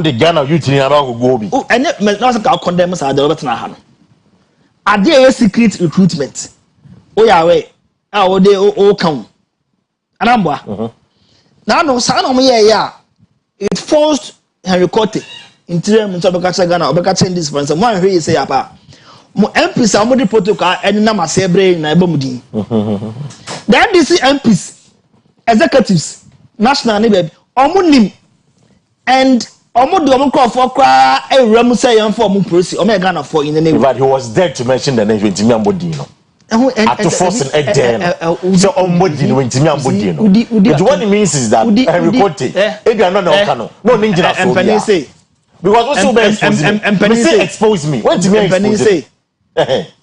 de Ghana youth ni aba go bi ene na say ka condemn sa de obetna ha no ade secret recruitment o ya we o de o kan anambwa na no sa no me ya it forced Henry Cote interior mun to be catch Ghana be catch this for some one hwe say apa mo MPs am the protocol any na ma say bre na eba mudin the NDC MPs executives national ne be omunim and omo do omo call for kra ewram say yan for omo prosi omo Ghana for in the name but he was there to mention the name Ntimi Ambodi no to force an egg so Ambodi no Ntimi Ambodi no but what it means is that report it if you are not no ninja so because also be expose me what do you expose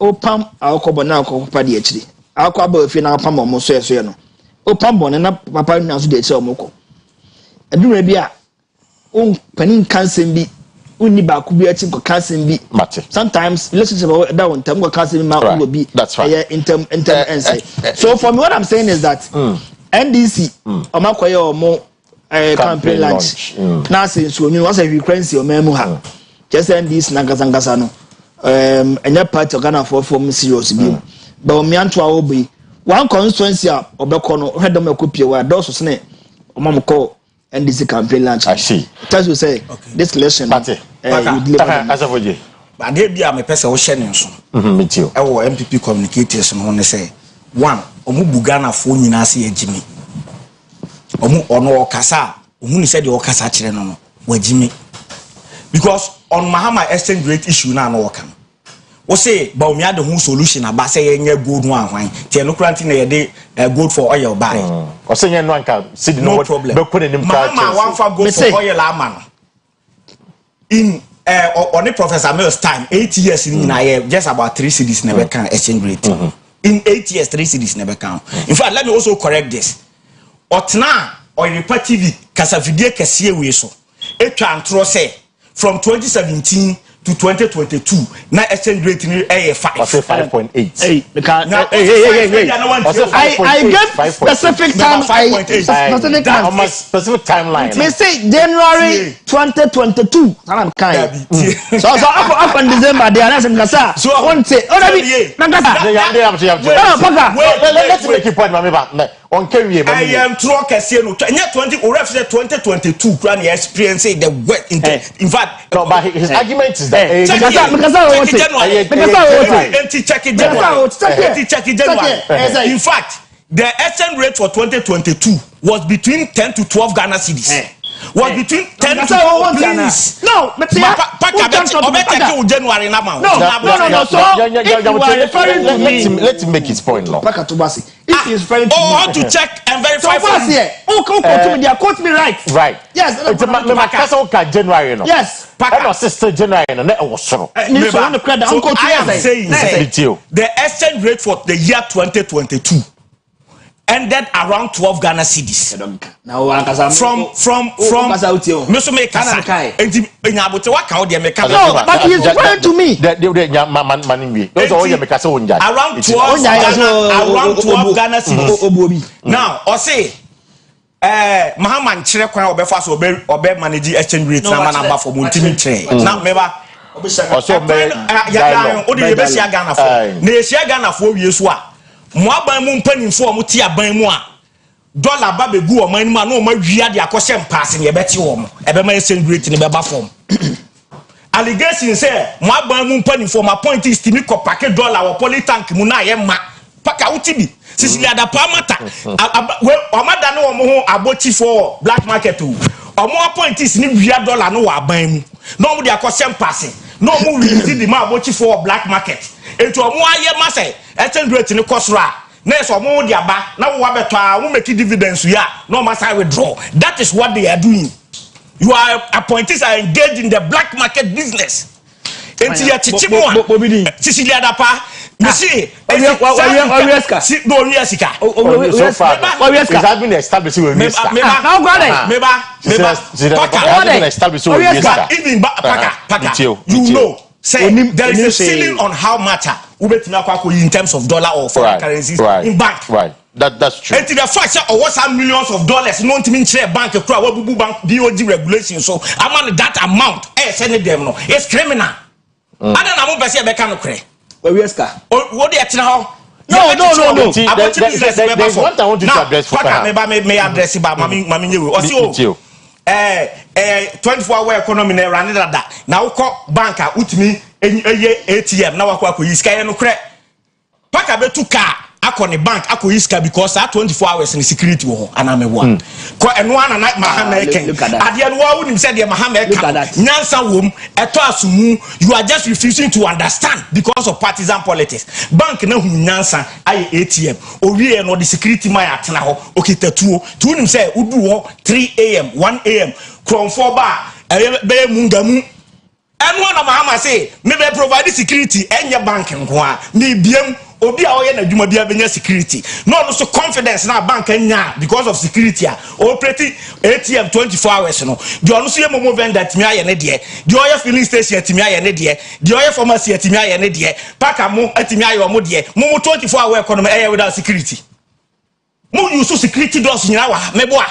o pam akobo na akopa de akiri akoba fi na pam omo so eso no o pam bon na papa na so de akiri omo ko adura bi a on panin cancel bi uni ba ku bi akiri ko cancel bi sometimes relationship that one time go cancel ma ko bi inter so for me what I'm saying is that NDC omakoye omo campaign launch na say so you was a frequency o memu ha just NDC na gazangasa no enya party Ghana for serious bi but o mi anto a obi one constituency a obekọ no hedom ekopie wa do so sene o mam call NDC campaign launch I see tell you say this election party asafoje but dey bia me pese wo hye ne nso me too e wo MPP communicators no ne say one omu bu Ghana fo nyina se agimi omu ono okasa omu ni say de okasa kire no wagimi because on Mahama exchange rate issue na no work we say ba omi ade hu solution aba say yenye gold ho ahwan tie no kranti na ye de gold for oil buy o say yenye no anka see no problem be put in him car Mahama wan fa gold for oil ama no in on the Professor Mills time 8 years in just about 3 cities never can exchange rate in 8 years 3 cities never can in fact let me also correct this otna Oyerepa TV kasafidie kese we so etwa antro say from 2017 to 2022 na exchange rate ni 5.8 hey I get specific time specific timeline me say January 2022 so up in December they are not kasa so one say let's make it point mama on carry I am truck kase no 2022 plan experience the work in fact no but his argument is that in fact the exchange rate for 2022 was between 10 to 12 Ghana cedis was between 10 to 12 please no but January now no so let him make his point now if he is referring to how to check and verify quote me right yes January no yes no sister January no na was so I am saying the exchange rate for the year 2022 ended around 12 Ghana cedis. From Mr. Mekasa. No, but he's referring to me. Around 12 Ghana cedis. Now, I say, Mahaman Chirekwan Obefa so Obe manage exchange rate na number for Muntimi Tre. Now, meba. Also, Ghana for. Ne Ghana for Yeswa. Mwaban mu mpanimfo mo ti aban mu a dollar ba begu o man mu a no ma wia de akose mpaase ne ebeti wo mo ebe ma exchange rate ne be ba form allegation say mwaban mu mpanimfo ma point is timi ko packet dollar wo polytank mu na ye ma paka utibi sisi ada pa mata we o ma da ne wo mo ho abochi for black market o mo point is ni wia dollar no wa aban mu no mo de akose mpaase no mo wi di ma abochi for black market etu o mo aye ma say exchange rate ni kosra na so mo di aba na wo abeto a wo make dividends ya no ma say withdraw that is what they are doing you are appointees are engaged in the black market business enti ya chichimo a Sicilia dapa me see so far it has been established with Mister even Paka you know say there is a ceiling on how much in terms of dollar or foreign currencies in bank. Right. That's true. And to the fact that over some millions of dollars, no to share bank bank BOD regulations. So among that amount, send them no. It's criminal. I don't know what I can cray. What do you now? No. There's one I want to address for may address it by Mammy. 24-hour economy na run that na wokọ bank a utimi ATM na wakọ akọ yiska ye no kre paka betu car akọ ne bank akọ yiska because that 24 hours in security wo anamebwa ko eno ana na mahama eken ade no wa wonim say de mahama eken nyansa wom eto asumu you are just refusing to understand because of partisan politics bank na hu nyansa aye ATM owie no the security man atena ho okitatuo tu wonim say udu ho 3 am 1 am from 4 bar be mungamu eno na mahama say me be provide security enye bank nko a me biem obi a oye na dwuma bia benya security no so confidence na bank anya because of security a operate ATM 24 hours no the ono so ye momo vendor timi aye ne de the oye filling station timi aye ne de the oye pharmacy timi aye ne de paka mo timi aye omo de mo 24 hour economy aye without security mo use security doors nyina wa meboa.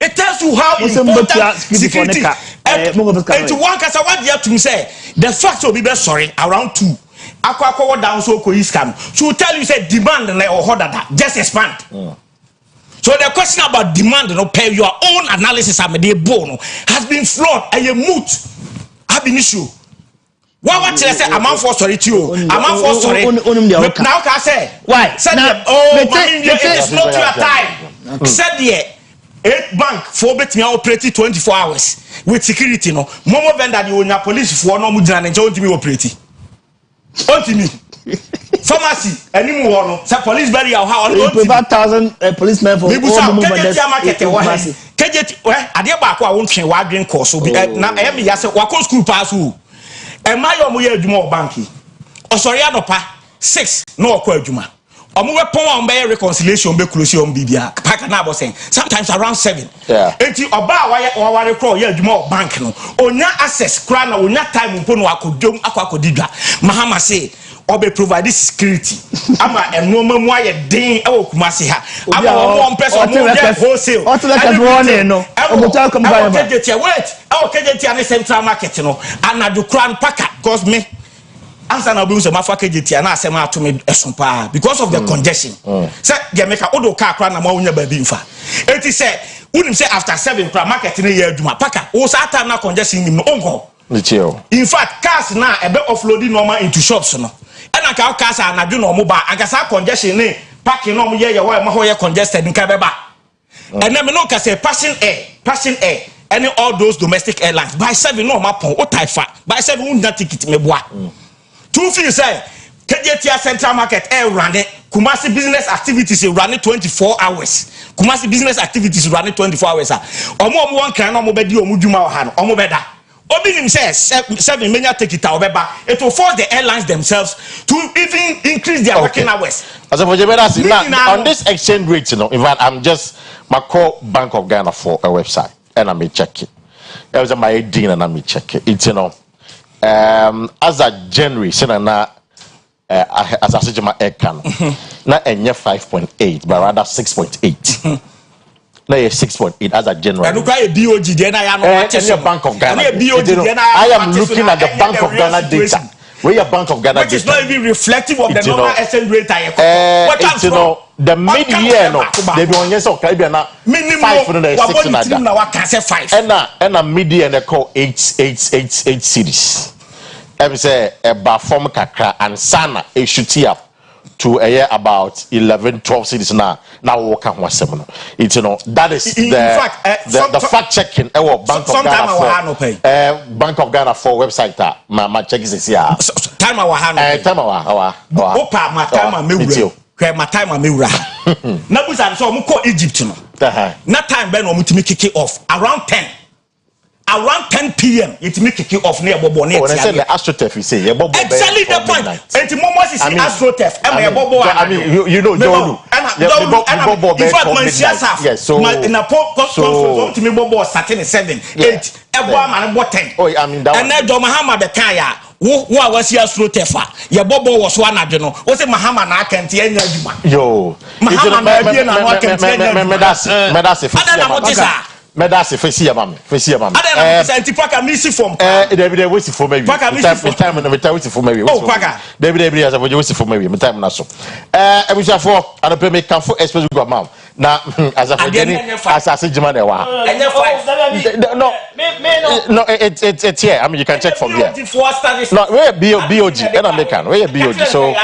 It tells you how important security and to one kasa what you have to say the facts will be best sorry around 2 akwa down so ko iskam so tell you say demand na or that just expand so the question about demand no per your own analysis amede no has been flawed and a moot have been issue what you say amount for sorry to you amount for sorry now can say why said it's not your time said there 8 bank for bet me operate 24 hours with security no momo vendor the onya police for no mu gina nje ontimi operate ontimi pharmacy animu ho no say police bury how ontimi 1000 policemen for all movement pharmacy kejeti ade ba ko a won twen wa dwen course bi na e me ya say wa ko school pass o e ma yo mo ya adwuma o banki osori anopa 6 no okọ adwuma omo we pon on be reconciliation be close on bibia paka na abo saying sometimes around 7 enti oba ware kro ya adwuma bank no onya access kra na onya time mpo no akodom akodidwa mahama say obe provide security ama enoma mu aye den e wokumase ha ama one person mu dey wholesale no ogotal come by wait kejeti an central market no anadu kra paka because me answer na be use mafa kejeti na asem atome esompa because of the congestion say dey make odo car kra na ma wonya ba bi mfa eti say unim say after 7 kra market na ye aduma paka wo sa time na congestion nim no onko in fact cars na ebe offloading normal into shops no and ka cars anadwo no mo ba agasa congestion ne parking no mo ye wa ma ho ye congested nka beba and then me no ka say passing air any all those domestic airlines by 7 no ma pon o taifa by 7 un ticket me boa two feel say Kejetia Central Market running Kumasi business activities running 24 hours Kumasi business activities running 24 hours omo one kan omo bedi omo dwuma ha no omo beda obi nim say 7 menya take it obeba it will force the airlines themselves to even increase their working hours as of now on this exchange rate you know in fact I'm just my call Bank of Ghana for a website and I may check it there was my dean and I may check it it's you know as a January na as I said my can na enye 5.8 but rather 6.8 na 6.8 as a January and look at BOG there na ya no Bank of Ghana I am looking at the Bank of Ghana data where your Bank of Ghana which is not even reflective of the normal exchange rate you know the mid year no they be on yes okay be na 5 na 6 na and a mid year na call 8 series I say about form kakra and sana a shoot up to a year about 11-12 cities now work on one it's you know that is the fact checking Bank of Ghana for Bank of Ghana for website that my check is here time our opa my time amewura na busa so mo ko Egypt no na time ben no mutimi kick off around 10 p.m. it make kick off near bobo near when I say the AstroTurf you say bobo exactly the point and momos is AstroTurf I mean you know Joe bobo in fact man yes so in a conference to me bobo starting 7 8 ebo man bo 10 oh I mean that and then Mahama the kan ya wo was AstroTurf ya bobo was one adwo no wo say Mahama na akante anya adwuma yo Mahama na bia na no akante anya medase Medasi fesi ya mami ada na antipaka misi form David we si form maybe time we si form maybe oh paka David as we si form maybe time na so ebusha for and pe me can for express go mam Now, as a Jenny, as I said, Jimmy, no, it's here. I mean, you can check from here. No, where BOG, and American, where BOG. So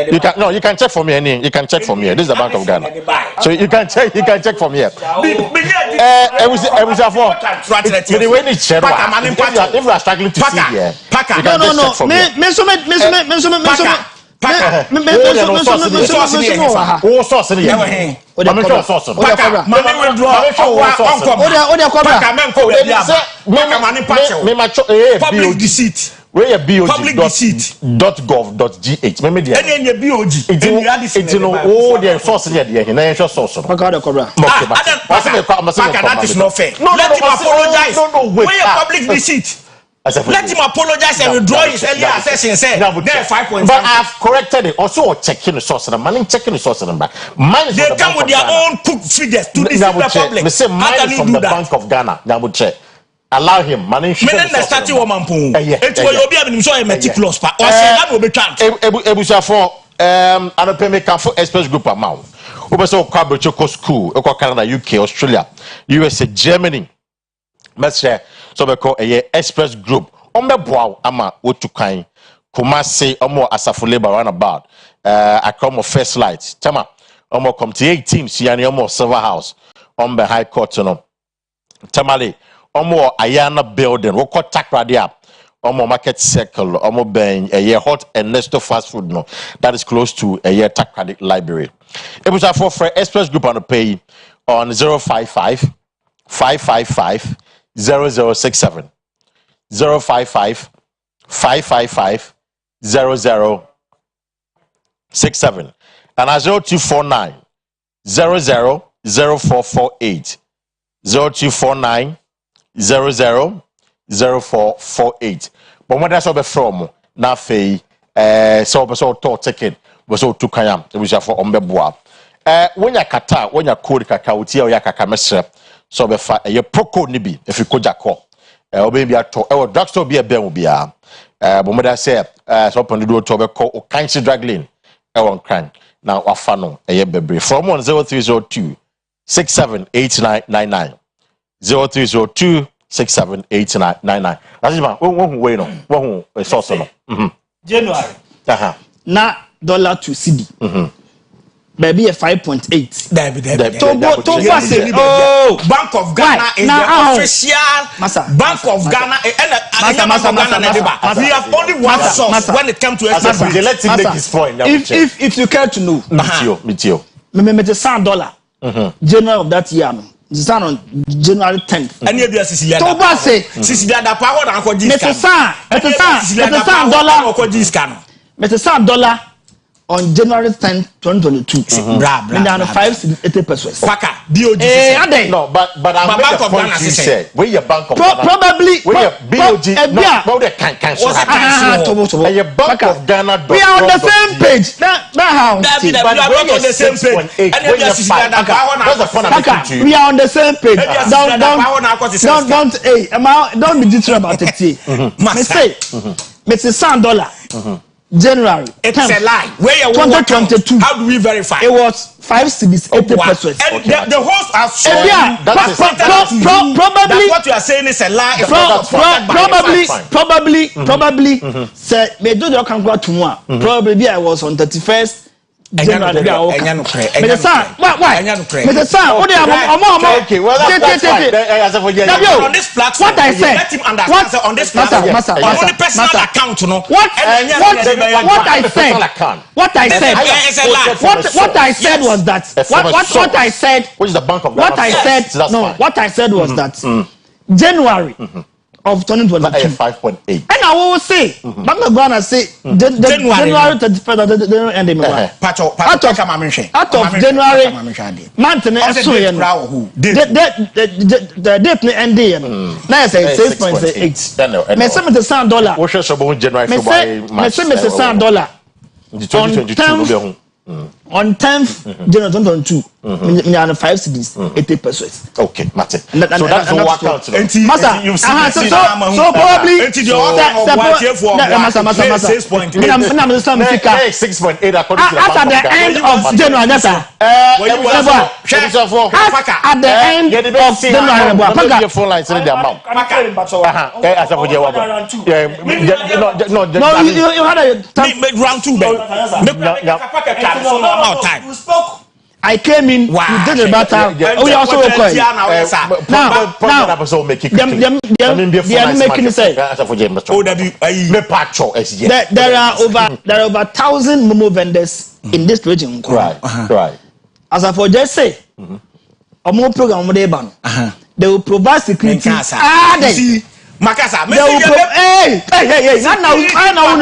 you can check from here. You can check from here. This is the Bank of Ghana. So you can check from here. It was a for the way it's shared. If you are struggling to see here, you can check from here. Public deceit. Where BOG.gov.gh. Remember the BOG. It's all the source there. The source. That is not fair. Let him apologize. Where public deceit. Let him apologize and withdraw his earlier assertion. Say there 5 points. But I've corrected it. Also checking the source and money checking the source and back. They come with their own cooked figures to deceive the public. They say money from the Bank of Ghana. Now would check. Allow him. Money. It will be a meticulous part. Or say that will be chance. Ebusia for I don't pay me for express group amount. Obeso Kwabrochoko school. Oko Canada, UK, Australia, USA, Germany. Let's share. So we call a express group. Boa ama wotukan. Kumasi omo Asafo Labor roundabout. I come first light. Tama. Omo come to 18. Siani omo Silver House. Ombe High Court no. Tamale. Omo Ayana building. Woko Takradia. Omo Market Circle. Omo Ben a hot and Nesto fast food no. That is close to a Takradi library. It was for express group on the pay on 055 555 0067 055 555 0067 and 0249 000448 0249 000448. But when that's over from na fee so talk ticket was all to kayam it was for ombeboa when ya kata when ya code kaka uti ya kaka mesre so be fa ye proko ni bi if you koja call obe bi ato e drugstore bi e ben obi a but when that say so pon do to be call o kanchi drug lane e won kran now wafa no e bebre from 0302 678999 0302 678999 that's ma won we no won source no January na dollar to CD baby a 5.8 Bank of Ghana is the official Bank of Ghana we have only one source when it comes to let's make this point if you care to know me too $100 January of that year it's on January 10th. And you see Toba say since the other power and $100 on January 10th, 2022. And then 580 pesos. Kwaka BOG. No, but Bank of Ghana said where your Bank of Ghana probably where your BOG no they can cancel. Your Bank of Ghana. We are on the same page. That how? We are on the same page. We are on the same page. Don't be jittery about it. Me say, Mr. $100. January. It's a lie. Where you 2022. How do we verify? It was 5 cedis 80 pesos. And the hosts are showing probably that what you are saying is a lie. Probably. Say me do the can go tomorrow. Probably I was on 31st. January. Why? What on this platform? What I said. Let him understand. On this platform, only personal account, no. What I said was that. What I said. Which is the Bank of Ghana? What I said. No. What I said was that January of 2022. 5.8. And I will say, Bank of Ghana say January 31st. Out of January, month the date ending. Now I say 6.8. Me say me the $100. What should January? Me say $100. On 10th On 10th January 2022, me are 5 cities, 80 pesos. Okay, Mate. So that's the workout. Master, so probably 6.8 according to the at the end of January, at the end of January, phone line the amount. No, you had a round 2, time. I came in. Wow. You did the battle. We also okay. Now, making say there are over 1,000 momo vendors in this region. Right. As I for just say, a more program they will provide security. Makasa, hey, I know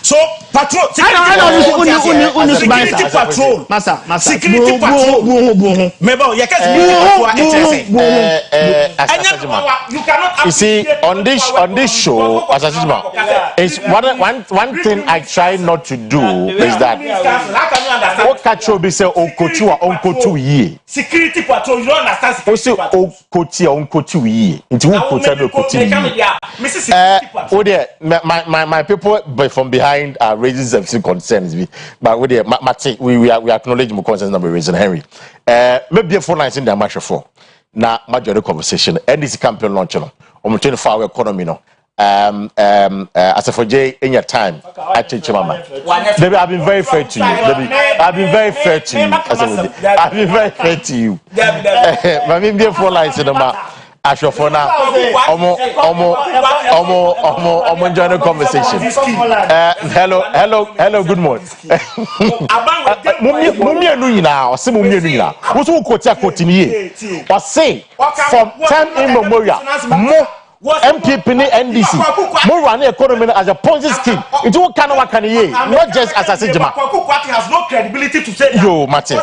so patrol, security patrol, security patrol. You see, on this show, is one thing I try not to do is that what catch be say onko ye. Security patrol, you don't understand. Onko ye. Into my people from behind are raising some concerns, but we acknowledge my concerns number raising Henry. Maybe a phone lines in the match for now. Major conversation and this campaign launch on 24-hour economy no. As for Jay in your time, I change your mama. Baby, I've been very fair to you. Baby, I've been very fair to you. I've been very fair to you. My maybe a phone lines in the mouth. Ashofona, join the conversation. Hello, good morning. Mummy now, what's who quote me? Or say from time immemorial, more MPP NDC, more running economy as a Ponzi scheme. It will kind of not just as a Sijima. Has no credibility to say yo, Martin.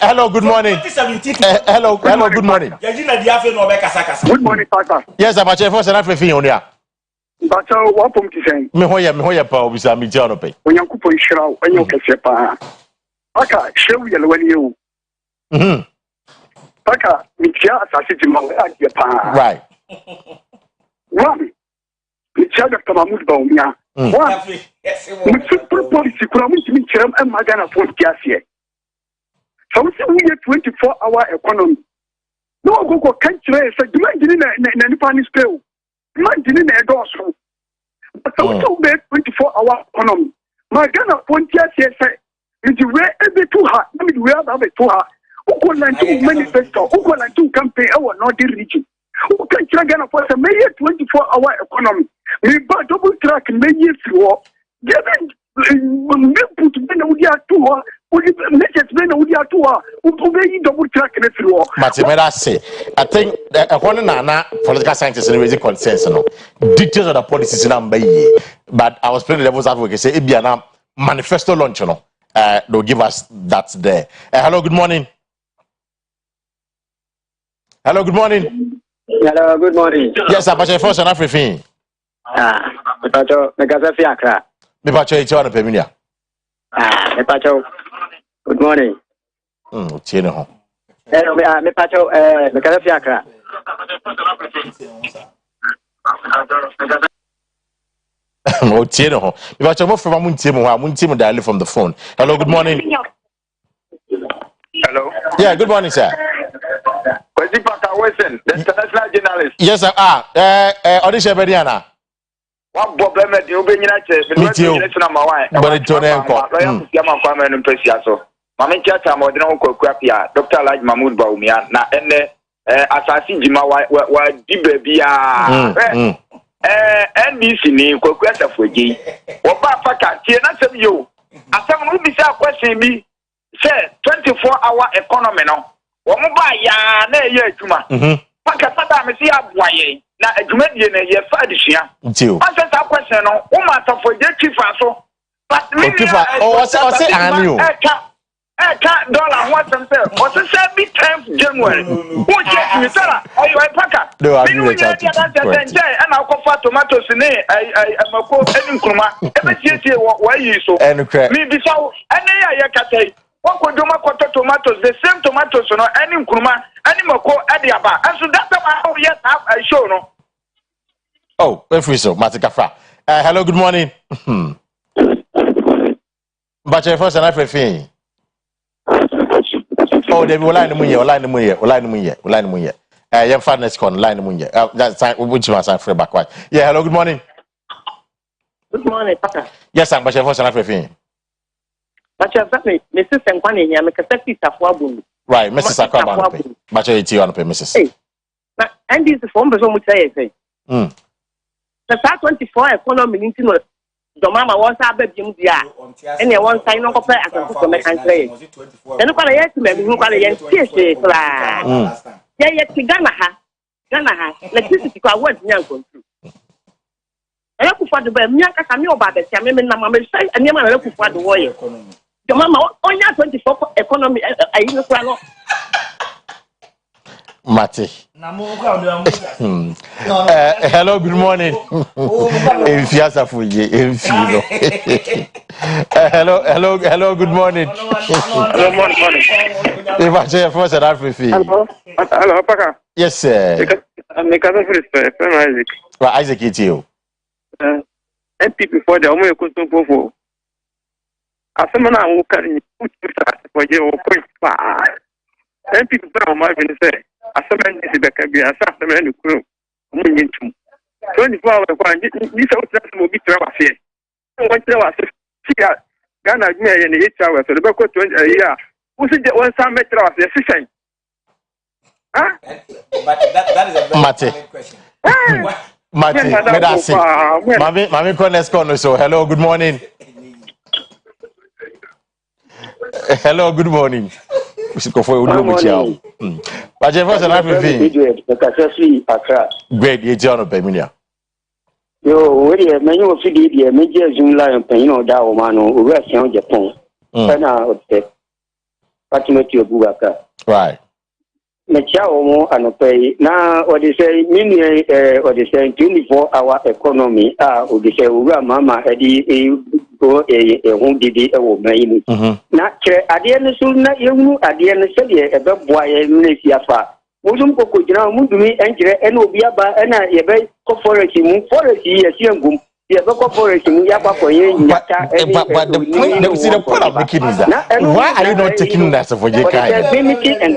Hello, good morning. Hello, good morning. Good morning, Pastor. Yes, I'm a chef for South Africa on here. But what from Kisang? Me hoya pa obisa mi jano pe. When you could show when you can say pa. Paka, show you when you. Paka, Micha Sasijima at your pa. Right. One, Micha Dr. Mahmoud Baumia. One, simple policy, Kuramuchi Micham and Magana for Gassier. So we have 24-hour economy. No go country is a demand in any funny spell. Demand in a dorsal. But so we have 24-hour economy. Magana for Gassier said, it's where every 2 hours, I mean, we have a 2 hours. Who could like to manifesto, who could like to campaign our Northern region? Who can try Ghana for a major 24-hour economy? We bought double track major through. Given put Ben Udia to her, let us Ben Udia to her, who obey double track in through. Matimera say, I think one nana political scientists and raising consensus no details of the policies in Ambaye. But I was playing the devil's advocate say Ibiana manifesto launch no. They'll give us that there. Hello, good morning. Hello, good morning. Hello, good morning. Yes, I'm Pacho first and everything. Pacho, me casa fiacra. Me Pacho, it's on a peminia. Me Pacho, good morning. Hello, me Pacho, me casa fiacra. Oh, Tino. If I come from Muntim dial from the phone. Hello, good morning. Hello. Yeah, good morning, sir. Kwesi Paka, the international journalist. Yes, sir. Audition Bediana. What problem at you being number one? But it's on Yaman Preciaso. Mammy Chata, Modern Crapia, Dr. Like Mahmoud Baumia, na assassin Jima, why Dibia. NBC ni Kwesi for G. What Paka, Tina said you. As someone who be a question me, say 24-hour economy no. Womuba ya na eye adwuma paka pada me si aboaye na adwuma die na ye fa adisua asa ta question no wo ma ta for je chifa so but me o say anu eka dollar what them say o say be 10th January wo je mi sala oyo paka no I agree with that and I go for tomatoes ni amako eni nkruma e be tie wo yi so me bi so ene ya katai. Wako doma koto tomatoes, the same tomatoes no any nkruma, any mako adiaba. And so that's how we have a show no. Oh, if we so, Matikafra. Hello, good morning. But your first and everything. Oh, they will line the money, line the money, line the money, line the money. Your father's con line the money. That's time which was I free back. Yeah, hello, good morning. Good morning, Papa. Yes, I'm but your first and everything. But your family, Mrs. Sankwane, I'm a cassette of Wabu. Right, Mrs. Akwa. But you're 80 on pay, Mrs. Hey, and this is the form of what I say. The 24 economy, the mama was a bedroom, and you want sign on compare as a customer and say. Then look at it, maybe who got a young fish. Yeah, yet Ghana, electricity, I want young country. I look for the Miaka Camille about the Samuel Mamma, and your man look for the warrior. Your mamma only 24 economy. I use a Mate. Hello, good morning. Hello, good morning. Hello, morning. If I say first and everything. Hello, Paka. Yes, sir. I'm a cousin for Isaac. Well, Isaac, it's you. MP before the Omo Kusun Popo. As someone who can put for your point. MP before my say. As a man is the Cabia, as a man who grew 24 hours. This will be travel here. One hour, Ghana, and 8 hours, so the back 20 a year. Who's it? One some metro of the system? Huh? But that is a very valid question. Mami, Corner, so hello, good morning. Hello, good morning. We should go for a little but your first and everything. Great, you're John of Beminia. Yo, where the menu of the major Zoom line, Penino Daomano, who rest on Japan. Fatimati Bugaka. Right. Mechao and pay now, what they say, mini or they say 24-hour economy, or they say, Mama, Eddie. Go a home did a woman. Not at the end of Suna, you at the end of Sadia, a dog boy, and Nesiafa. Musum Coco, Mudumi, and Obiaba, and I bay corporation, forest years, young boom. The corporation, Yapa for you. But the point that we see the point of making is that why are you not taking that for your kind? And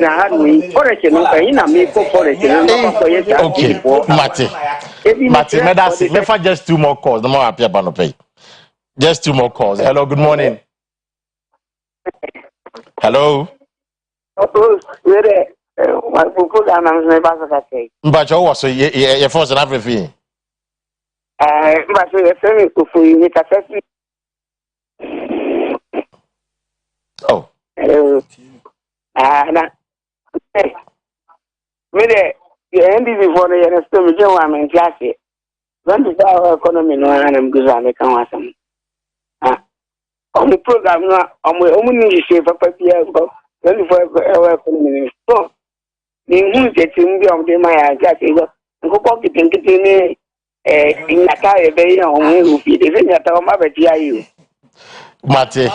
the hard forest, and I make corporation. Okay, Mate, that's it. Never just 2 more calls, no more happy about pay. Just 2 more calls. Hello, good morning. Hello. But you also your first and everything. But you're saying to you, oh. You ended before the stomach, I'm in class. 24-hour economy, no, and I'm good on the conversation. On the program, I'm only safe for 24-hour economy. So, the news that you will be my gas, and go pocket and get in a car, a bay on who feed the thing at our mother. Mate,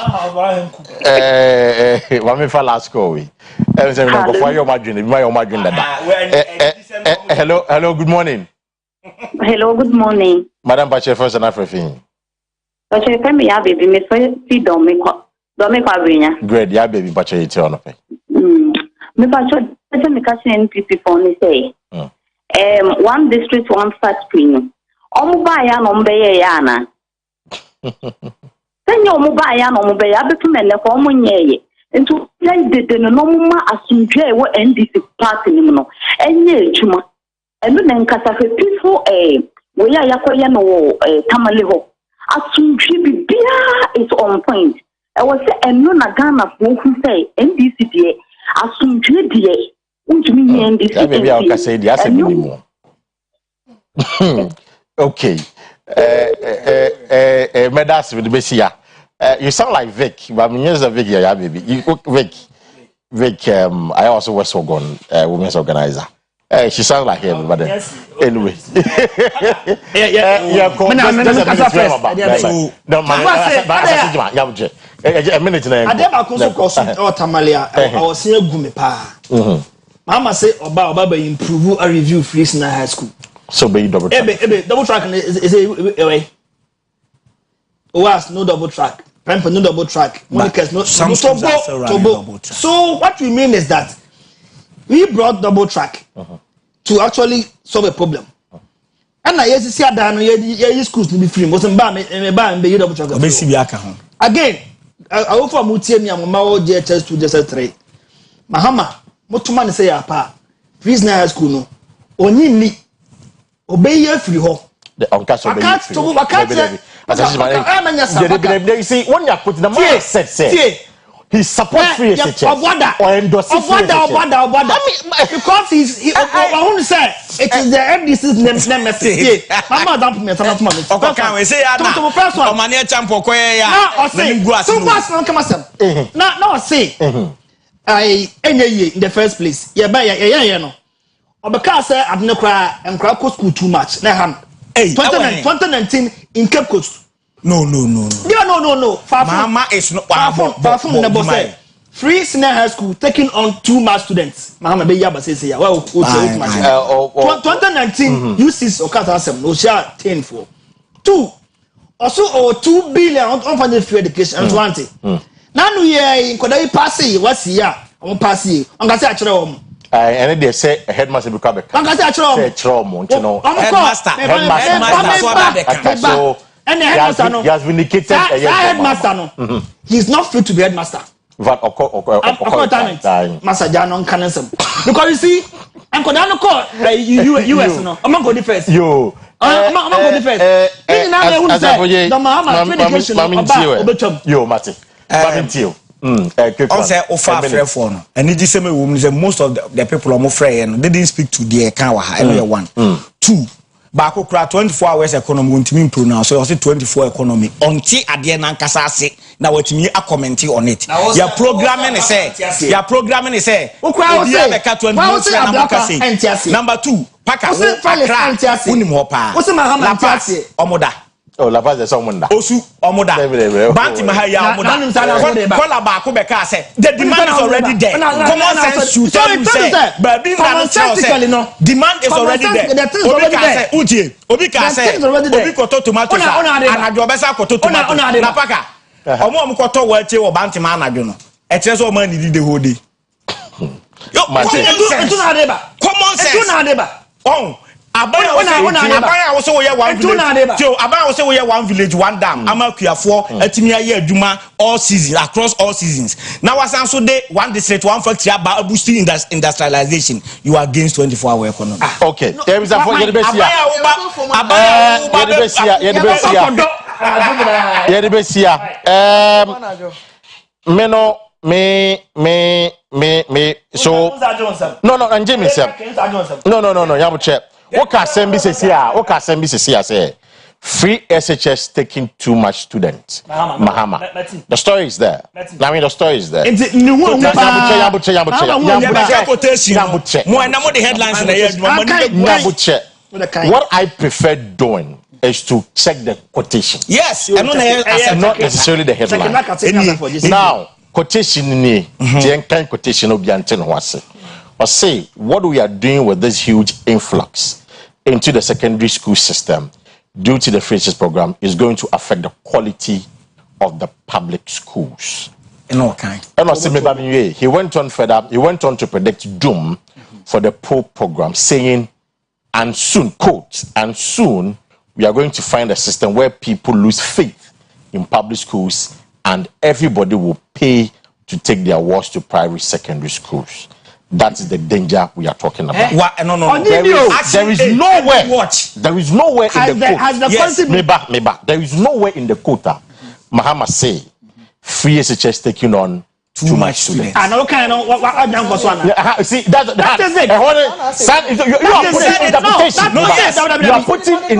what me for last call? For your margin, my margin. Hello, good morning. Hello, good morning. Madam Bache, first and everything. But you can be a baby, Miss Feed Domico. Great, yeah, baby, Bache, it's on a pay. Me Bache, let me catch NPP for me say. One district, one fat screen. Omubayan Ombayana. Then your Mubayan Ombaya become a common ye. And to play the normal assume what end this party, and ye, Chuma. And then Casafe peaceful we are Yakoyano Tamaleho. Assume is on point. I was saying, no Nagana who say NDCDA, assume DA, which means NDCDA. Maybe I can say the anymore. Okay. Medas with the Bessia. You sound like Vic, but I'm years of Vic, yeah, baby. You Vic. I also was Women's organizer. She sounds like him, but anyway. A minute now. I was saying Gumepa. Mama say Oba improve a review free in high school. So be double track. Double track is a way. Was no double track. Pamper no double track. Monica's no double. So what we mean is that we brought double track to actually solve a problem. And I see that schools to be free. Wasn't bam be double track. Again, I offer Mutia me and Mao JHS 2 just 3. Mahama, Motuman say apa. Free high school no. Oni ni obey free ho. The uncastle you see, when you put the man said he supports free SHS or endorses free SHS. Because I want to say it is the MDC's name message. Mama don't me some money. Okay, can we say to money champo koye ya. Now say I in the first place. Yeah no. Obeka say abne kra enkra ko school too much. Na ham 2019 in Cape Coast. No. Mama is not far from the boss. Free senior high school taking on 2 math students. Mama be yaba say well 2019 U6 okata sem no share 10 for 2 also 2 billion on funded free education and 20. Now no year in kodai pass what's here on pass on ka say akere and they say a headmaster become a headmaster. So and the headmaster he has vindicated headmaster no. He's not fit to be headmaster. Master Janon Canasum. Because you see, I'm going to call US no. I'm going to first. Yo. I'm going to first. Yo, Mati. Also, offer for no. And it is same women. Most of the people are more free and they didn't speak to the Kawa. Anyway, 1, 2. Bako kra 24 hours economy untimi pronounce so 24 economy until adie na nkasa ase na watimi a comment on it. Your programming is say obi abeka 24 na makase. Number 2 paka akra unim ho pa. Omoda. Oh, La Paz is someone that. Osu Omoda. Banti Mahaya Omoda. Kola Bako Beka say the demand is already there. Common sense you tell you say, but being demand is already there. Obika say Utie. Obika say Obiko to tomato. And Adobesa koto tomato. Na paka. Omo koto wache o banti ma anadwo no. E kire so o man need the whole day. Yo, common sense. Oh. Abaya also we one village one dam amakuafo atimi aye aduma all season across all seasons now wasanso dey one district one factory about boosting industrialization you are against 24-hour economy. Okay, there is a for Yerebesia me so no and James no yabuche. What can Sembi say? Free SHS taking too much students. Mahama. The story is there. I mean, the story is there. What I prefer doing is to check the quotation. Yes, not necessarily the headline. Now, quotation ni quotation or say what we are doing with this huge influx into the secondary school system due to the free SHS program is going to affect the quality of the public schools. In all kind. And he went on further, he went on to predict doom for the POPE program, saying, and soon, quote, and soon we are going to find a system where people lose faith in public schools and everybody will pay to take their wards to private secondary schools. That is the danger we are talking about. No. There is nowhere in the quota. There is nowhere in the quota. Mahama say free SHS taking on too much students. And okay, see that is it. You are putting in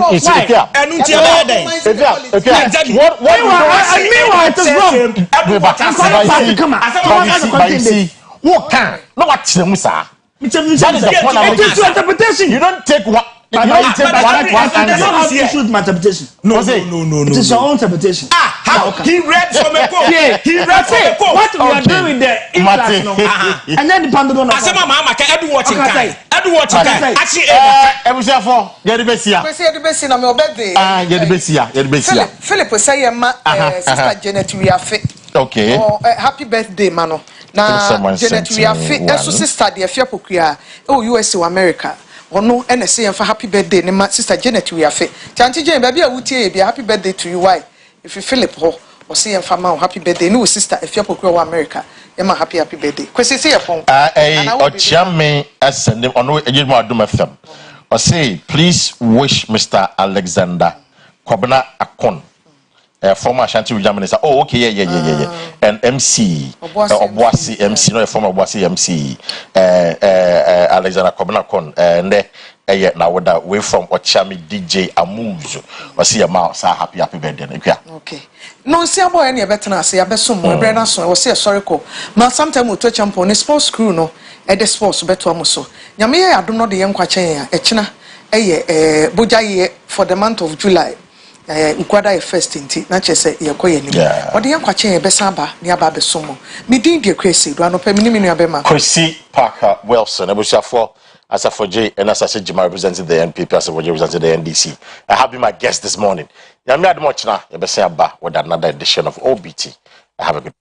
what can? No what sir. That is the point I'm making. Interpretation. You don't take one. But you don't take one angle. That's not how to shoot my interpretation. No. It is your own interpretation. How he read from a quote. He read from a quote. What we are doing with the in-class no. And then the pandemonium. I say mama can edu watching kai. Edu watching kai. Actually ebusafo ye de besia. Kwesi ye de besia na me birthday. Ye de besia. Philip say ye ma sister Janet we afi. Okay. Oh, happy birthday mano. Na Janet we afi eso sister de afia pokua. Oh USA America. Ono ene say yemfa happy birthday ne ma sister Janet we afi. Chanti Jane baby a wutie be happy birthday to you why? If you Philip ho or say yemfa ma happy birthday no sister afia pokua wa America. Yema happy birthday. Kwesi say your phone. Ochiame send him ono ejimo adum FM. Or say please wish Mr. Alexander Kwabena Akon former Ashanti Regional Minister. Oh, okay, yeah. And MC, Obuasi MC, no, a former Obuasi MC, Alexander Kwabena Akon, and now with that way from Ochami DJ Amuzo, or see a mouse, happy birthday. Okay. No, see about any better than say, I bet some more, Brennan, so I was say sorry, but sometimes we touch on a sports crew, no, at the sports better almost. Yamia, I do not the young Quacha, Echina, Bujaye for the month of July. Nkwada first inti na chese yekoye ni odi yankwa chen besamba ni aba besomo midin de Kwesi do anope minimi nu abema Kwesi Parker Wilson ebushafo Asafo J and Asase Jima representing the NPP, Asafo J representing the NDC. I have been my guest this morning. Yami Admochna yebese aba with another edition of OBT. I have a good